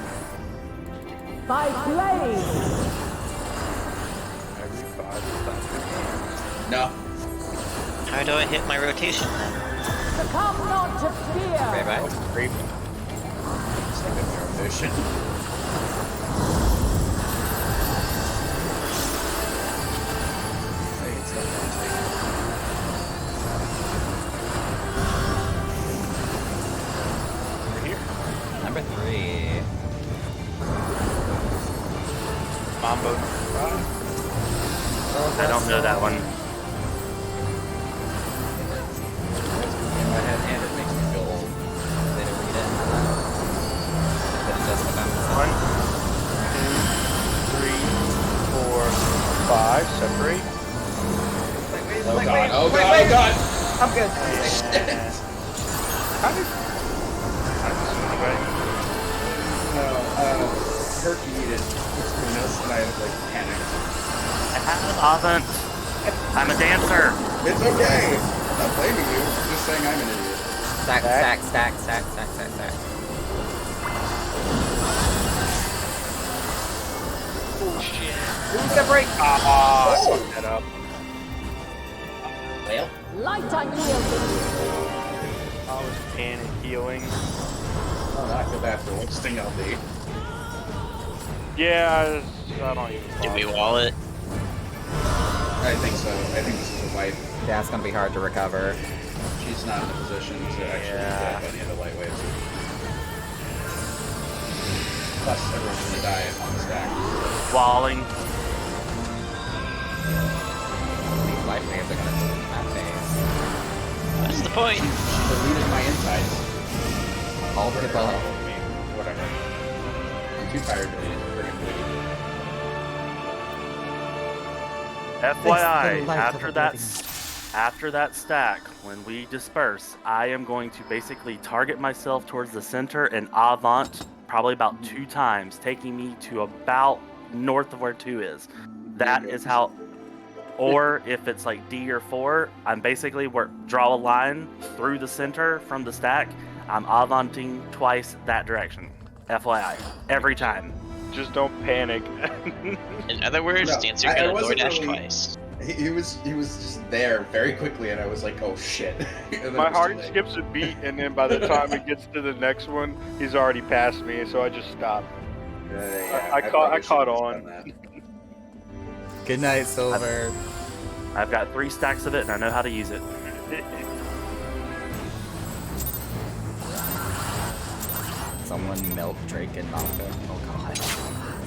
By blade. Every 5 is time. No. How do I hit my rotation then? Succumb not to fear. Right back. Great. Second rotation. Hey, it's not rotating. Over here. Number 3. Mambo. I don't know that one. In my head, and it makes me feel old. They didn't read it. But it does what I'm 1, 2, 3, 4, 5. Separate. Oh god, oh god, oh god! I'm good. And how did this anybody? Herky needed between us and I like panicked. I haven't. I'm a dancer. It's okay! I'm not blaming you, I'm just saying I'm an idiot. Stack, stack, stack, stack, stack, stack, stack. Oh shit. Who's gonna break? I fucked that up. Well, Light unyielding. I was panic healing. oh, I feel bad for wasting LD. Yeah, I don't even Did we bother. wall it? I think so. I think this is a wipe. Yeah, it's gonna be hard to recover. She's not in a position to actually Yeah. get any of the lightweights. Plus, everyone's gonna die on the stack. Walling. These life waves are gonna take my face. That's the point. She deleted my insights. All the Well, above. me. Whatever. I'm too tired to read. Friggin' bleed. FYI, the life after of that, oblivion. after that stack, when we disperse, I am going to basically target myself towards the center and avant probably about 2 times, taking me to about north of where 2 is. That is how. Or if it's like D or 4, I'm basically draw a line through the center from the stack. I'm avanting twice that direction. FYI, every time. Just don't panic. In other words, No, Dancer I gonna wasn't DoorDash really- twice. He was just there very quickly, and I was like, oh shit. And then My it was heart too late. skips a beat, and then by the time it gets to the next one, he's already past me, so I just stopped. Yeah, I probably caught should've on. done that. Good night, Silver. I've got 3 stacks of it and I know how to use it. Someone milk Drake and Nocto. Oh god.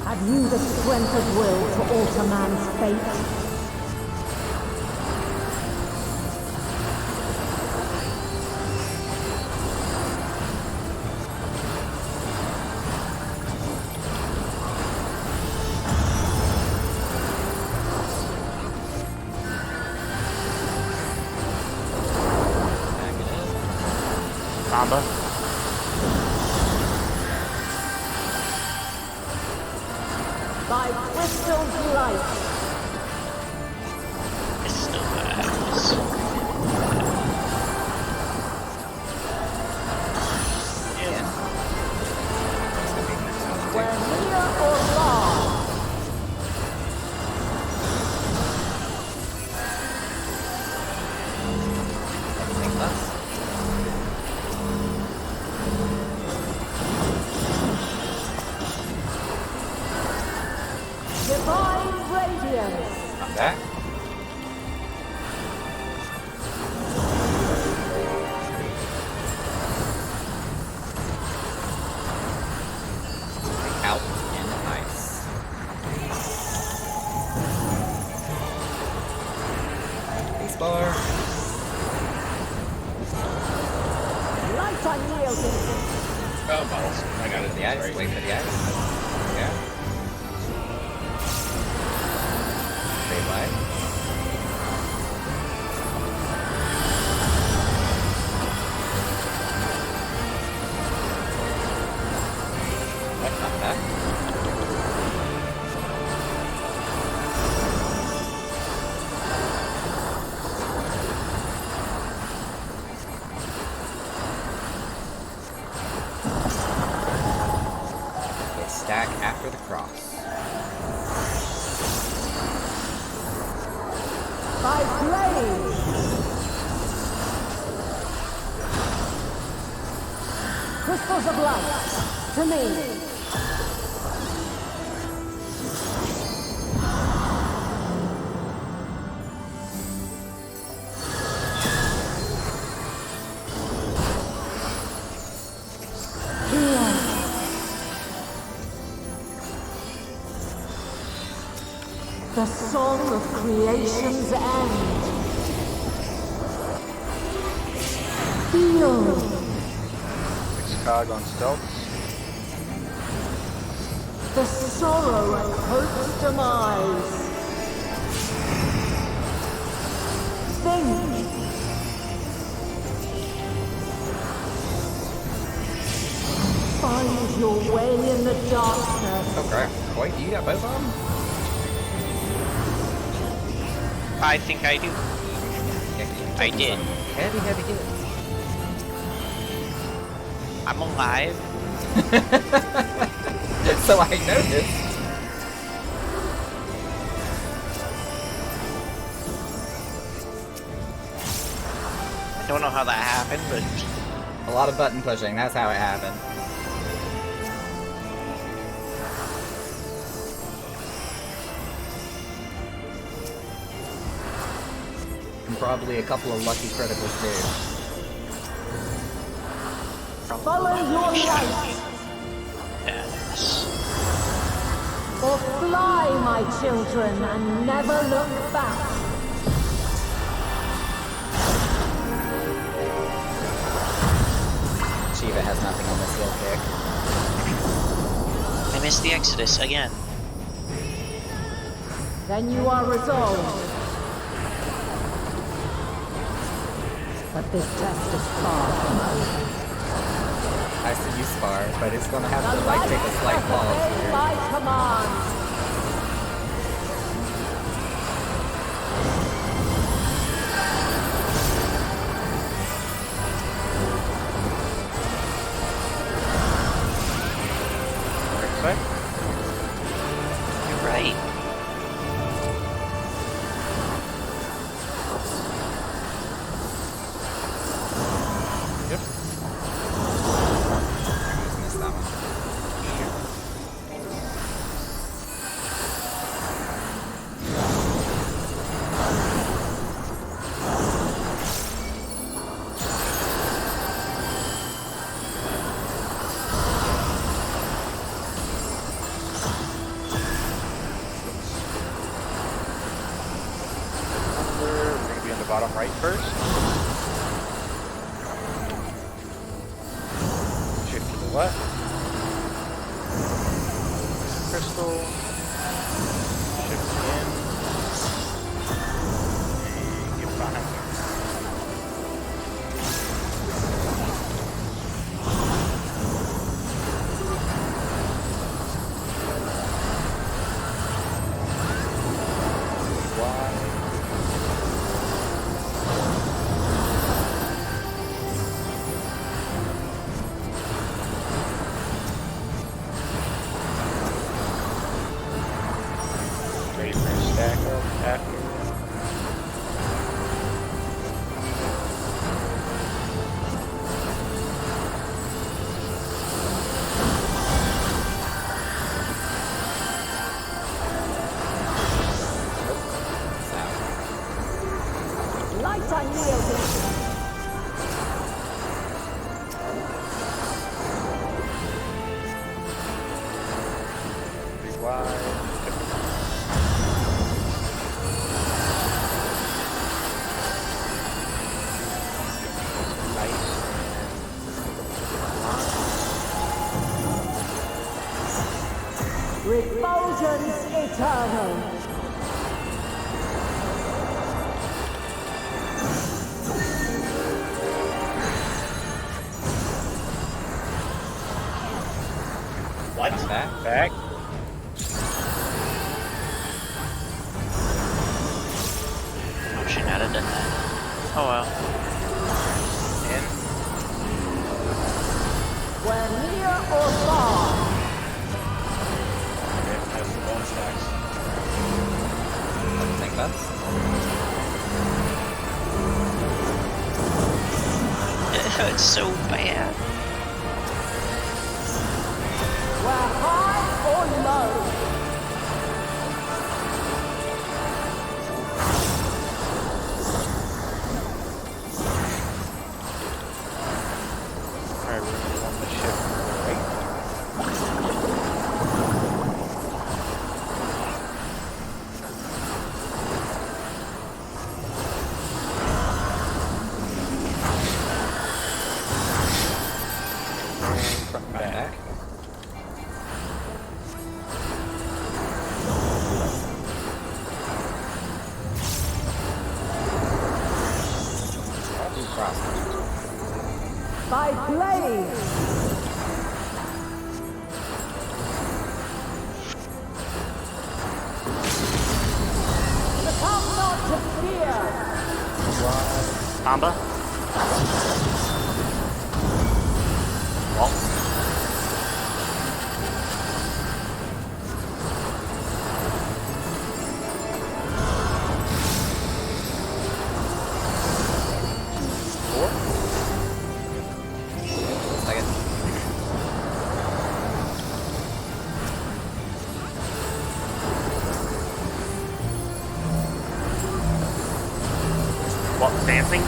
Have you the strength of will to alter man's fate? Samba. By crystal's light, It's still bad. where near or far, Anything less? divine radiance. Not that. Out in ice. Peace bar. Light unyielding. Oh, bottles. I got it. The ice. Sorry. Wait for the ice. Yeah. Save life. What? Not that. They stack after the cross. By blade, crystals of light, to me. The song of creation's end. Feel Cog on stealth. the sorrow of hope's demise. Think find your way in the darkness. Oh crap. Wait, you got both of them? I think I do. I did. Heavy, heavy hits. I'm alive. So I noticed. I don't know how that happened, but A lot of button pushing, that's how it happened. And probably a couple of lucky criticals too. Follow your light, yes. or fly, my children, and never look back. Shiva has nothing on this heal kick. I missed the Exodus again. Then you are resolved. But this test is far from over. I see you spar, but it's gonna have The to like light take a slight shall pause obey here. my command. Right. You're right. Yep. I just missed that one. We're going to be on the bottom right first. Shift to the left. Crystal. Shift in. And get behind there. Ready for a stack up after. Light unyielding. Pretty wide. Refulgence eternal. What? Back. Back. Oh, should not have done that. Oh well. In. Where near or far. Okay, has the bonus stacks. Take bets. It's so bad. Where high or low. Alright, we're going to want the shift to the right. Front and back. Back. Ooh, cross. By blade. Succumb not to fear. Amba? Dancing.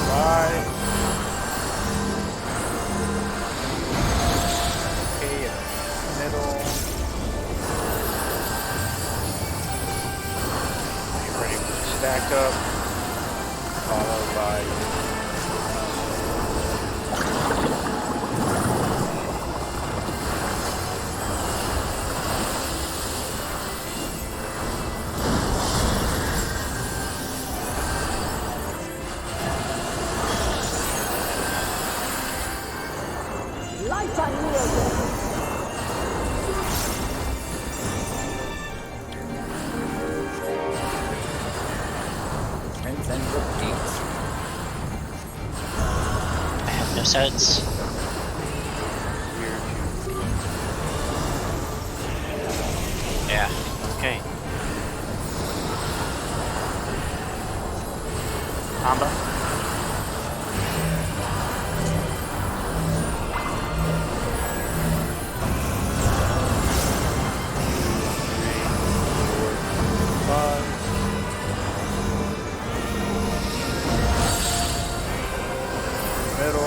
Bye. Okay, in the middle. Get ready for the stack up. Followed by Light on me again. Rinse and repeat. I have no sense. Yeah, okay. Combo. middle.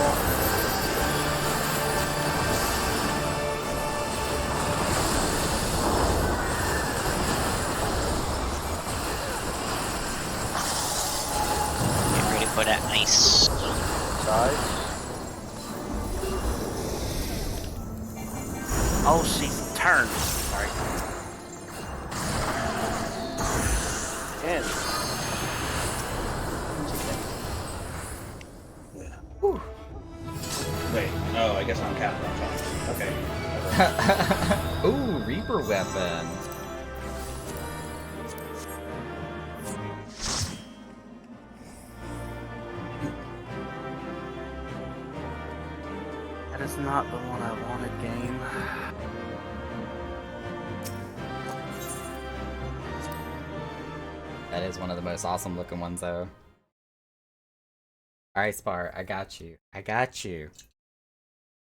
Get ready for that ice. Sides. Oh, she's turned. Sorry. In. Wait, no, I guess I'm capped on top. Okay. Ooh, Reaper weapon. That is not the one I wanted, game. That is one of the most awesome looking ones, though. Alright, Spar, I got you. I got you.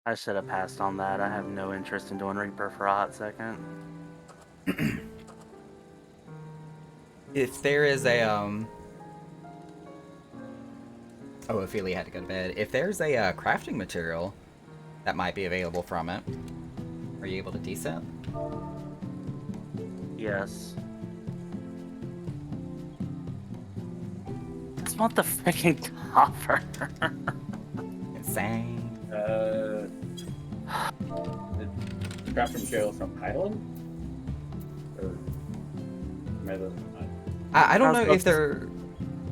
I should have passed on that. I have no interest in doing Reaper for a hot second. If there is a, Oh, Ophelia had to go to bed. If there's a crafting material that might be available from it, are you able to descent? Yes. I just want the freaking copper. Insane. The craft material from Highland? Or am I the- I don't know How's if they're...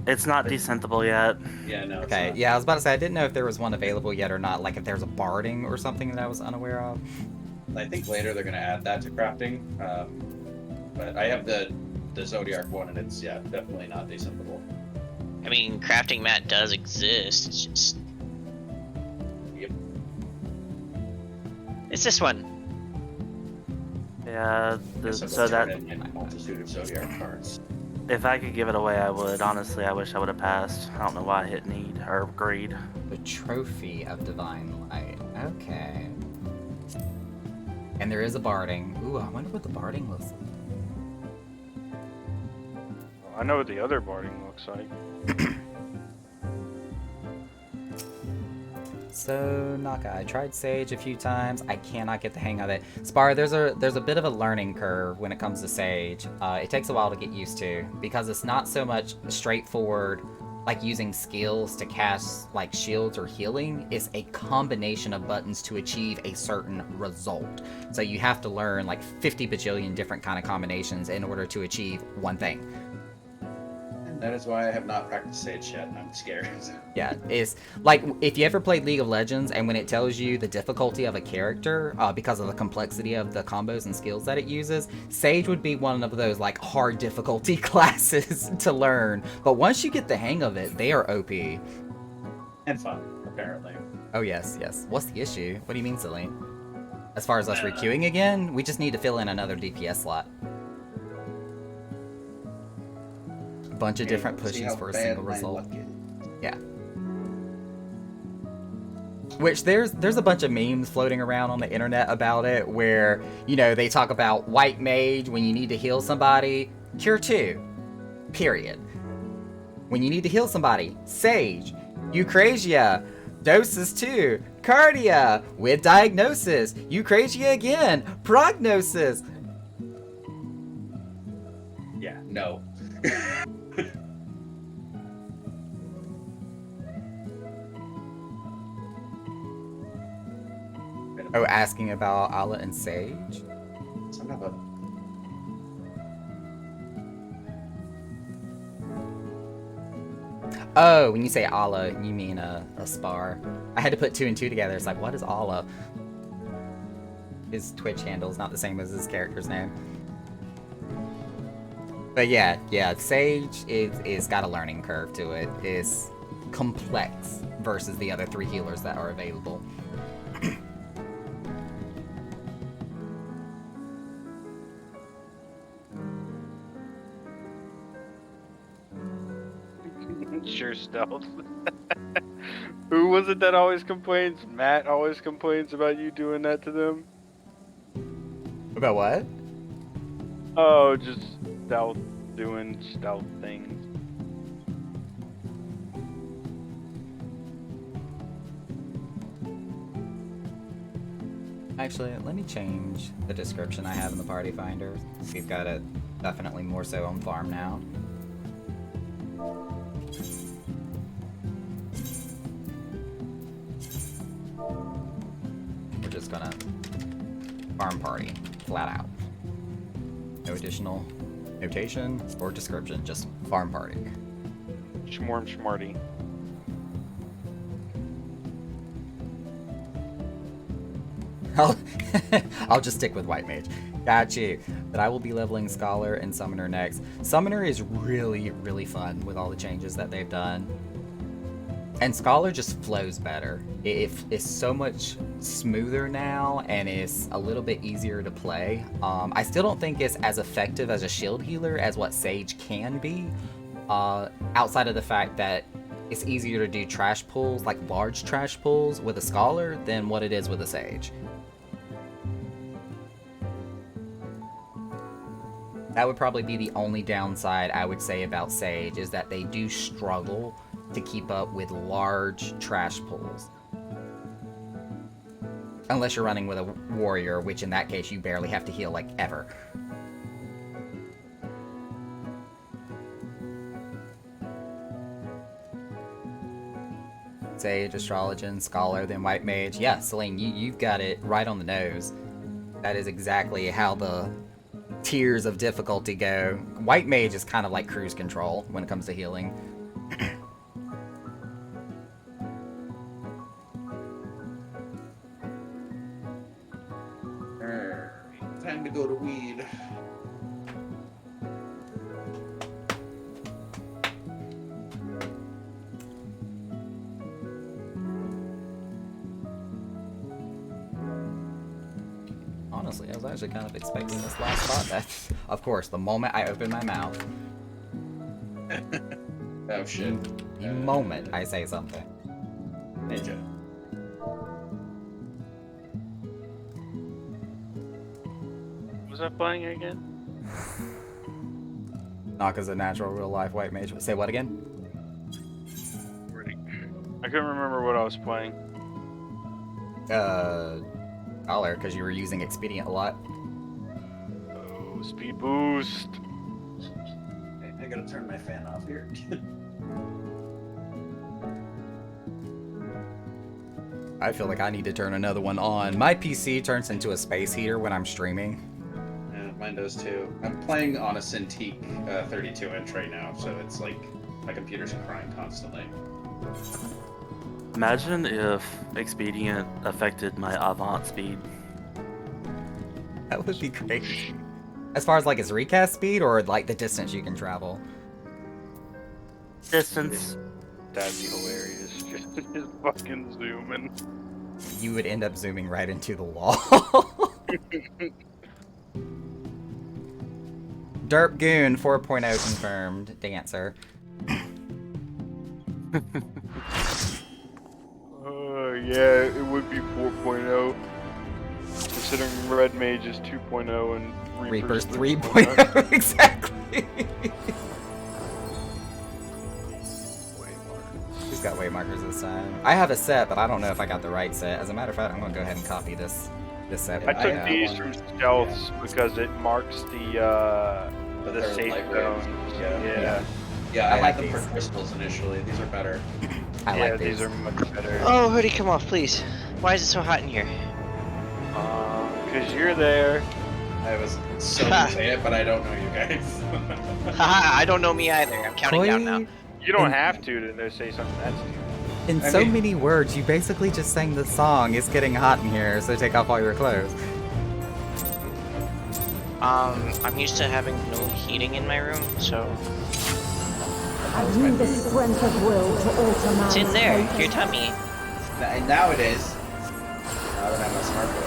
It's not descentable yet. Yeah, no. It's Okay, not. yeah, I was about to say, I didn't know if there was one available yet or not, like if there's a barding or something that I was unaware of. I think later they're gonna add that to crafting. But I have the Zodiac one, and it's definitely not descentable. I mean, crafting mat does exist. It's just. Yep. It's this one. Yeah, Guess I'll so turn that in a multitude of Zodiac cards. if I could give it away, I would. Honestly, I wish I would have passed. I don't know why I hit need or greed. The Trophy of Divine Light. Okay. And there is a barding. Ooh, I wonder what the barding looks like. I know what the other barding looks like. So, Naka, I tried Sage a few times. I cannot get the hang of it. Spar, there's a bit of a learning curve when it comes to Sage. It takes a while to get used to because it's not so much straightforward like using skills to cast like shields or healing. It's a combination of buttons to achieve a certain result. So you have to learn like 50 bajillion different kind of combinations in order to achieve one thing. And that is why I have not practiced Sage yet, and I'm scared. Yeah, it's like if you ever played League of Legends and when it tells you the difficulty of a character because of the complexity of the combos and skills that it uses, Sage would be one of those like hard difficulty classes to learn. But once you get the hang of it, they are OP. And fun, apparently. Oh yes, yes. What's the issue? What do you mean, Celine? As far as us requeuing again, we just need to fill in another DPS slot. A bunch of different See pushes how for a bad single my result. luck is. Yeah. Which there's a bunch of memes floating around on the internet about it where, you know, they talk about white mage when you need to heal somebody, cure 2. Period. When you need to heal somebody, sage. Eucrasia, doses 2. Cardia, with diagnosis. Eucrasia again, prognosis. Yeah, no. Oh, asking about Ala and Sage? Son of a... Oh, when you say Ala, you mean a spar. I had to put 2 and 2 together. It's like, what is Ala? His Twitch handle is not the same as his character's name. But yeah, Sage is got a learning curve to it. It's complex versus the other 3 healers that are available. Sure stealth. Who was it that always complains? Matt always complains about you doing that to them. About what? Oh, just doing stealth things. Actually, let me change the description I have in the party finder. We've got it definitely more so on farm now. We're just gonna farm party, flat out. No additional notation or description, just farm party. Schmorm schmarty. I'll just stick with White Mage. Got you. But I will be leveling Scholar and Summoner next. Summoner is really, really fun with all the changes that they've done. And Scholar just flows better. It's so much smoother now, and it's a little bit easier to play. I still don't think it's as effective as a shield healer as what Sage can be, outside of the fact that it's easier to do trash pulls, like large trash pulls, with a Scholar than what it is with a Sage. That would probably be the only downside I would say about Sage, is that they do struggle to keep up with large trash pulls. Unless you're running with a warrior, which in that case you barely have to heal, like, ever. Sage, Astrologian, Scholar, then White Mage. Yeah, Celine, you've got it right on the nose. That is exactly how the tiers of difficulty go. White Mage is kind of like cruise control when it comes to healing. Time to go to weed. Honestly, I was actually kind of expecting this last spot. That's, of course, the moment I open my mouth. Oh shit. The moment I say something. Ninja. Was I playing again? Naka's a natural real life White Mage. Say what again? I couldn't remember what I was playing. Scholar, because you were using Expedient a lot. Oh, speed boost. I gotta turn my fan off here. I feel like I need to turn another one on. My PC turns into a space heater when I'm streaming. Yeah, mine does too. I'm playing on a Cintiq 32-inch right now, so it's like my computer's crying constantly. Imagine if Expedient affected my Avant speed. That would be great. As far as like its recast speed or like the distance you can travel? Distance. That'd be hilarious. Just fucking zooming. You would end up zooming right into the wall. Derp Goon 4.0 confirmed. Dancer. Yeah, it would be 4.0. Considering Red Mage is 2.0 and Reaper's Reaper's 3.0. Exactly. Who's got way markers this time? I have a set, but I don't know if I got the right set. As a matter of fact, I'm gonna go ahead and copy this set. I I took have these one. from Stealths because it marks the they're safe lightweight. zone. Yeah. Yeah. I I had like them these. for crystals initially. These are better. I Yeah, like these are much better. Oh, hoodie, come off, please. Why is it so hot in here? Because you're there. I was so gonna say it, but I don't know you guys. Haha, I don't know me either. I'm counting down now. You don't And- have to say something that's stupid. In I so mean- many words, you basically just sang the song, "It's getting hot in here, so take off all your clothes." I'm used to having no heating in my room, so I need the strength of will to alter man's it's in there. fate. Your tummy. Now it is. Now that I'm a smart boy.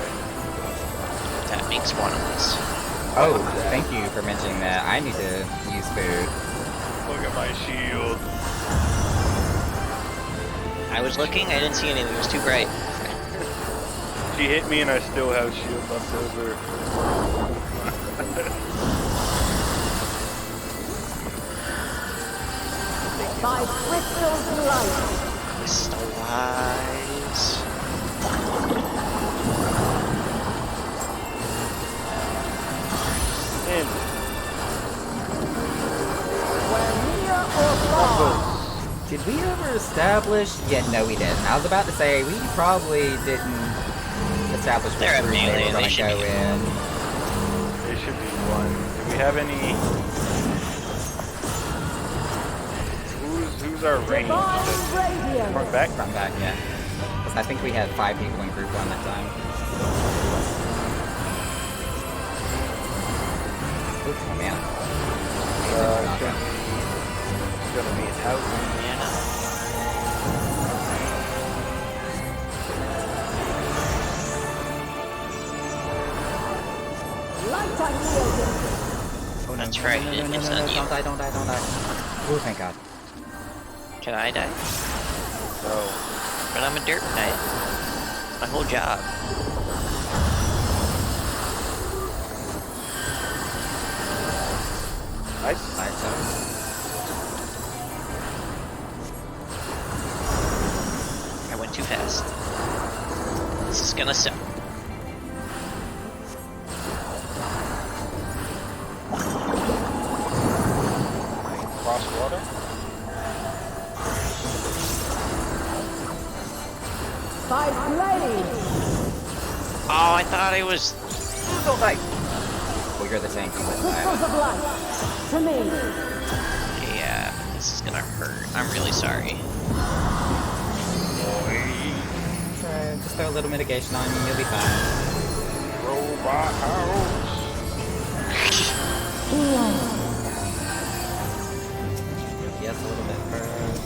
That makes one of us. Oh, thank you for mentioning that. I need to use food. Look at my shield. I was looking, I didn't see anything. It was too bright. She hit me and I still have shield left over. By crystal's light, Crystallized. And where near or far, Did we ever establish? Yeah, no, we didn't. I was about to say we probably didn't establish They're what a room they melee, were gonna they should go be- in. there should be one. Do we have any? Who's our range? divine Front radiance. back? Front back, yeah. 'Cause I think we had 5 people in group 1 that time. Oops, oh man. It's gonna be an out. Light unyielding. Oh, That's right, it's on you. Don't die, don't die, don't die. Oh, thank God. Can I die? No. But I'm a dirt knight. My whole job. Nice. Nice shot. I went too fast. This is gonna suck. Cross water. By blade, Oh, I thought I was. Don't die. Well, you're the tanky this time. crystals of light, to me. Yeah, this is gonna hurt. I'm really sorry. Just throw a little mitigation on you, you'll be fine. Robot house. Yes, a little bit first.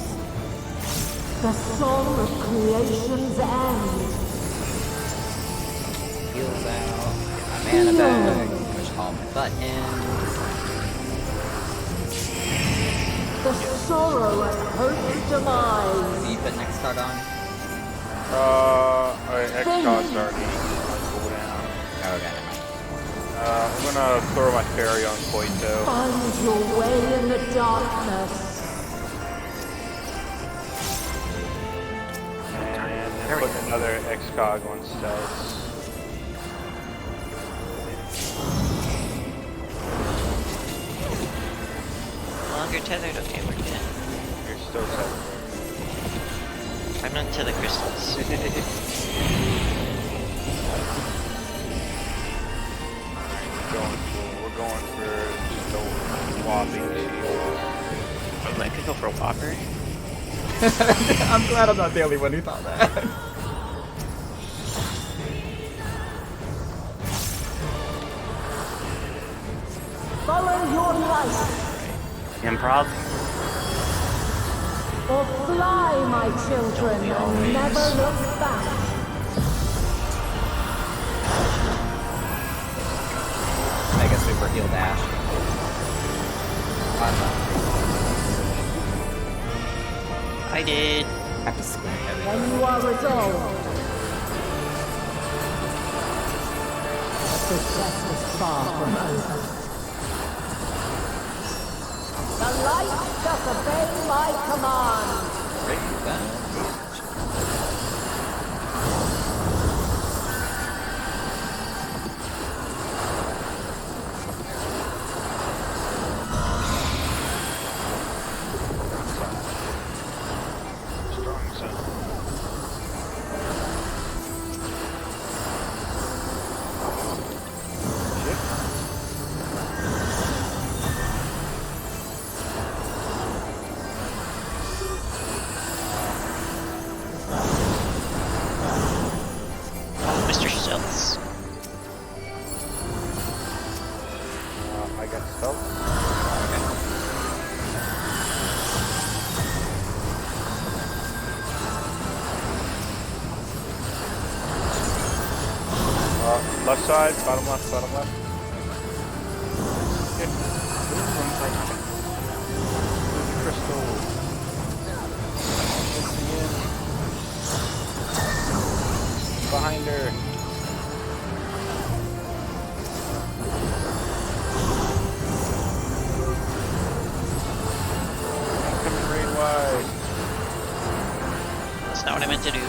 The song of creation's end. Heals out. Get my mana back. Push all my buttons. The sorrow of hope's demise. So you put next card on? X card's already cool down. Oh, okay, never mind. I'm gonna throw my fairy on Koito. Find your way in the darkness. And then put another X-Cog on Stealth. Longer tethered. Okay, we're good. You're still tethered. I'm not to the crystals. We're going for just a whopping shield. Oh, I could go for a whopper. I'm glad I'm not the only one who thought that. Follow your light, Improv. or fly, my children, and never look back. Mega super heal dash. Awesome. I did. have to squint every When you are resolved, the test is far from over. The light doth obey my command. Strong sun. Mr. Schultz. I got stealth. Left side, bottom left, bottom left. Okay. Crystal. Behind her. Coming raid wide. That's not what I meant to do.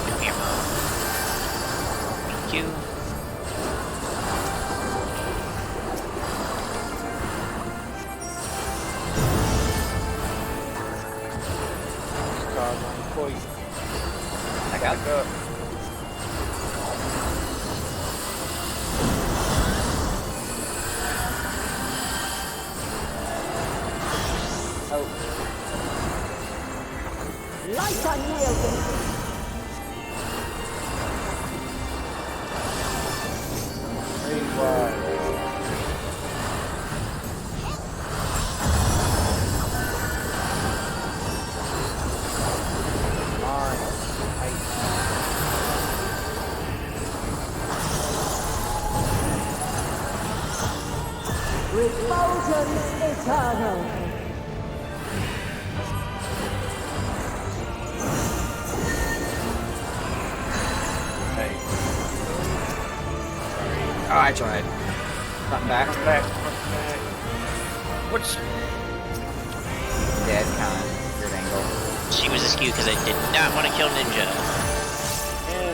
Come here, Mom. Thank you. Starline point. Back up. Back up. Light unyielding. Raid wide. Refulgence eternal. Oh, I tried. Front and back. Back. Which Yeah, it's kind of weird angle. she was askew because I did not want to kill Ninja.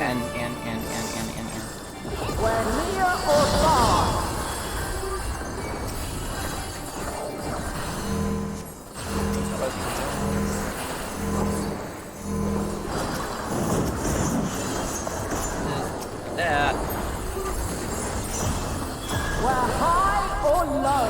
And. Where near or far. That. Where high or low.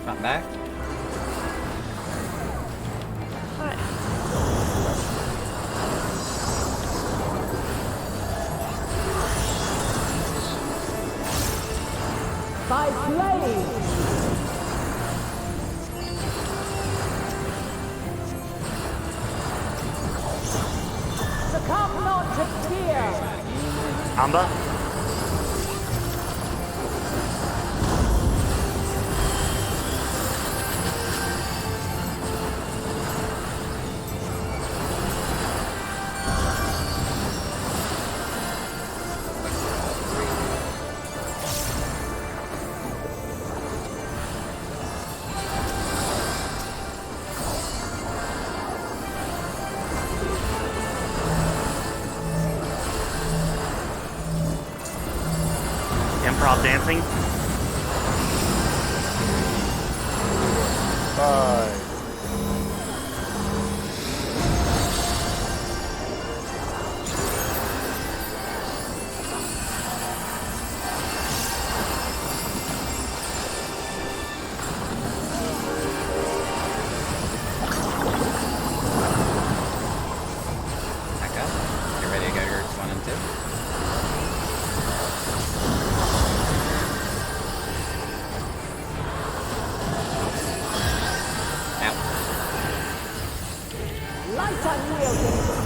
Front and back. By blade. Succumb not to fear. Amba? Improv dancing? 5. Light unyielding.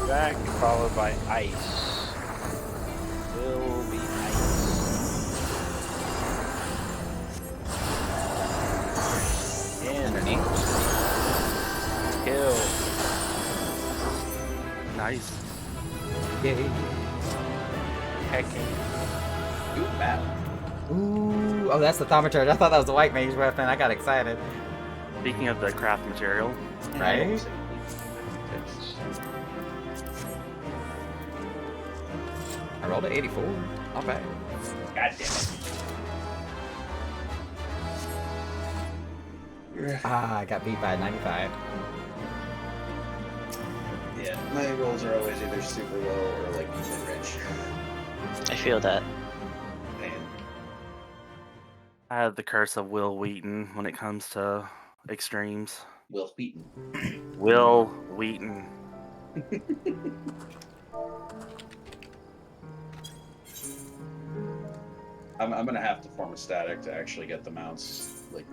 Back, followed by ice. Will be ice. Underneath. Kill. Nice. Yay. Hecking. Ooh, bad. Ooh, oh, that's the thaumaturge. I thought that was a white mage weapon. I got excited. Speaking of the craft material, Right? I rolled an 84. Not bad. God damn it. Ah, I got beat by 95. Yeah, my rolls are always either super low or like mid-range. I feel that. Man. I have the curse of Will Wheaton when it comes to extremes. Will Wheaton. Will Wheaton. I'm gonna have to form a static to actually get the mounts. Like,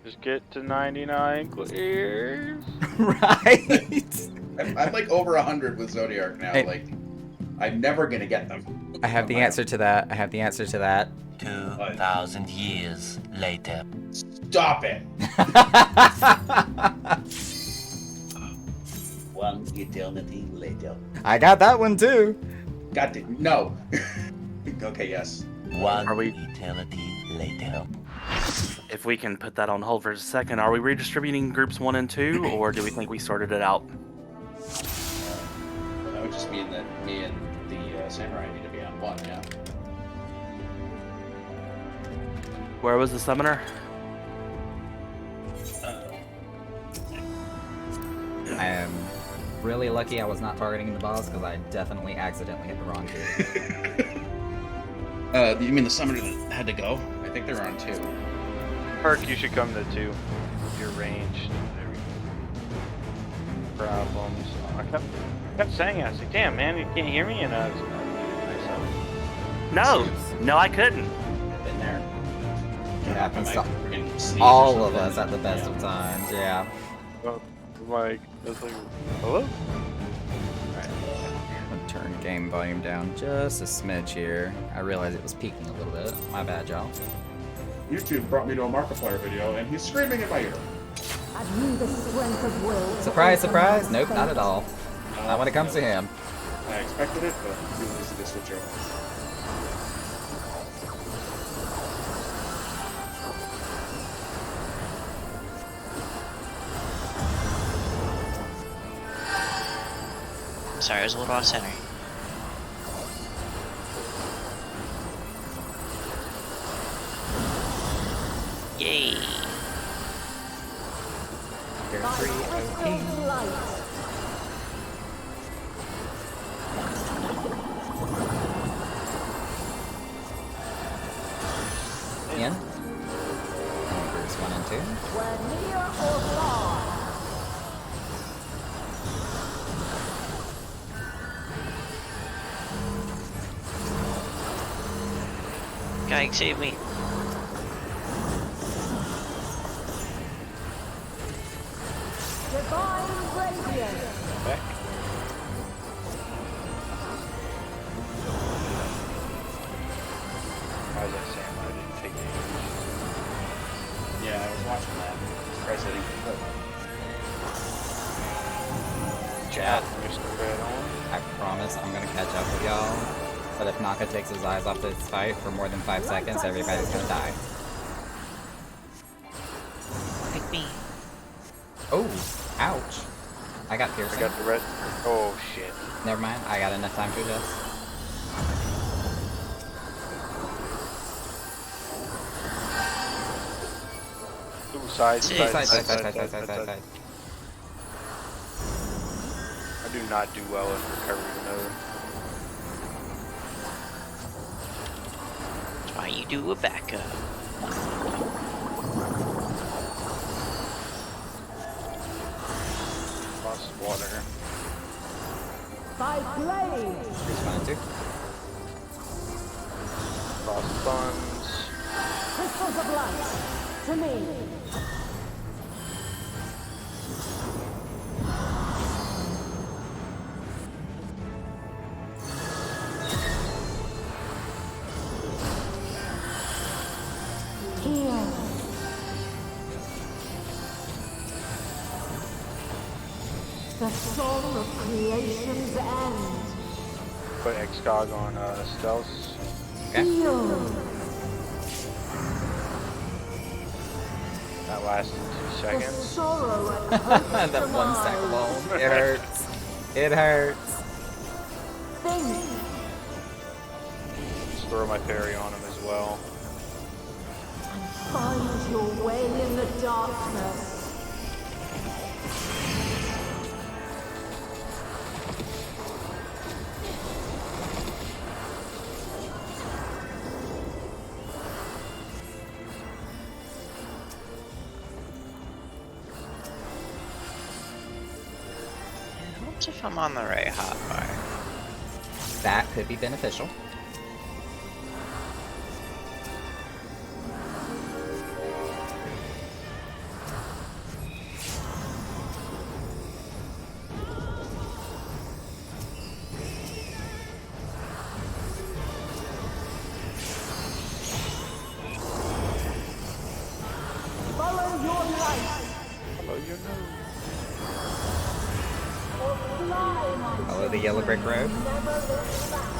Just get to 99 clears. Right? I'm like over 100 with Zodiark now. Hey. Like, I'm never gonna get them. I have the answer to that. I have the answer to that. 2,000 years later. Stop it! One eternity later. I got that one too. God damn, no. Okay, yes. One Are we- eternity later. If we can put that on hold for a second, are we redistributing groups 1 and 2, or do we think we sorted it out? That would just mean that me and the samurai need to be on one, yeah. Where was the summoner? I am really lucky I was not targeting the boss because I definitely accidentally hit the wrong key. You mean the summoner that had to go? I think they're on 2. Perk, you should come to 2. Your range. Problems. I kept saying it. I was like, damn, man, you can't hear me? And I was No, I couldn't. Been there. It happens I to freaking sneeze or all of something. us at the best of Yeah. times, yeah. like, it's like, hello? I'm gonna turn game volume down just a smidge here. I realized it was peaking a little bit. My bad, y'all. YouTube brought me to a Markiplier video, and he's screaming in my ear. Have you the strength of will? to Surprise, open surprise! my Nope, not fate? at all. Not when it comes to him. I expected it, but he was this with Joe. Sorry, I was a little off center. Yay! You're By free, crystal OP. light. Ian? Groups 1 and 2. Were near or far. Guy, save me. Divine radiance. watching that. It's price hitting. Chat. Your spread on. I promise I'm gonna catch up with y'all. But if Naka takes his eyes off this fight for more than 5 seconds, everybody's gonna die. Pick me. Oh, ouch. I got piercing. I got the red. Oh shit. Never mind, I got enough time to adjust. Ooh, side. Side. I do not do well in recovery mode. That's why you do a backup. Cross water. By blade! Respond to. Cross buns. Crystals of light! To me! Here! The song of creation's end! Put Excog on stealth. Okay. Heal! That lasted 2 The seconds. sorrow and hope's That 1 stack demise. alone. It hurts. It hurts. Think! Just throw my fairy on him as well. Find your way in the darkness. What if I'm on the right hotbar? That could be beneficial. Follow your light. Follow your nose. Or fly, my Follow the yellow brick road. never look back.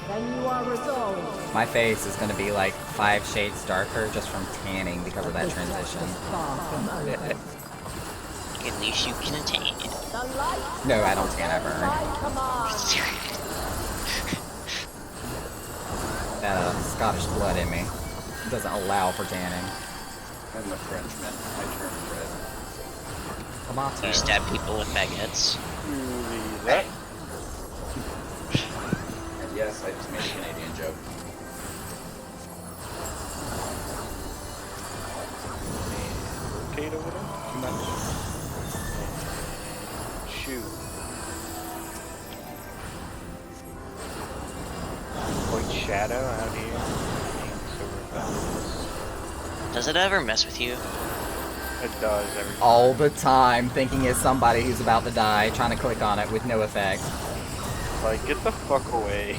Then you are resolved. My face is gonna be like 5 shades darker just from tanning because of that transition. Far from over. At least you can attain it. The light No, I don't tan ever. by command. That Scottish blood in me doesn't allow for tanning. I'm a Frenchman. I turn red. Tomato. You stab people with baguettes. Use that. And yes, I just made a Canadian joke. Rotate over them. Too much. Shoot. Point shadow out here. So we're about Does it ever mess with you? It does every time. All the time, thinking it's somebody who's about to die, trying to click on it with no effect. Like, get the fuck away.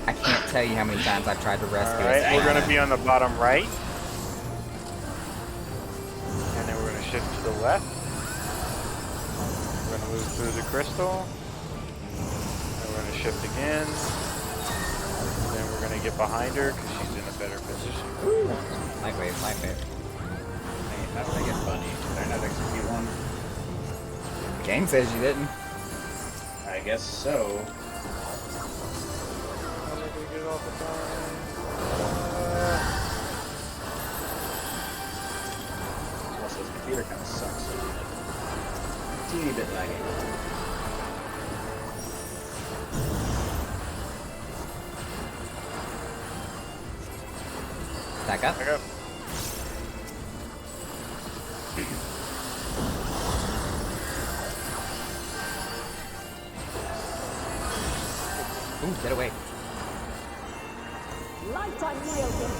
I can't tell you how many times I've tried to rescue Alright, a we're gonna Savannah. be on the bottom right. And then we're gonna shift to the left. We're gonna move through the crystal. And we're gonna shift again. Then we're gonna get behind her because she's in a better position. Light wave, light wave. Hey, how did I get bunny? Did I not execute one? The game says you didn't. I guess so. How am I gonna get it off the time? Also, this computer kind of sucks. Teeny bit laggy. Back up. Back up. Ooh, get away. Light unyielding.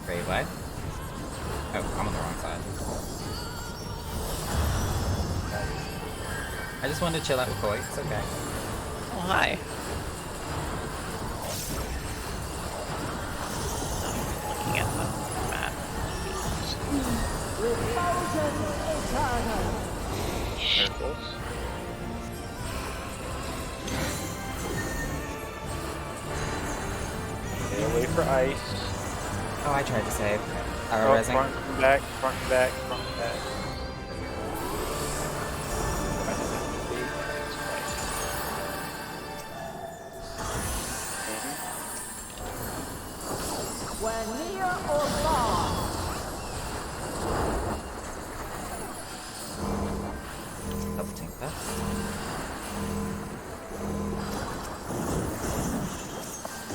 Wait, what? Oh, I'm on the wrong side. I just wanted to chill out with Koi. It's okay. Oh, hi. Looking at the map. Refulgent eternal. Miracles. Stay away for ice. Oh, I tried to save. Oh, Resing. front and back, front and back, front and back. When near or far, Double tank that.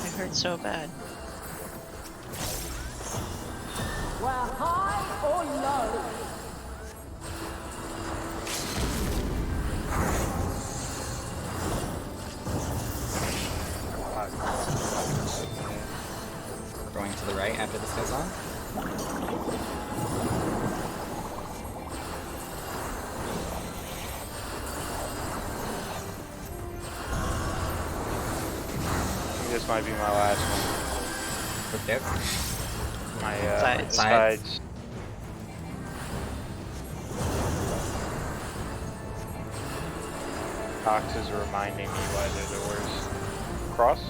It hurt so bad. where high or low, Going to the right after this goes on. I think this might be my last one. Yep. My Sides. sides. Boxes are reminding me why they're the worst. Cross?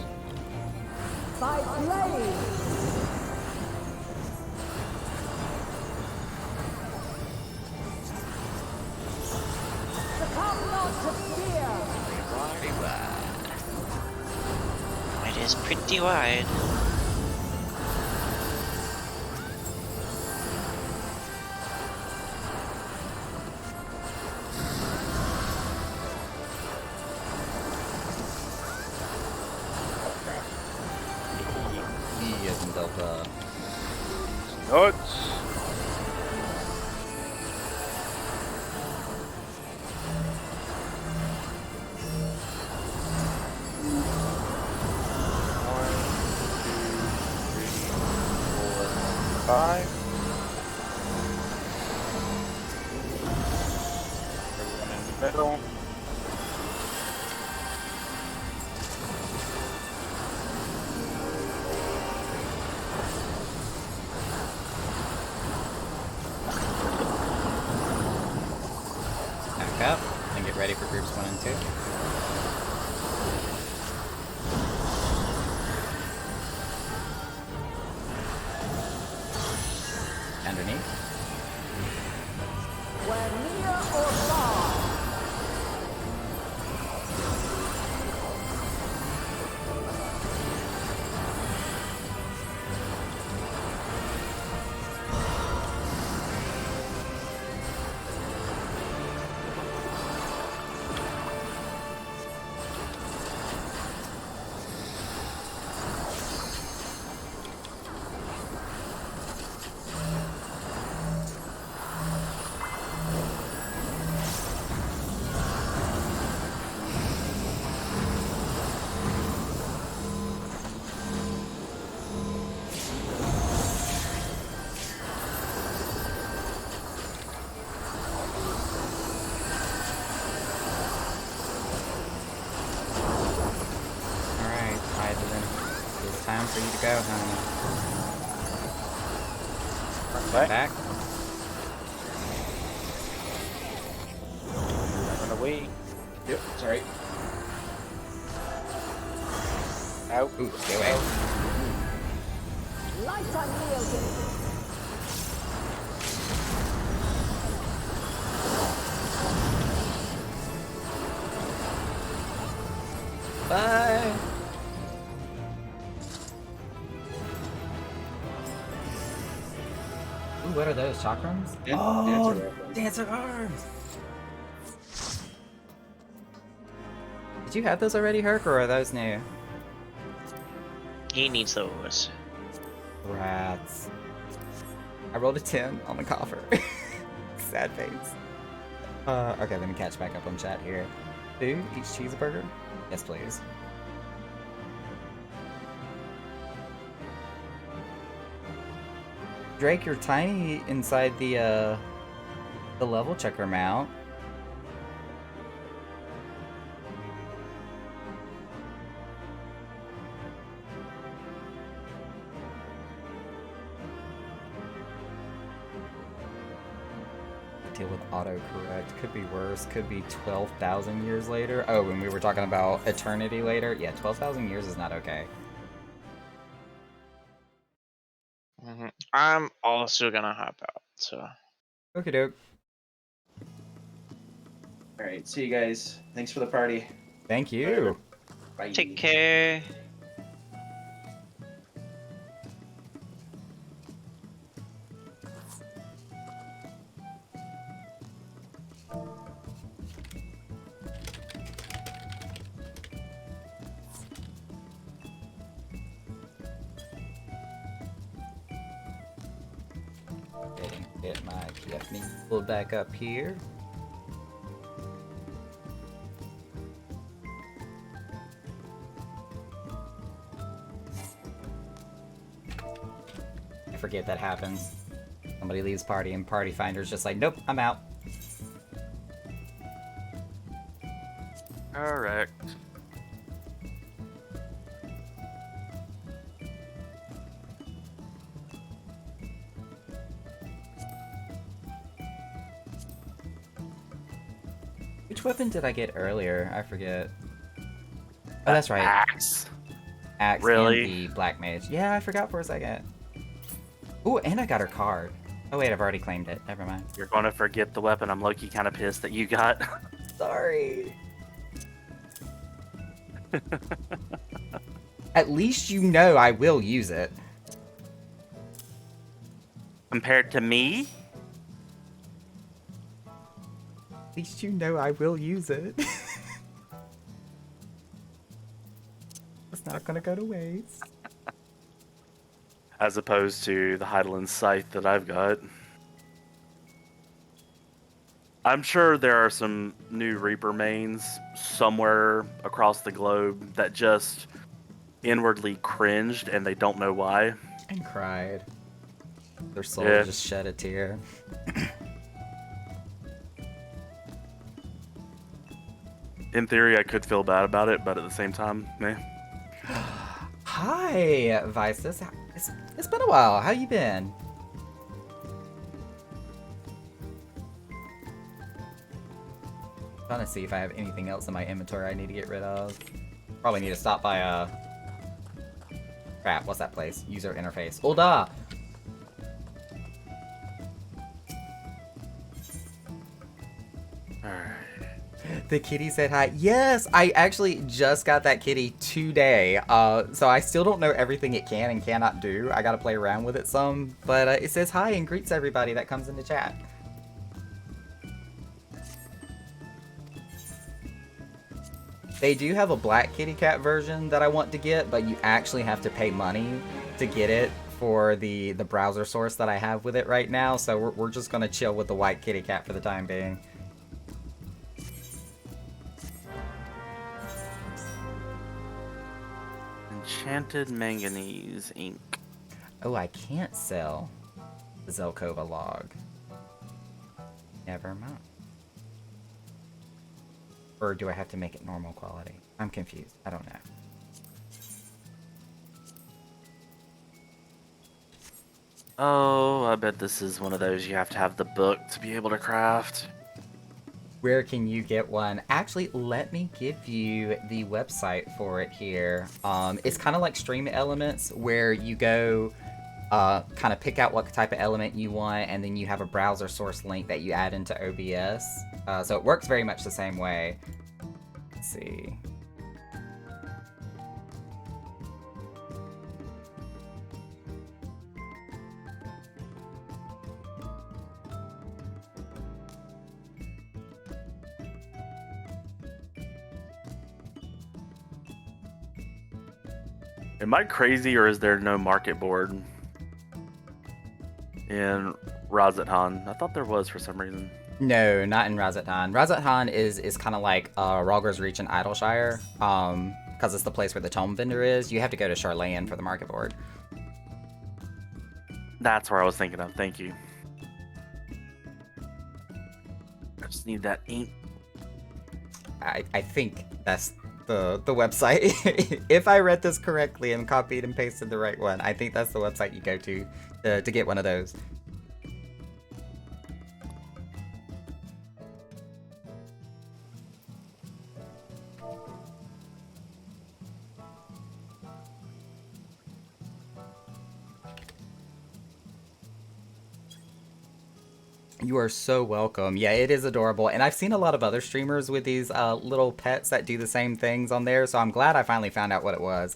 by blade, succumb not to fear, It is pretty wide. E as in Delta. Nuts! One, two, three, 4, 5. Everyone in the middle. Back up and get ready for groups 1 and 2. Underneath. where near or far, Alright, Hydrant. It's time for you to go, honey. Back. Back. Run away. Yep, sorry. Out. Ooh, stay away. light unyielding, Bye! Ooh, what are those? Chakrams? Dancer rifle. Dancer arms! Did you have those already, Herc, or are those new? He needs those. Rats. I rolled a 10 on the coffer. Sad face. Okay, let me catch back up on chat here. Food? Each cheeseburger? Yes, please. Drake, you're tiny inside the level checker mount. Deal with autocorrect. Could be worse. Could be 12,000 years later. Oh, when we were talking about eternity later. Yeah, 12,000 years is not okay. I'm also gonna hop out, so. Okie doke. Alright, see you guys. Thanks for the party. Thank you. Bye. Take care. Get my PF pulled back up here. I forget that happens. Somebody leaves party and party finder's just like, nope, I'm out. Correct. Which weapon did I get earlier? I forget. Oh, that's right. Axe. Axe Really? and the Black Mage. Yeah, I forgot for a second. Ooh, and I got her card. Oh wait, I've already claimed it. Never mind. You're going to forget the weapon. I'm low-key kind of pissed that you got. Sorry. At least you know I will use it. Compared to me? At least you know I will use it. It's not gonna go to waste. As opposed to the Hydaelyn Scythe that I've got. I'm sure there are some new Reaper mains somewhere across the globe that just inwardly cringed and they don't know why. And cried. Their soul Yeah. just shed a tear. In theory, I could feel bad about it, but at the same time, meh. Hi, Vices. It's been a while. How you been? Trying to see if I have anything else in my inventory I need to get rid of. Probably need to stop by crap, what's that place? User interface. Ul'dah! The kitty said hi. Yes, I actually just got that kitty today. So I still don't know everything it can and cannot do. I gotta play around with it some. But it says hi and greets everybody that comes into chat. They do have a black kitty cat version that I want to get, but you actually have to pay money to get it for the browser source that I have with it right now. So we're just gonna chill with the white kitty cat for the time being. Enchanted Manganese Ink. Oh, I can't sell the Zelkova log. Never mind. Or do I have to make it normal quality? I'm confused. I don't know. Oh, I bet this is one of those you have to have the book to be able to craft. Where can you get one? Actually, let me give you the website for it here. It's kind of like Stream Elements, where you go kind of pick out what type of element you want, and then you have a browser source link that you add into OBS. So it works very much the same way. Let's see. Am I crazy or is there no market board in Razathan? I thought there was for some reason. No, not in Razathan. Razathan is kind of like Rhalgr's Reach in Idleshire, because it's the place where the tome vendor is. You have to go to Charlayan for the market board. That's where I was thinking of. Thank you. I just need that ink. I think that's the website. If I read this correctly and copied and pasted the right one, I think that's the website you go to get one of those. You are so welcome. Yeah, it is adorable. And I've seen a lot of other streamers with these little pets that do the same things on there, so I'm glad I finally found out what it was.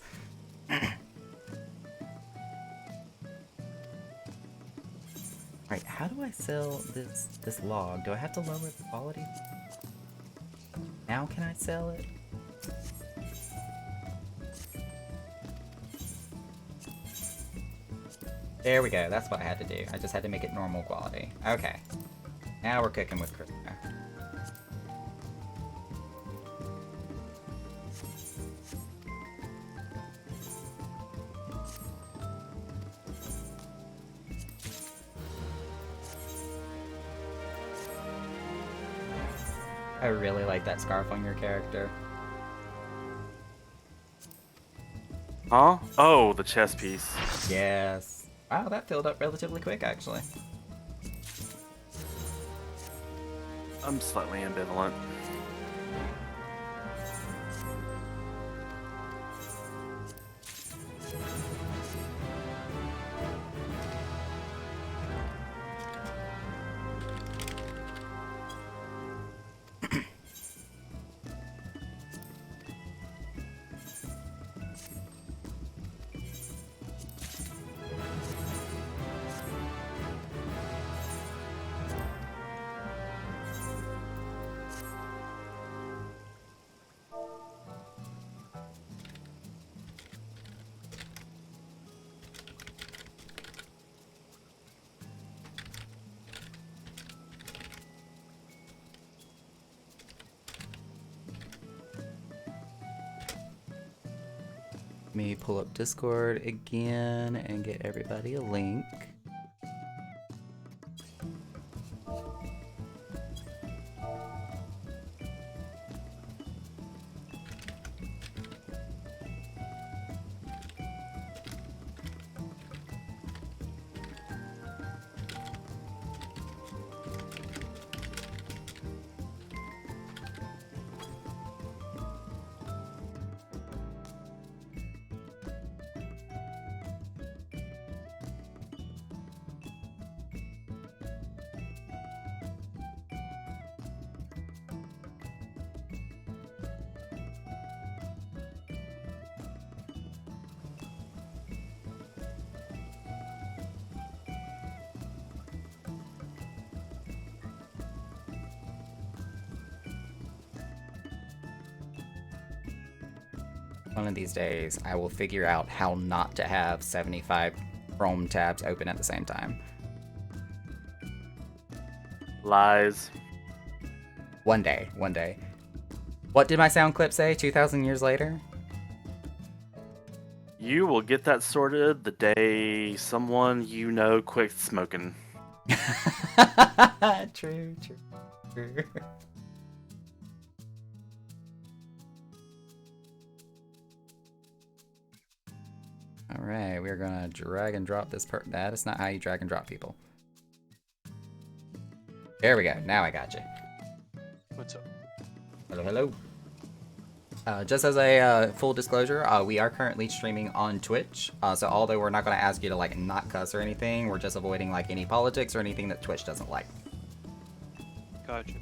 Alright, how do I sell this log? Do I have to lower the quality? Now can I sell it? There we go, that's what I had to do. I just had to make it normal quality. Okay. Now we're cooking with Krista. I really like that scarf on your character. Huh? Oh, the chess piece. Yes. Wow, that filled up relatively quick, actually. I'm slightly ambivalent. Let me pull up Discord again and get everybody a link. One of these days, I will figure out how not to have 75 Chrome tabs open at the same time. Lies. One day, one day. What did my sound clip say 2,000 years later? You will get that sorted the day someone you know quits smoking. True, true, true. Alright, we're gonna drag and drop this that is not how you drag and drop people. There we go, now I got you. What's up? Hello, hello. Just as a full disclosure, we are currently streaming on Twitch, so although we're not going to ask you to like not cuss or anything, we're just avoiding like any politics or anything that Twitch doesn't like. Gotcha.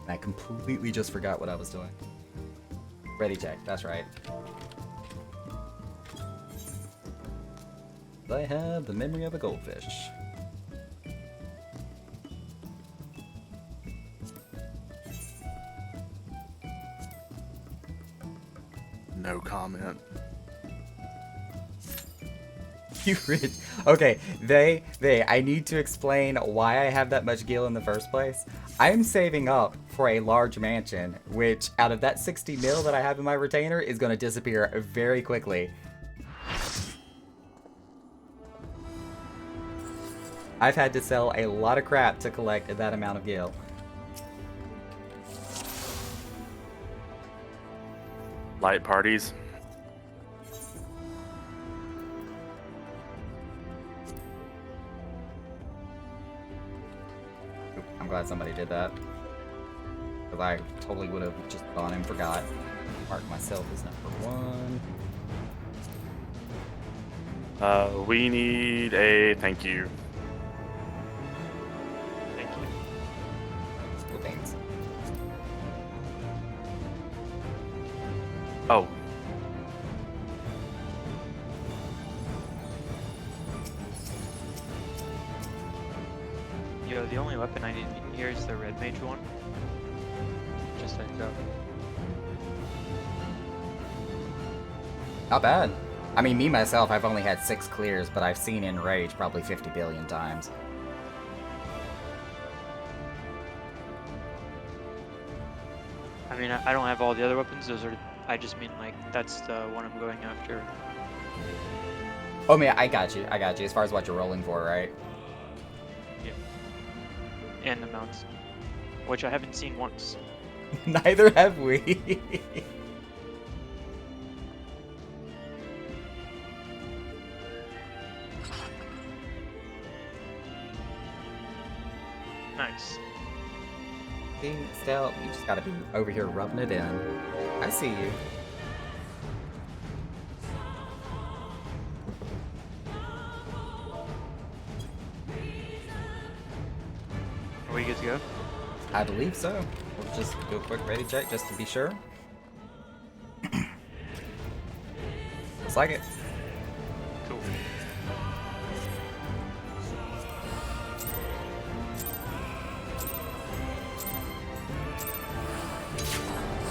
I completely just forgot what I was doing. Ready check, that's right. I have the memory of a goldfish. No comment. You rich. Okay, I need to explain why I have that much gil in the first place. I am saving up for a large mansion, which out of that 60 mil that I have in my retainer is going to disappear very quickly. I've had to sell a lot of crap to collect that amount of gil. Light parties. Oop, I'm glad somebody did that. Because I totally would have just gone and forgot. Mark myself as number 1. We need a thank you. Thank you. Cool things. Oh. Yo, the only weapon I need here is the red mage one. Just heads up. Not bad. I mean, me myself, I've only had 6 clears, but I've seen Enrage probably 50 billion times. I mean, I don't have all the other weapons. Those are. I just mean like that's the one I'm going after. Oh man, I got you. As far as what you're rolling for, right? Yeah. And the mounts, which I haven't seen once. Neither have we. Nice. See, Stell, you just gotta be over here rubbing it in. I see you. Are we good to go? I believe so. We'll just do a quick ready check just to be sure. Looks like it. Cool.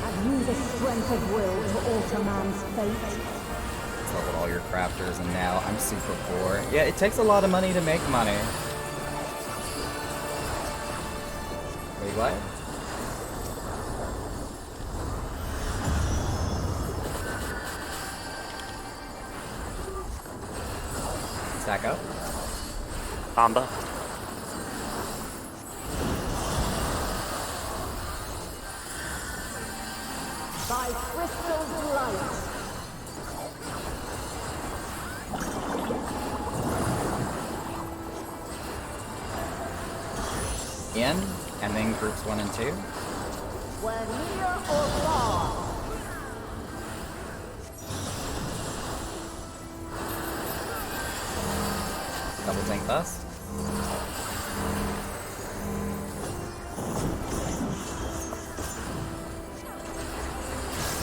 Have you the strength of will to alter man's fate? Let's level all your crafters, and now I'm super poor. Yeah, it takes a lot of money to make money. Wait, what? Stack up. Amba. By crystal light. In, and then groups 1 and 2. Where near or far. Double tank bust.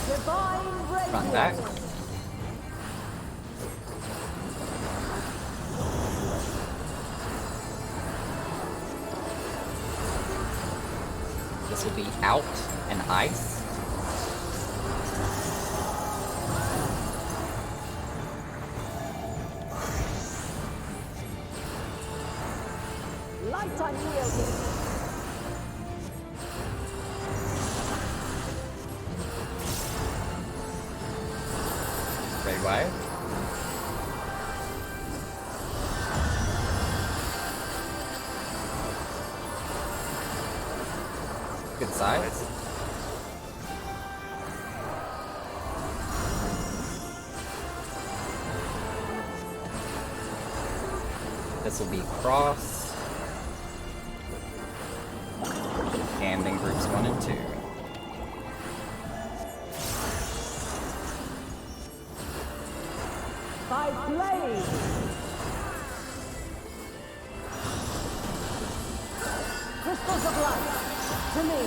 Divine radiance. Front back. This will be out and ice. Light unyielding. Ready wide. Good size. This will be cross. And then groups 1 and 2. By blade. Crystals of light. To me.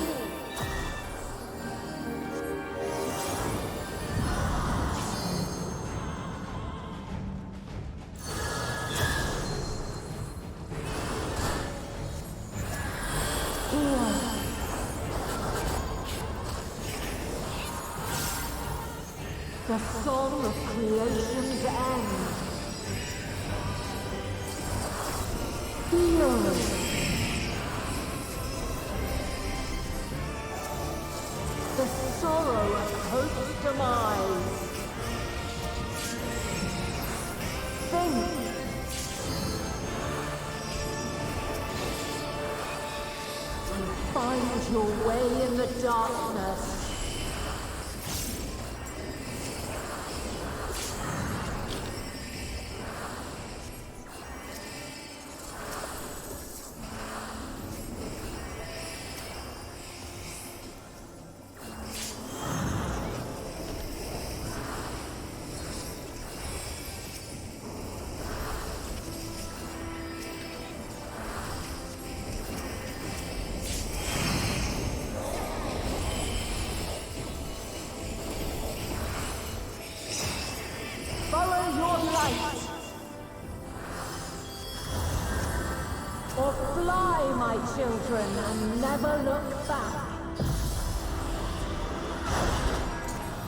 The song of creation's end. Fury. The sorrow of hope's demise. Think. Find your way in the darkness. Follow your light. Or fly, my children, and never look back.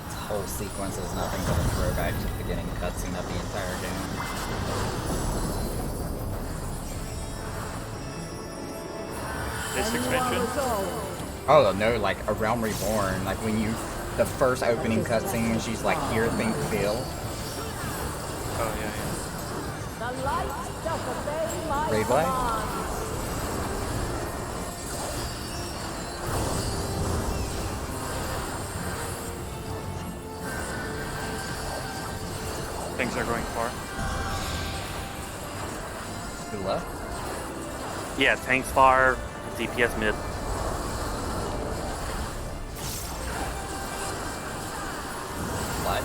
This whole sequence is nothing but a throwback to the beginning cutscene of the entire game. This expansion? Oh no, like A Realm Reborn, like when you, the first opening cutscene when she's like, hear, think, feel. Oh, yeah, The light doth obey my Replay? commands. yeah. Things are going far. Who left? Yeah, tanks far, DPS mid. Slide.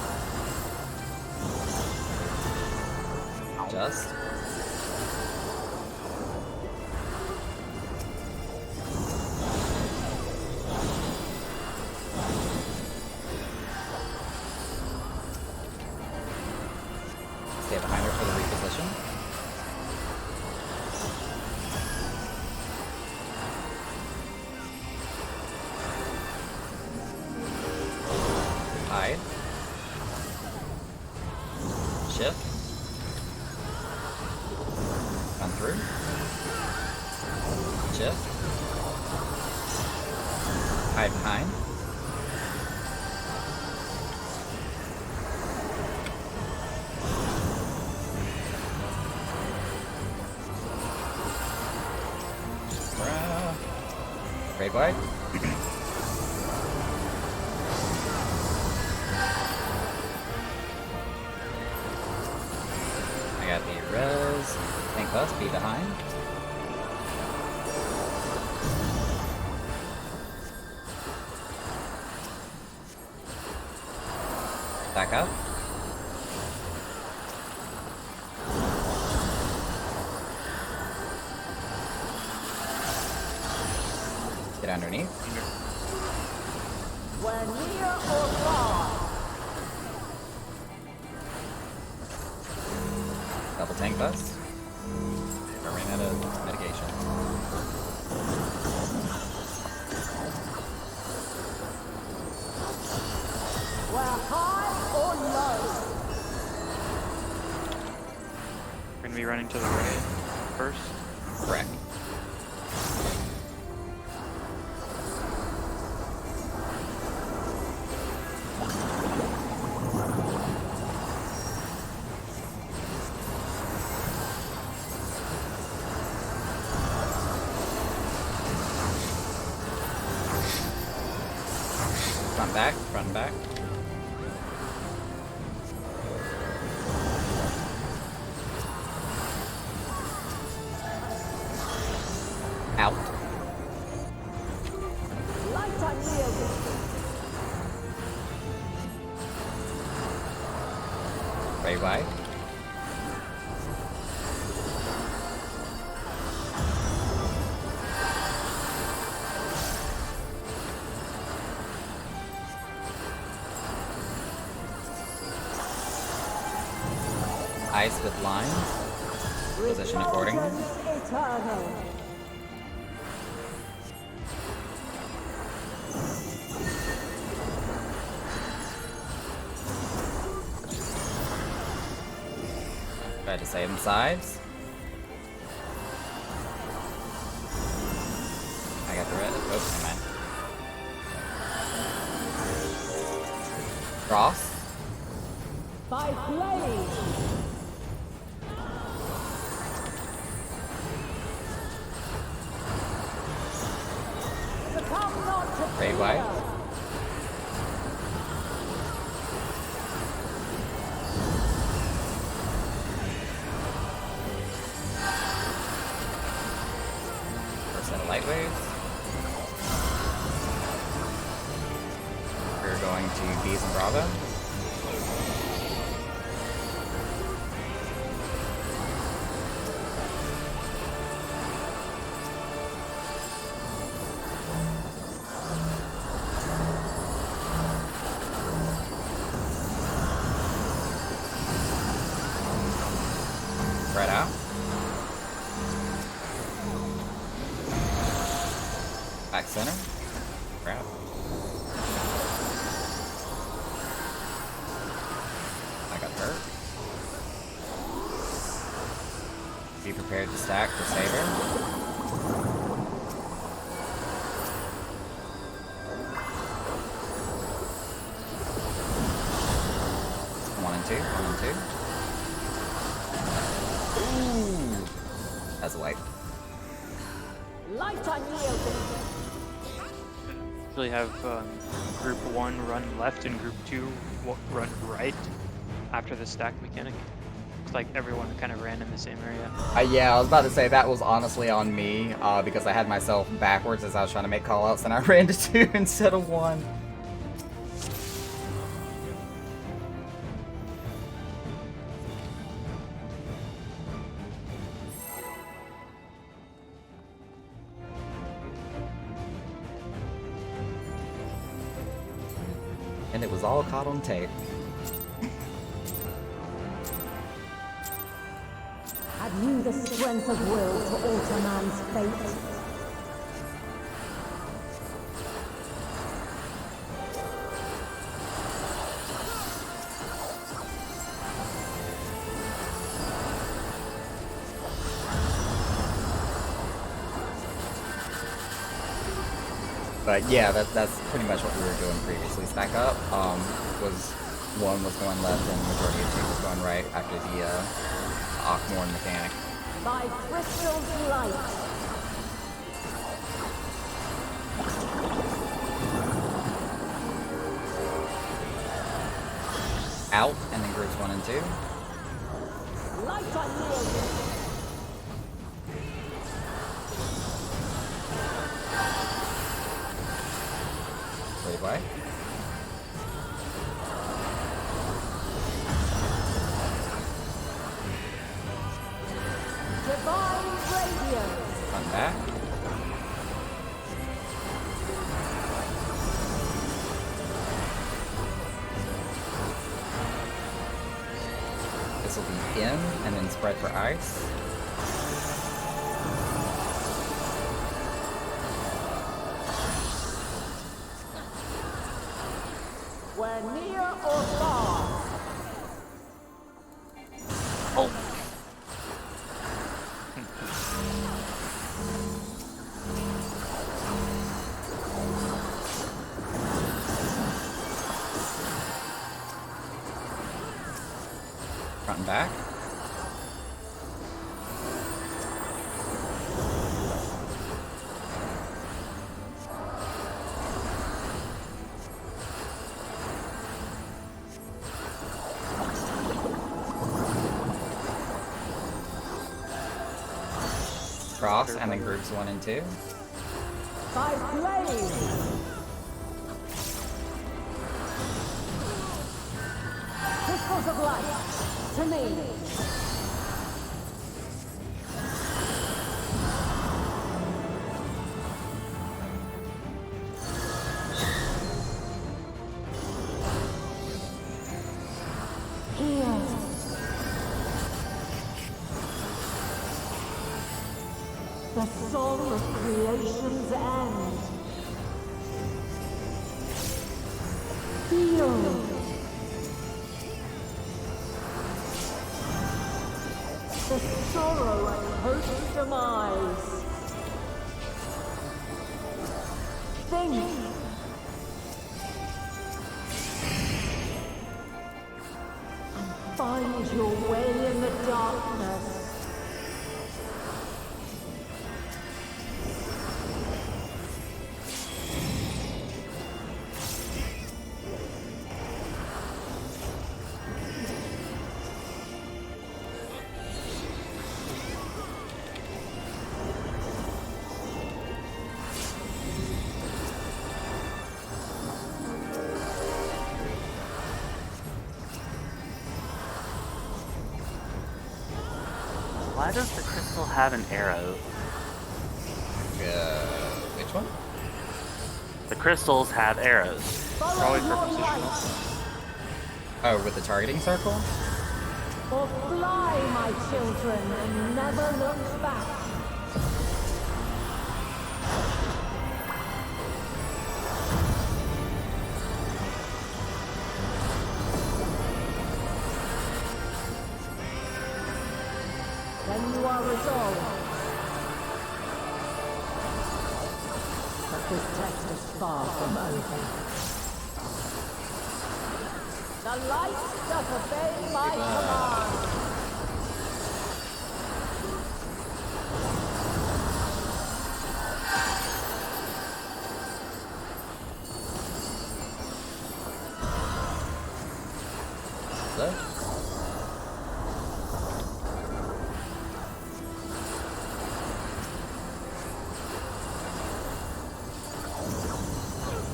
Just. Stay behind her for the reposition. Hide. Shift. Run through. Shift. Hide behind. Great wide. I got the res. Think us, be behind. Back up. Get underneath. Where near or far. Double tank bus. I ran out of medication. Where high or low. We're gonna be running to the right first. Correct. Front back, front back. Out. Light unyielding. Very wide. Ice with lines. Position accordingly. Repulsions eternal. Try to save them sides. Oh, man. Cross. By blade. Succumb not to Great fear. white. First set of light waves. We're going to Bees and Bravo. Spread out. Back center. Grab. I got hurt. Be prepared to stack for Saber. One and two. Ooh. That's a light. Light unyielding. Usually have group 1 run left and group 2 run right after the stack mechanic. It's like everyone kind of ran in the same area. Yeah, I was about to say that was honestly on me because I had myself backwards as I was trying to make callouts and I ran to 2 instead of 1. And it was all caught on tape. Have you the strength of will to alter man's fate? But yeah, that's pretty much what we were doing previously. Stack up was one was going left and the majority of 2 was going right after the Ockmorn mechanic. By crystal's light. Out and then groups 1 and 2. Light unyielding. Wait, why? Divine radiance. Come back. This will be in and then spread for ice. Where near or far. Front and back. Cross and then groups 1 and 2. By blade. Crystals of light. To me. Here. The song of creation's end. Feel. The sorrow at hope's demise. away in the darkness. Why does the crystal have an arrow? Which one? The crystals have arrows. Probably for positional. Oh, with the targeting circle? Or fly, my children, and never look back. When you are resolved. But this test is far from over. The light does obey my command. Hello?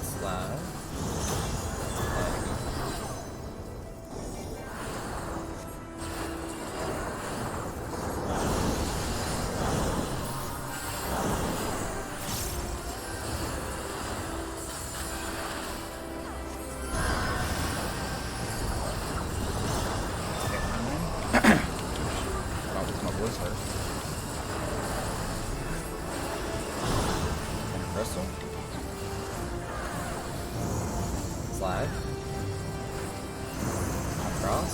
Slide. I'll use my voice first. And crystal. Slide. Across.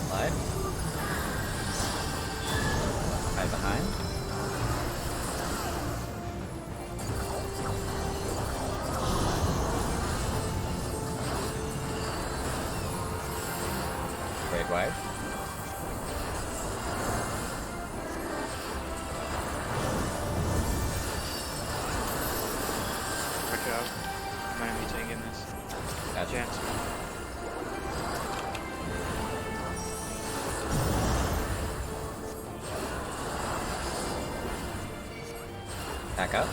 Slide. Hide behind. Great wide. Watch out. I'm gonna be taking this Gotcha. chance. Back up.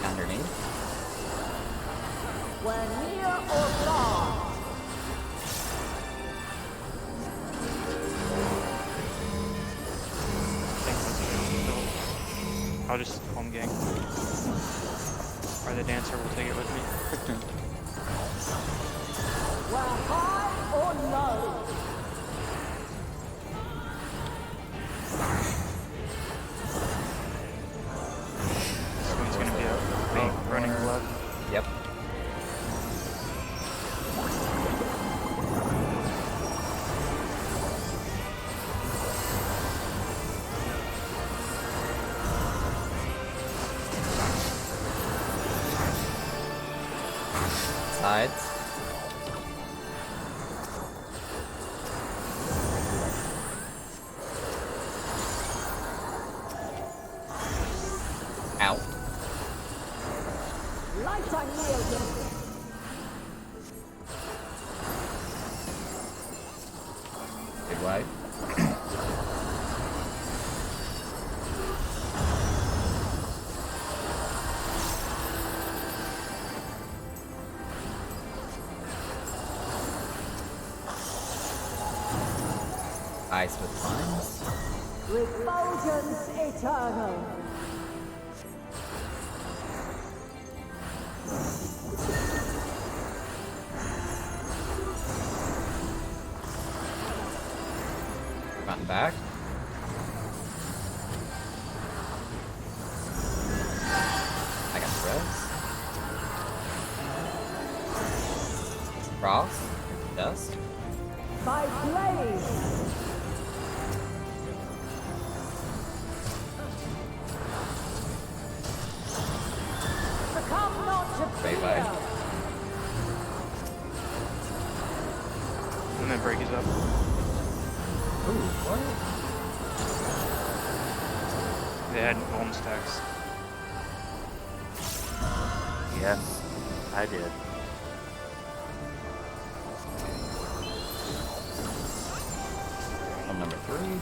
Underneath. We're near or far. I'll just home gang. Or the dancer will take it with me. We're high or low. This one's gonna be a big running glove. Yep. Sides. Out. Light unyielding. Big wide. Ice with vines. Refulgence eternal. Front and back. I got the rest. Cross. Dust. By blaze. gonna break his up. Ooh, what? They had golem stacks. Yes, I did. On number 3.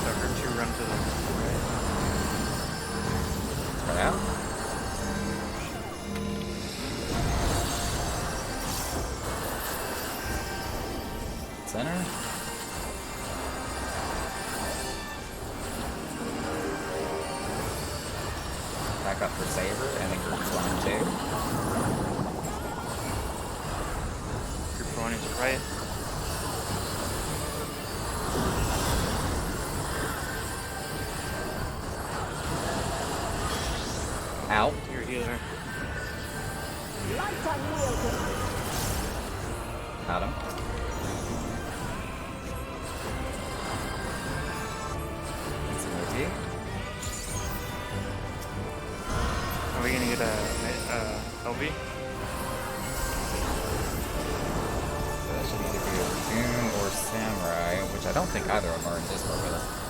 Sucker 2 run to the right. Spread out. Center. Back up for Saber, and then groups 1 and 2. Group 1 is right. Out. Your healer. Light unyielding. Got him. That's an OT. Are we gonna get a LV? So that should either be a Dragoon or Samurai, which I don't think either of them are in Discord with us.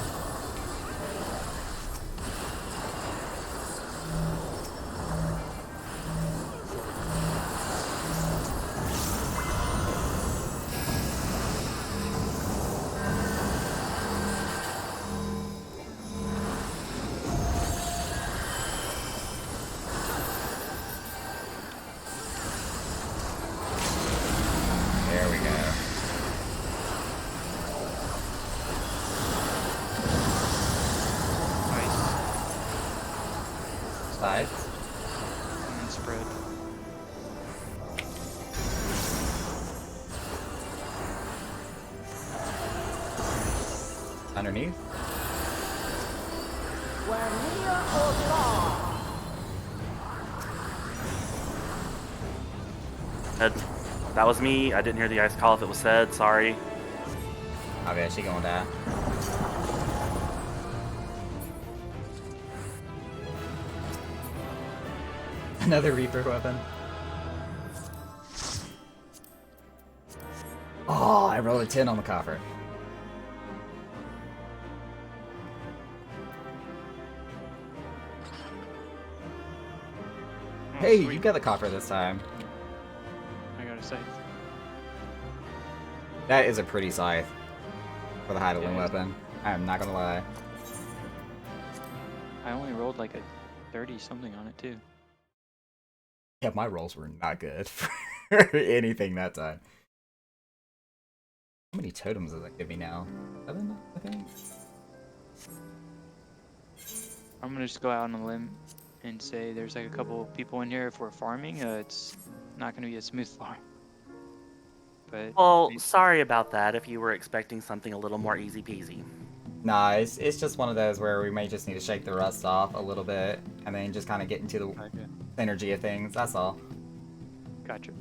There we go. Nice. Sides. And then spread. Underneath. We're near or far. That was me. I didn't hear the ice call if it was said. Sorry. Oh yeah, she gonna die. Another Reaper weapon. Oh, I rolled a 10 on the coffer. Oh, Hey, sweet. you got the coffer this time. I got a scythe. That is a pretty scythe for the Heidelin Yeah, it is. weapon. I am not gonna lie. I only rolled like a 30 something on it too. Yeah, my rolls were not good for anything that time. How many totems does that give me now? 7, I think? I'm gonna just go out on a limb and say there's like a couple people in here. If we're farming, it's not gonna be a smooth farm. But Well, sorry about that if you were expecting something a little more easy peasy. Nah, it's just one of those where we may just need to shake the rust off a little bit and then just kind of get into the okay. synergy of things. That's all. Gotcha.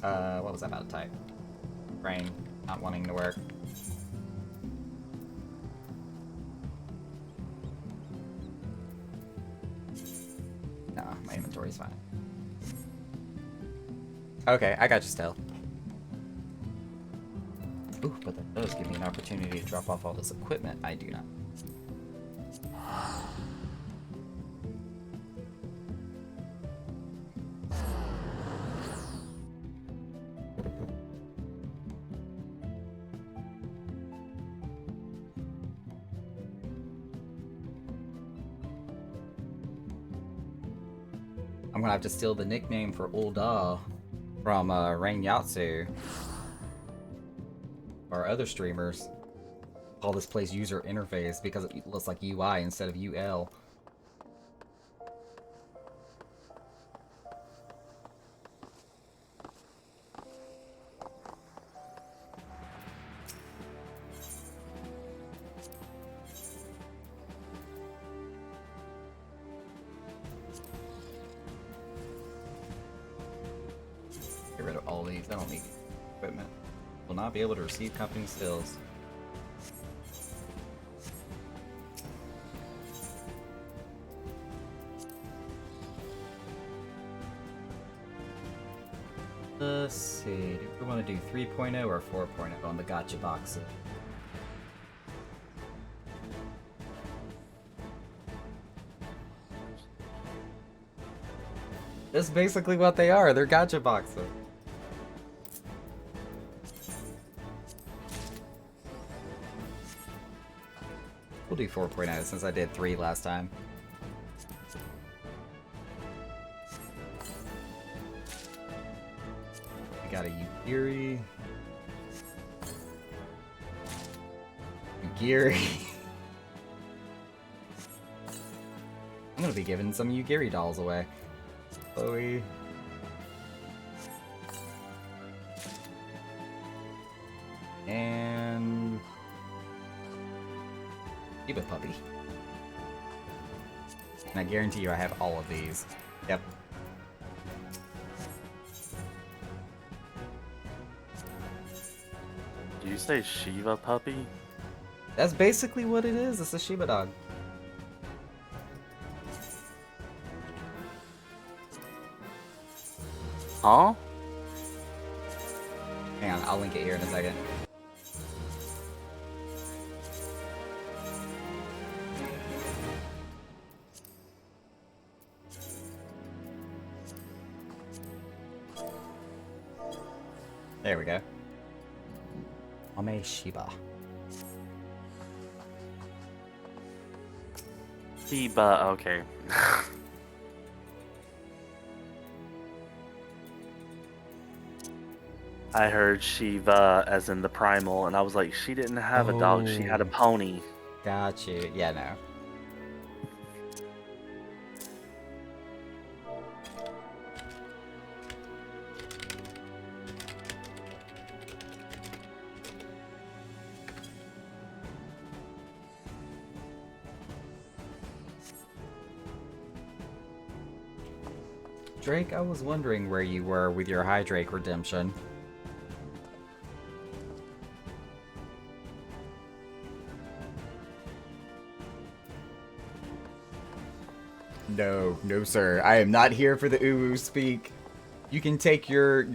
What was I about to type? Brain not wanting to work. Nah, my inventory's fine. Okay, I got you still. Ooh, but that does give me an opportunity to drop off all this equipment I do not. I'm gonna have to steal the nickname for Ulda from Rain Yatsu or other streamers. Call this place user interface because it looks like UI instead of UL. Get rid of all these. I don't need equipment. Will not be able to receive company stills. Let's see. Do we want to do 3.0 or 4.0 on the gotcha boxes? That's basically what they are. They're gotcha boxes. We'll do 4.0 since I did 3 last time. We got a Ugiri. I'm gonna be giving some Ugiri dolls away. Chloe. And Shiba puppy. And I guarantee you I have all of these. Yep. Do you say Shiva puppy? That's basically what it is. It's a Shiba dog. Huh? Hang on, I'll link it here in a second. There we go. Ame Shiba. Shiba, okay. I heard Shiva as in the primal, and I was like, she didn't have a dog, she had a pony. Got you. Yeah, no. Drake, I was wondering where you were with your Hydrake redemption. No, sir. I am not here for the uwu speak. You can take your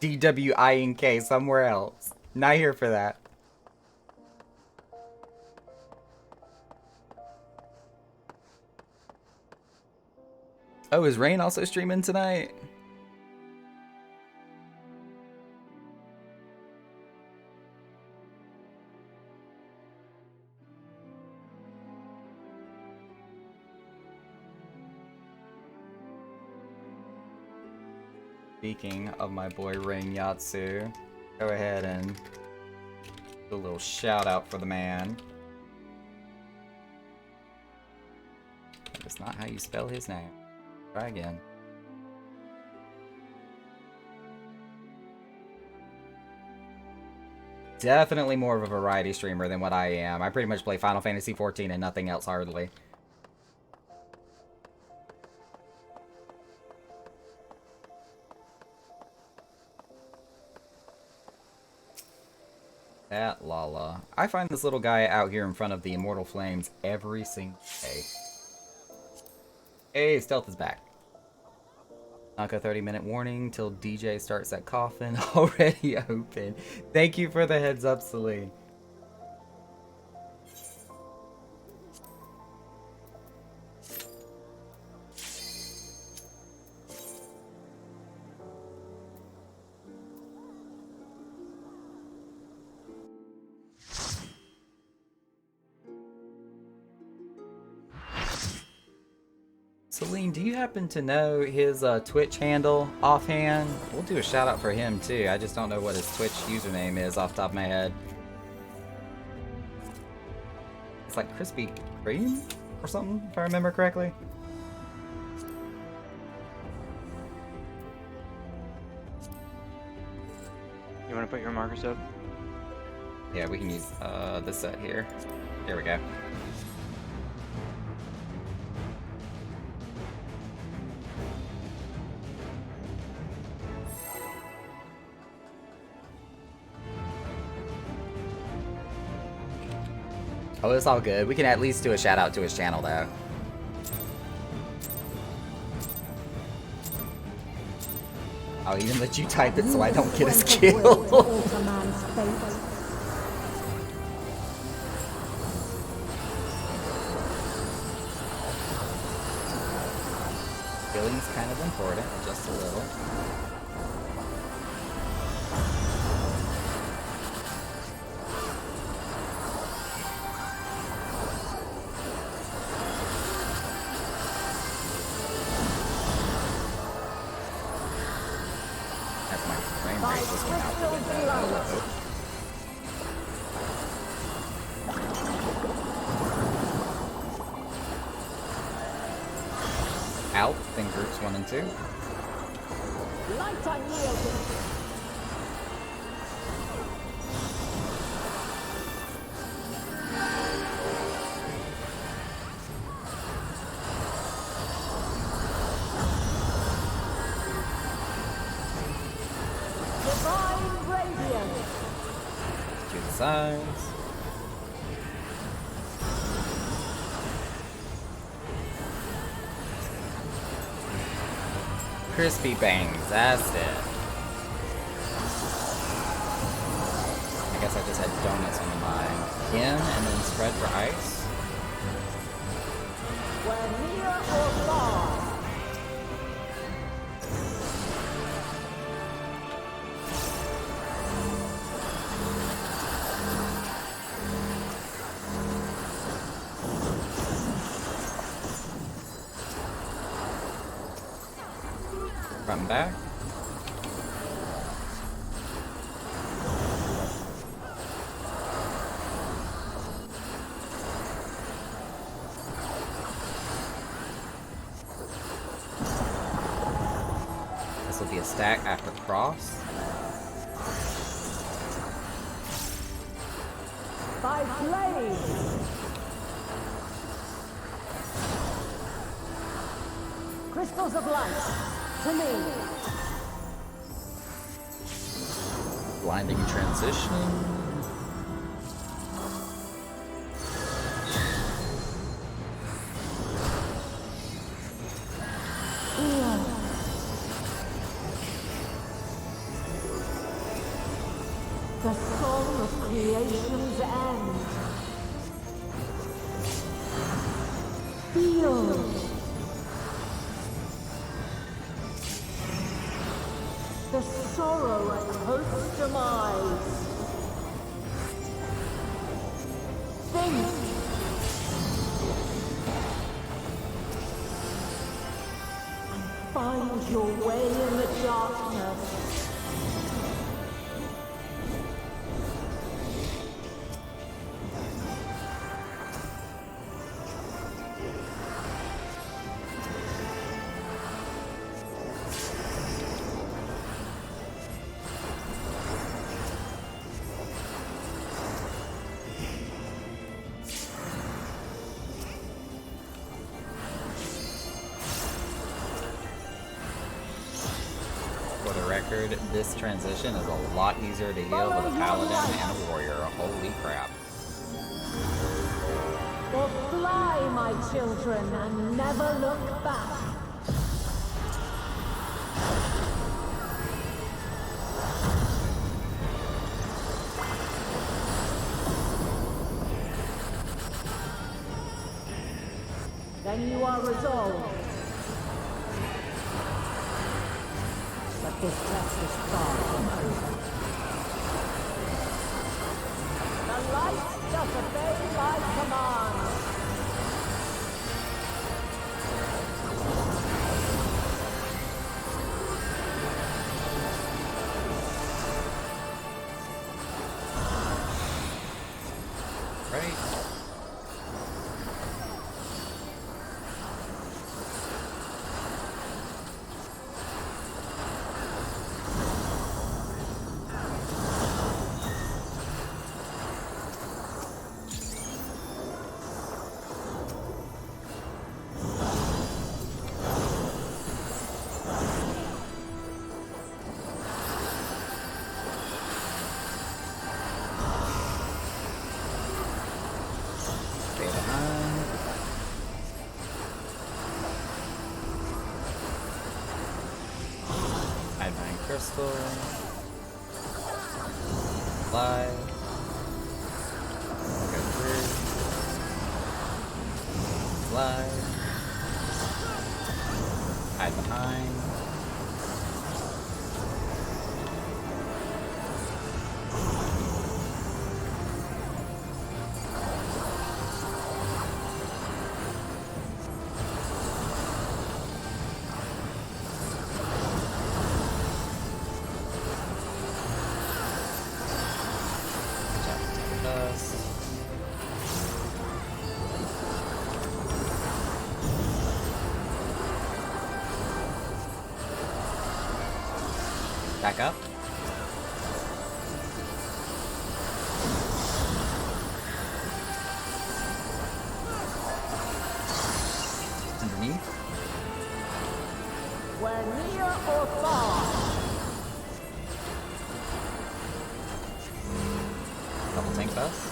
DWINK somewhere else. Not here for that. Oh, is Rain also streaming tonight? Speaking of my boy Rain Yatsu, go ahead and do a little shout out for the man. That's not how you spell his name. Try again. Definitely more of a variety streamer than what I am. I pretty much play Final Fantasy XIV and nothing else hardly. That Lala. I find this little guy out here in front of the Immortal Flames every single day. Hey, Stealth is back. Knock a 30-minute warning till DJ starts that coffin already open. Thank you for the heads up, Celine. Celine, do you happen to know his Twitch handle offhand? We'll do a shout out for him too. I just don't know what his Twitch username is off the top of my head. It's like Krispy Kreme or something, if I remember correctly. You want to put your markers up? Yeah, we can use this set here. There we go. Oh, it's all good. We can at least do a shout out to his channel, though. I'll even let you type it so I don't get a Went to will to skill. alter man's fate. Healing's kind of important, just a little. As my frame rate just went out the window. Hello. Out in groups 1 and 2. Light unyielding. Divine radiance. To the sides. Crispy bangs, that's it. I guess I just had donuts on my in and then spread for ice. Where near or far. Front and back. This will be a stack after cross. By blade. Crystals of light. To me. Blinding transition. The song of creation's end. Feel. The sorrow at hope's demise. Think. And find your way in the darkness. For the record, this transition is a lot easier to heal with a paladin and a warrior. Holy crap. Or fly, my children, and never look back. Then you are resolved. But this test is far from over. The light doth obey my command. Right? full. Slide. Go through. Slide. Hide behind. Dust. Back up. Underneath. Where near or far, Double tank bus.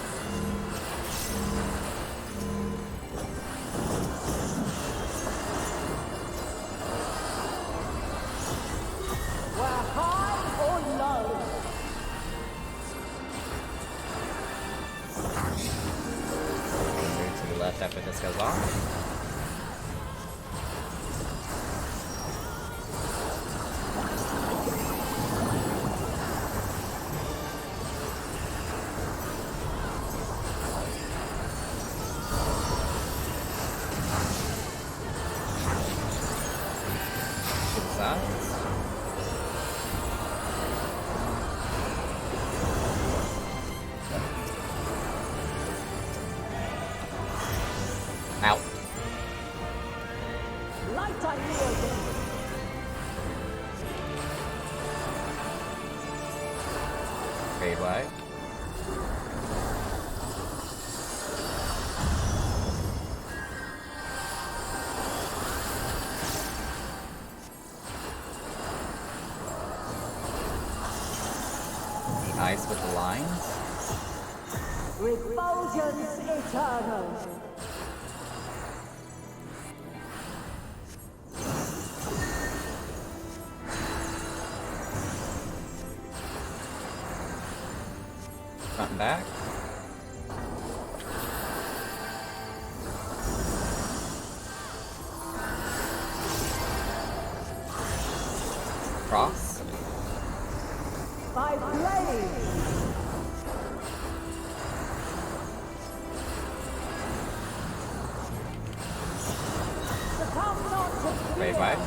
where high or low, Move to the left after this goes off. To the sides. Out. light I yield. Fade wide. Nice with the lines. Refulgence eternal. Front and back. Cross. By blade, succumb not to fear. Fade wide.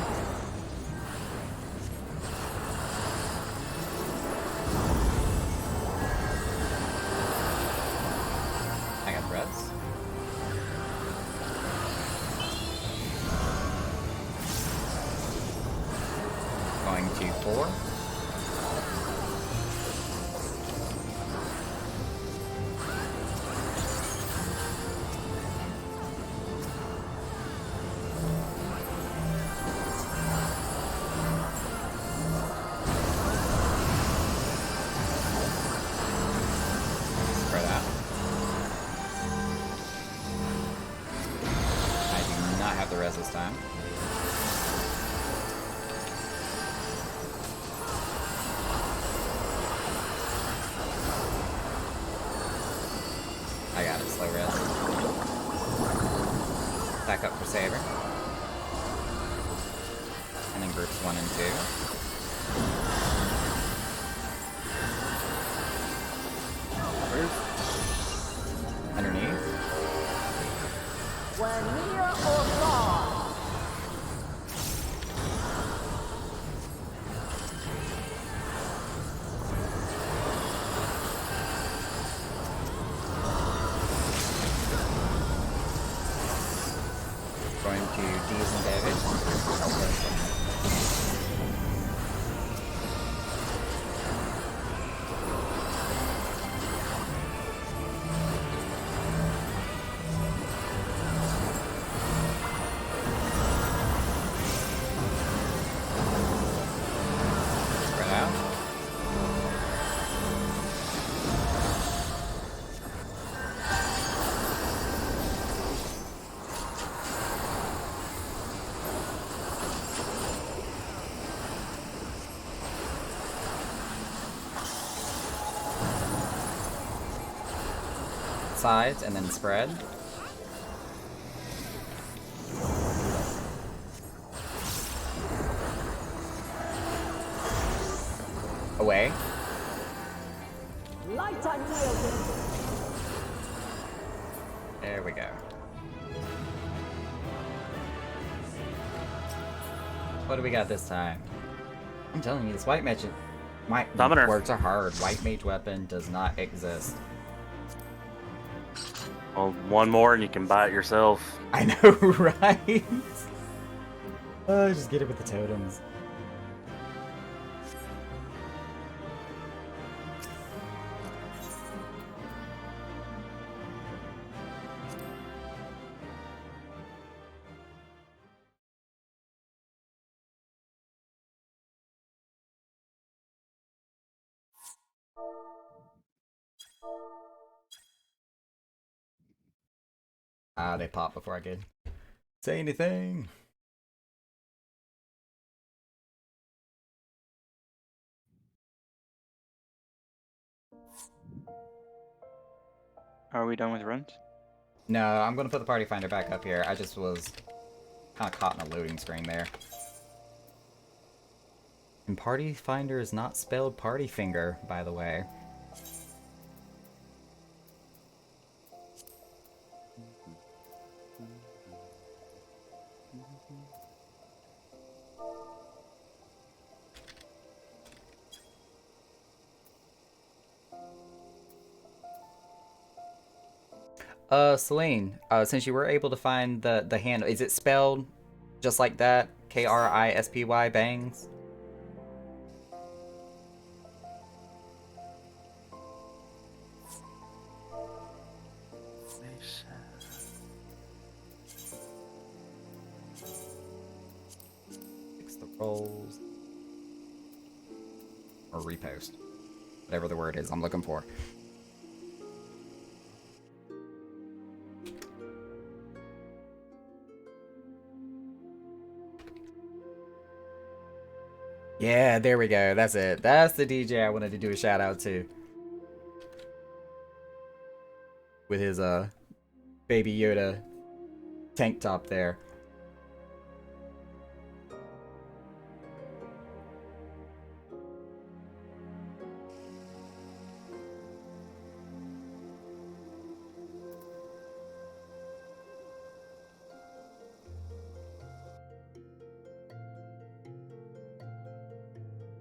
I got res. Going to 4. Spread out. I do not have the res this time. I got it, slow res. Back up for Saber. And then groups 1 and 2. Underneath. Where near or far, Going to D's and David. Spread out. sides and then spread. Away. Light unyielding. There we go. What do we got this time? I'm telling you, this white mage... Summoner. Words are hard. White mage weapon does not exist. Well, one more and you can buy it yourself. I know, right? Just get it with the totems. Ah, they popped before I could say anything. Are we done with runs? No, I'm gonna put the party finder back up here. I just was kind of caught in a loading screen there. And party finder is not spelled party finger, by the way. Celine, since you were able to find the handle, is it spelled just like that? Krispy bangs? Fix the rolls. Or repost. Whatever the word is I'm looking for. Yeah, there we go. That's it. That's the DJ I wanted to do a shout out to. With his Baby Yoda tank top there.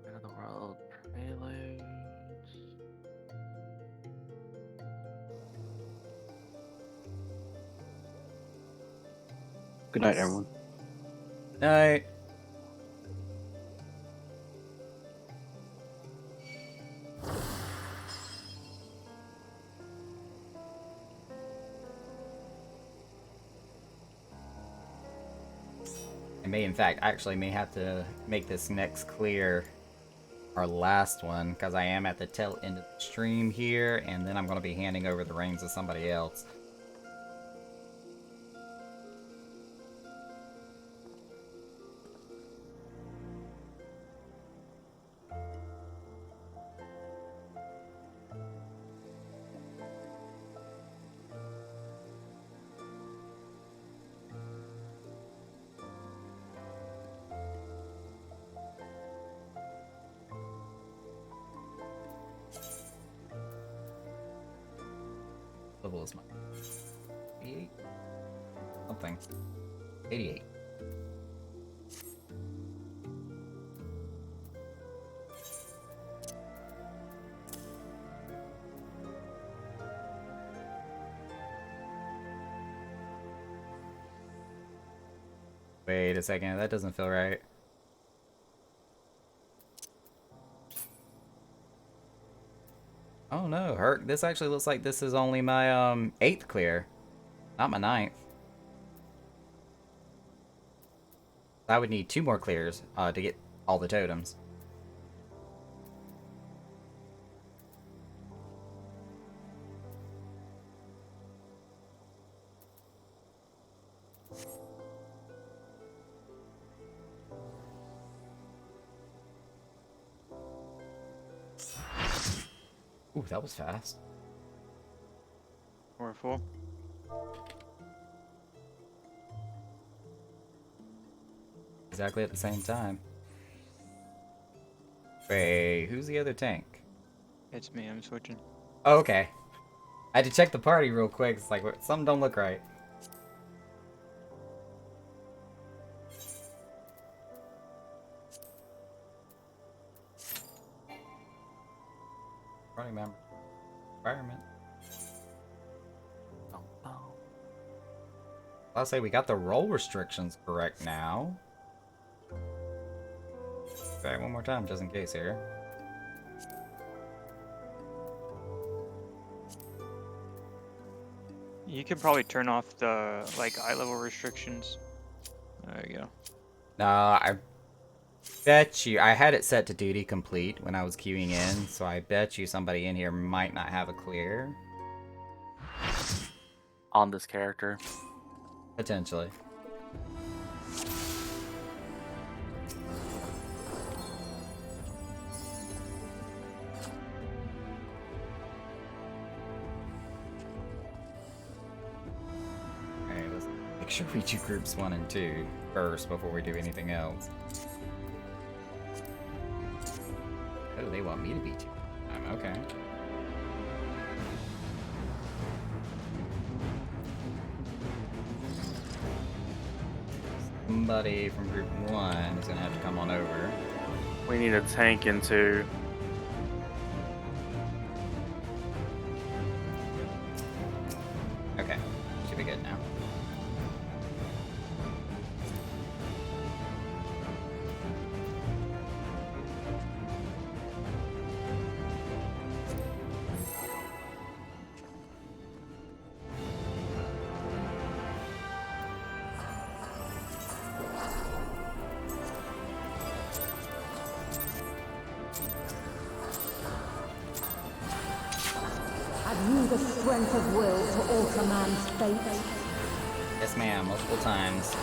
End of the world preludes. Good night, everyone. Night. I may, in fact, actually may have to make this next clear our last one, because I am at the tail end of the stream here, and then I'm going to be handing over the reins to somebody else. Level is mine. 88? Something. 88. Wait a second, that doesn't feel right. Oh no, Herc, this actually looks like this is only my 8th clear, not my 9th. I would need 2 more clears to get all the totems. Ooh, that was fast. We're full. Exactly at the same time. Wait, who's the other tank? It's me. I'm switching. Oh, okay. I had to check the party real quick. It's like, something don't look right. Running member. Environment. I'll say we got the roll restrictions correct now. Okay, one more time just in case here. You could probably turn off the like eye level restrictions. There you go. Nah, I bet you I had it set to duty complete when I was queuing in, so I bet you somebody in here might not have a clear. On this character. Potentially. Okay, let's make sure we do groups 1 and 2 first before we do anything else. Oh, they want me to be 2. Okay. Somebody from group 1 is gonna have to come on over. We need a tank into. Okay, should be good now. Have you the strength of will to alter man's fate? Yes, ma'am, multiple times.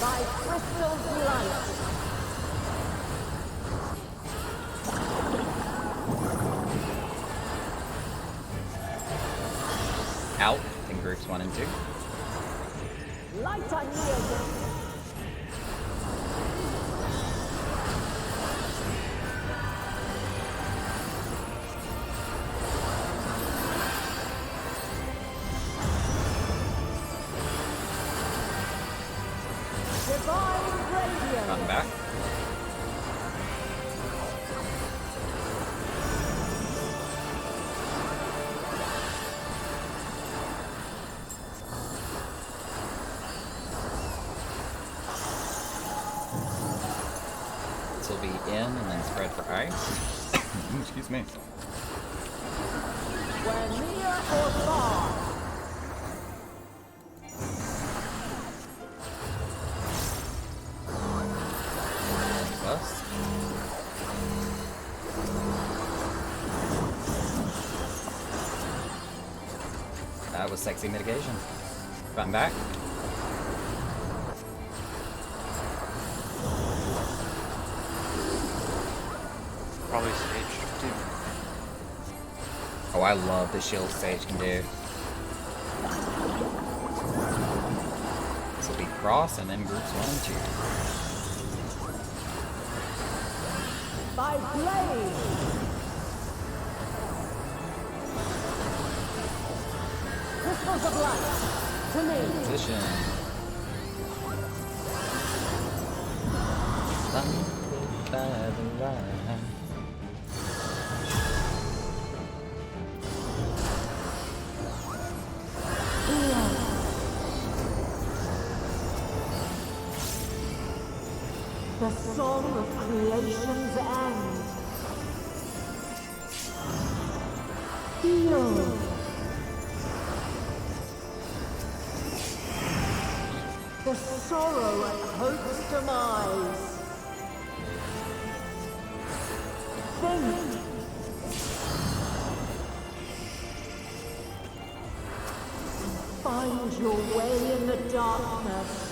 By crystal delight. Out in groups 1 and 2. Light on me again. Divine radiance. Run back. This will be in and then spread for ice. Excuse me. Where near or far. Plus. That was sexy mitigation. Run back. Probably stage too. Oh, I love the shield Sage can do. This will be cross and then groups 1 and 2. By blade. Crystals of light. To me. Position. Blinded by the light. The song of creation's end. Feel. The The sorrow at hope's demise. Think. Find your way in the darkness.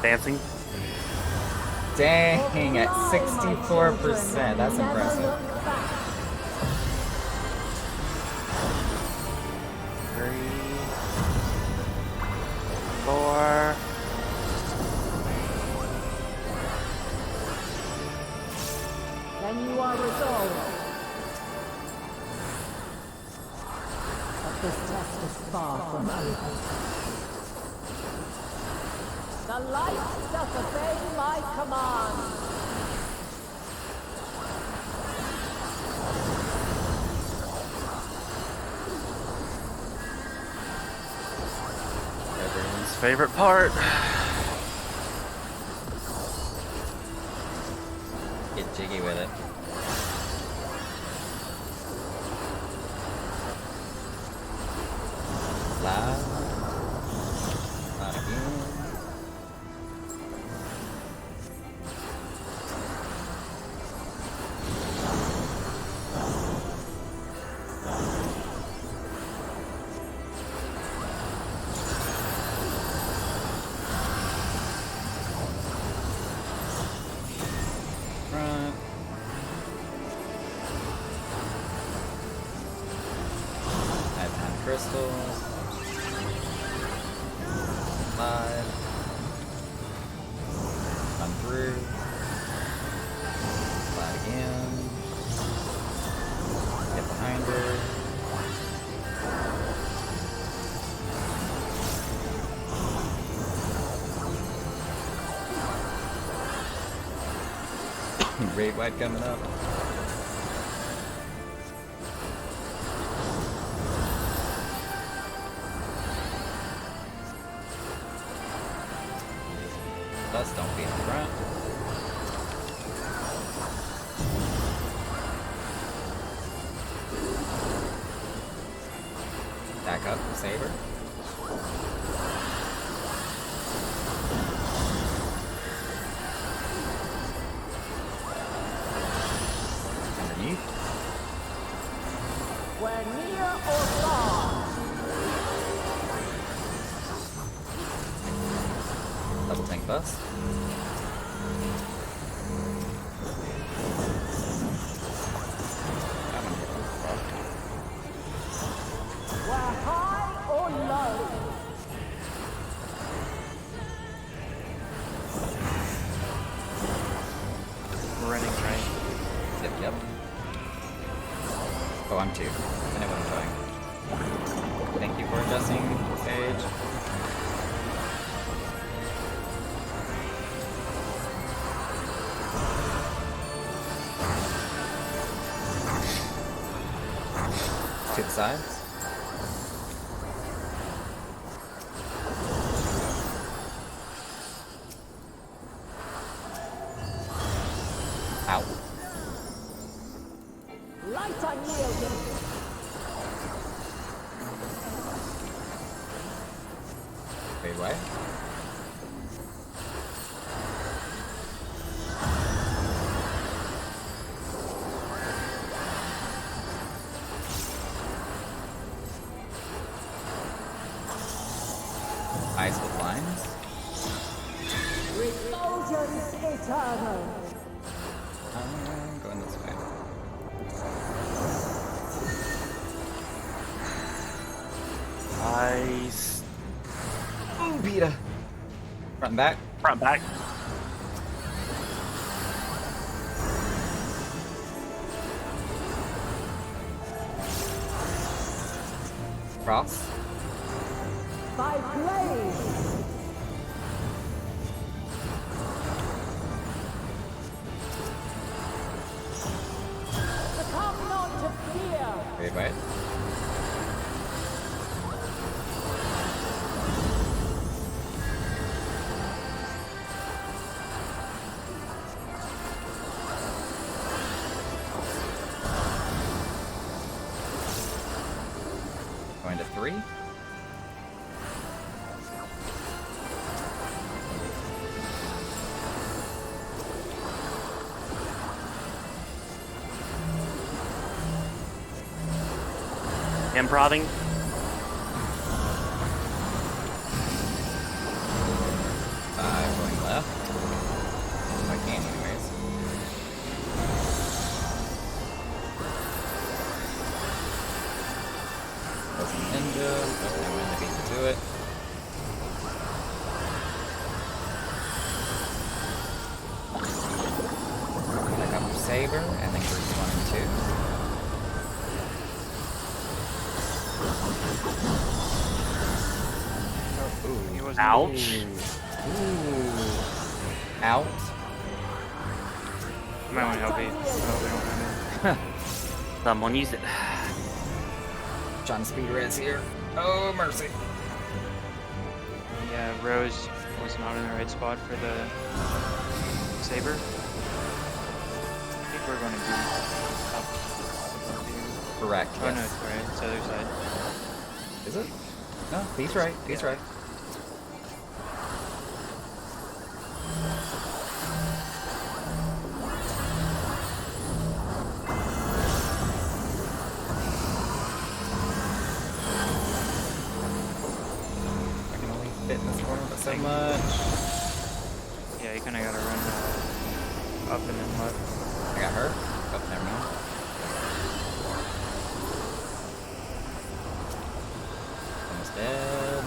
Dancing. Dang, at 64%. That's impressive. 3, 4. Then you are resolved. But this test is far from over. The light doth obey my command. Everyone's favorite part. Get jiggy with it. Loud. Not again. Front. I have 10 crystals. 5. Run through. Slide again. Get behind her. Raid White coming up. Dust don't be in front. Back up, Saber. Underneath. Where near or far. Double tank bust. Where high or low. We're running right. Yep. Oh, I'm 2. I know what I'm doing. Thank you for adjusting, Sage. To the sides. Ow. Light unyielding. Wait, what? Ice with lines? Refulgence eternal. I'm going this way. Ice. Ooh, Beta. Front and back. Front back. Cross. by blaze. Succumb not to fear. Wait, wait. Going to 3. Improving. Going left. If I can, anyways. Closing ninja. Okay, I'm gonna beat to it. Back up Saber, and then groups 1 and 2. Oh, He wasn't. Ouch. Ooh. Out. You might want to help me. Oh, we don't have it. Someone use it. Trying to speed res here. Oh, mercy. Yeah, Rose was not in the right spot for the Saber. I think we're going to be up here. Correct. Oh no, Yes. it's right. It's the other side. Is it? No, he's right. He's right. I can only fit in this corner but so much. Yeah, you kind of got to run up and then left. I got hurt. Oh, never mind. Almost dead.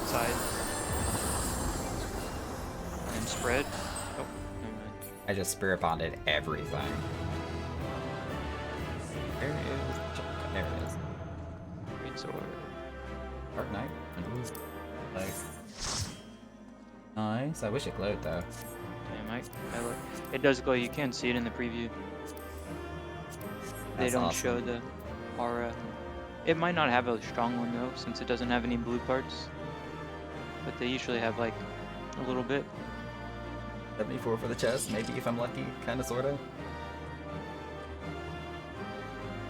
Side. And spread. Oh, never mind. I just spirit bonded everything. There it is. There it is. Great sword. Dark Knight. Nice. Nice. I wish it glowed though. Damn, it does glow. You can see it in the preview. They That's don't awesome. show the aura. It might not have a strong one though, since it doesn't have any blue parts. But they usually have like a little bit. 74 for the chest, maybe if I'm lucky, kinda sorta.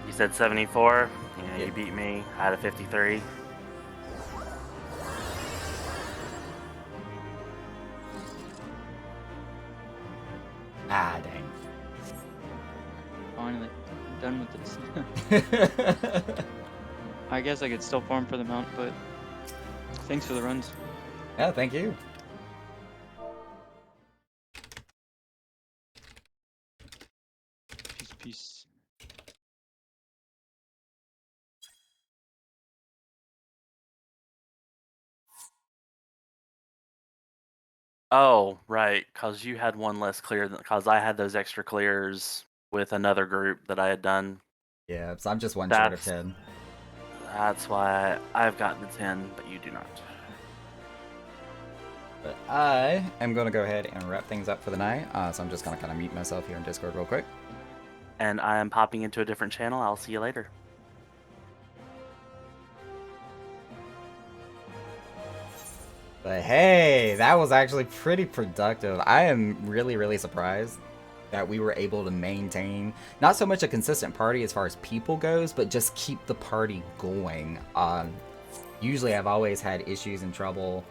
You said 74. Yeah, Yeah. you beat me. I had a 53. Ah, dang. Finally, I'm done with this. I guess I could still farm for the mount, but thanks for the runs. Yeah, thank you. Peace. Oh, right, because you had one less clear because I had those extra clears with another group that I had done. Yeah, so I'm just one short of That's- 10. That's why I've gotten the 10, but you do not. But I am going to go ahead and wrap things up for the night. So I'm just going to kind of mute myself here in Discord real quick. And I am popping into a different channel. I'll see you later. But hey, that was actually pretty productive. I am really, really surprised that we were able to maintain not so much a consistent party as far as people goes, but just keep the party going. Usually I've always had issues and trouble.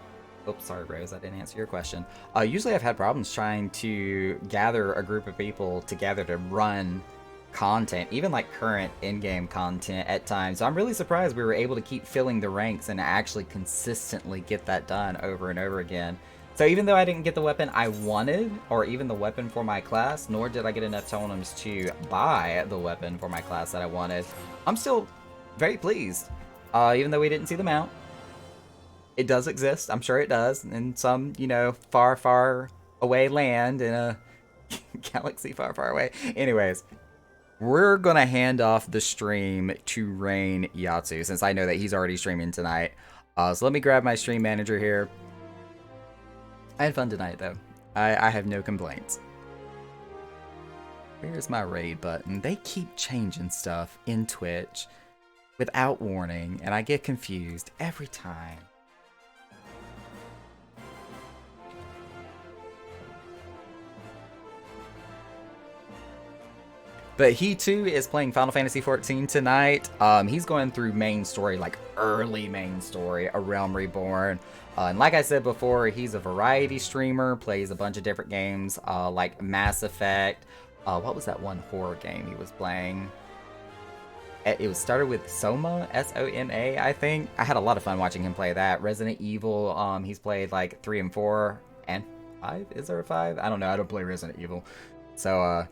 Oops, sorry, Rose, I didn't answer your question. Usually I've had problems trying to gather a group of people together to run content, even like current in-game content at times. So I'm really surprised we were able to keep filling the ranks and actually consistently get that done over and over again. So even though I didn't get the weapon I wanted, or even the weapon for my class, nor did I get enough totems to buy the weapon for my class that I wanted, I'm still very pleased. Even though we didn't see the mount, it does exist. I'm sure it does in some, you know, far, far away land in a galaxy far, far away. Anyways, we're gonna hand off the stream to Rain Yatsu, since I know that he's already streaming tonight. So let me grab my stream manager here. I had fun tonight, though. I have no complaints. Where's my raid button? They keep changing stuff in Twitch without warning, and I get confused every time. But he too is playing Final Fantasy XIV tonight. He's going through main story, like early main story, A Realm Reborn. And like I said before, he's a variety streamer, plays a bunch of different games, like Mass Effect. What was that one horror game he was playing? It was started with Soma, S-O-M-A, I think. I had a lot of fun watching him play that. Resident Evil, he's played like 3 and 4 and 5. Is there a 5? I don't know. I don't play Resident Evil. So,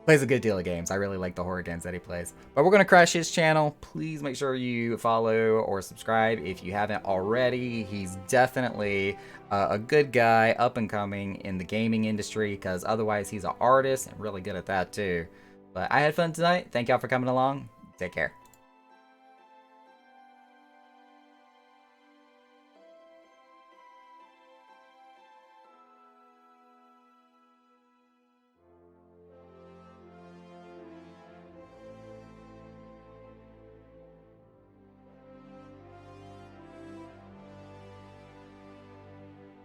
plays a good deal of games. I really like the horror games that he plays. But we're going to crash his channel. Please make sure you follow or subscribe if you haven't already. He's definitely a good guy, up and coming in the gaming industry, because otherwise he's an artist and really good at that too. But I had fun tonight. Thank y'all for coming along. Take care.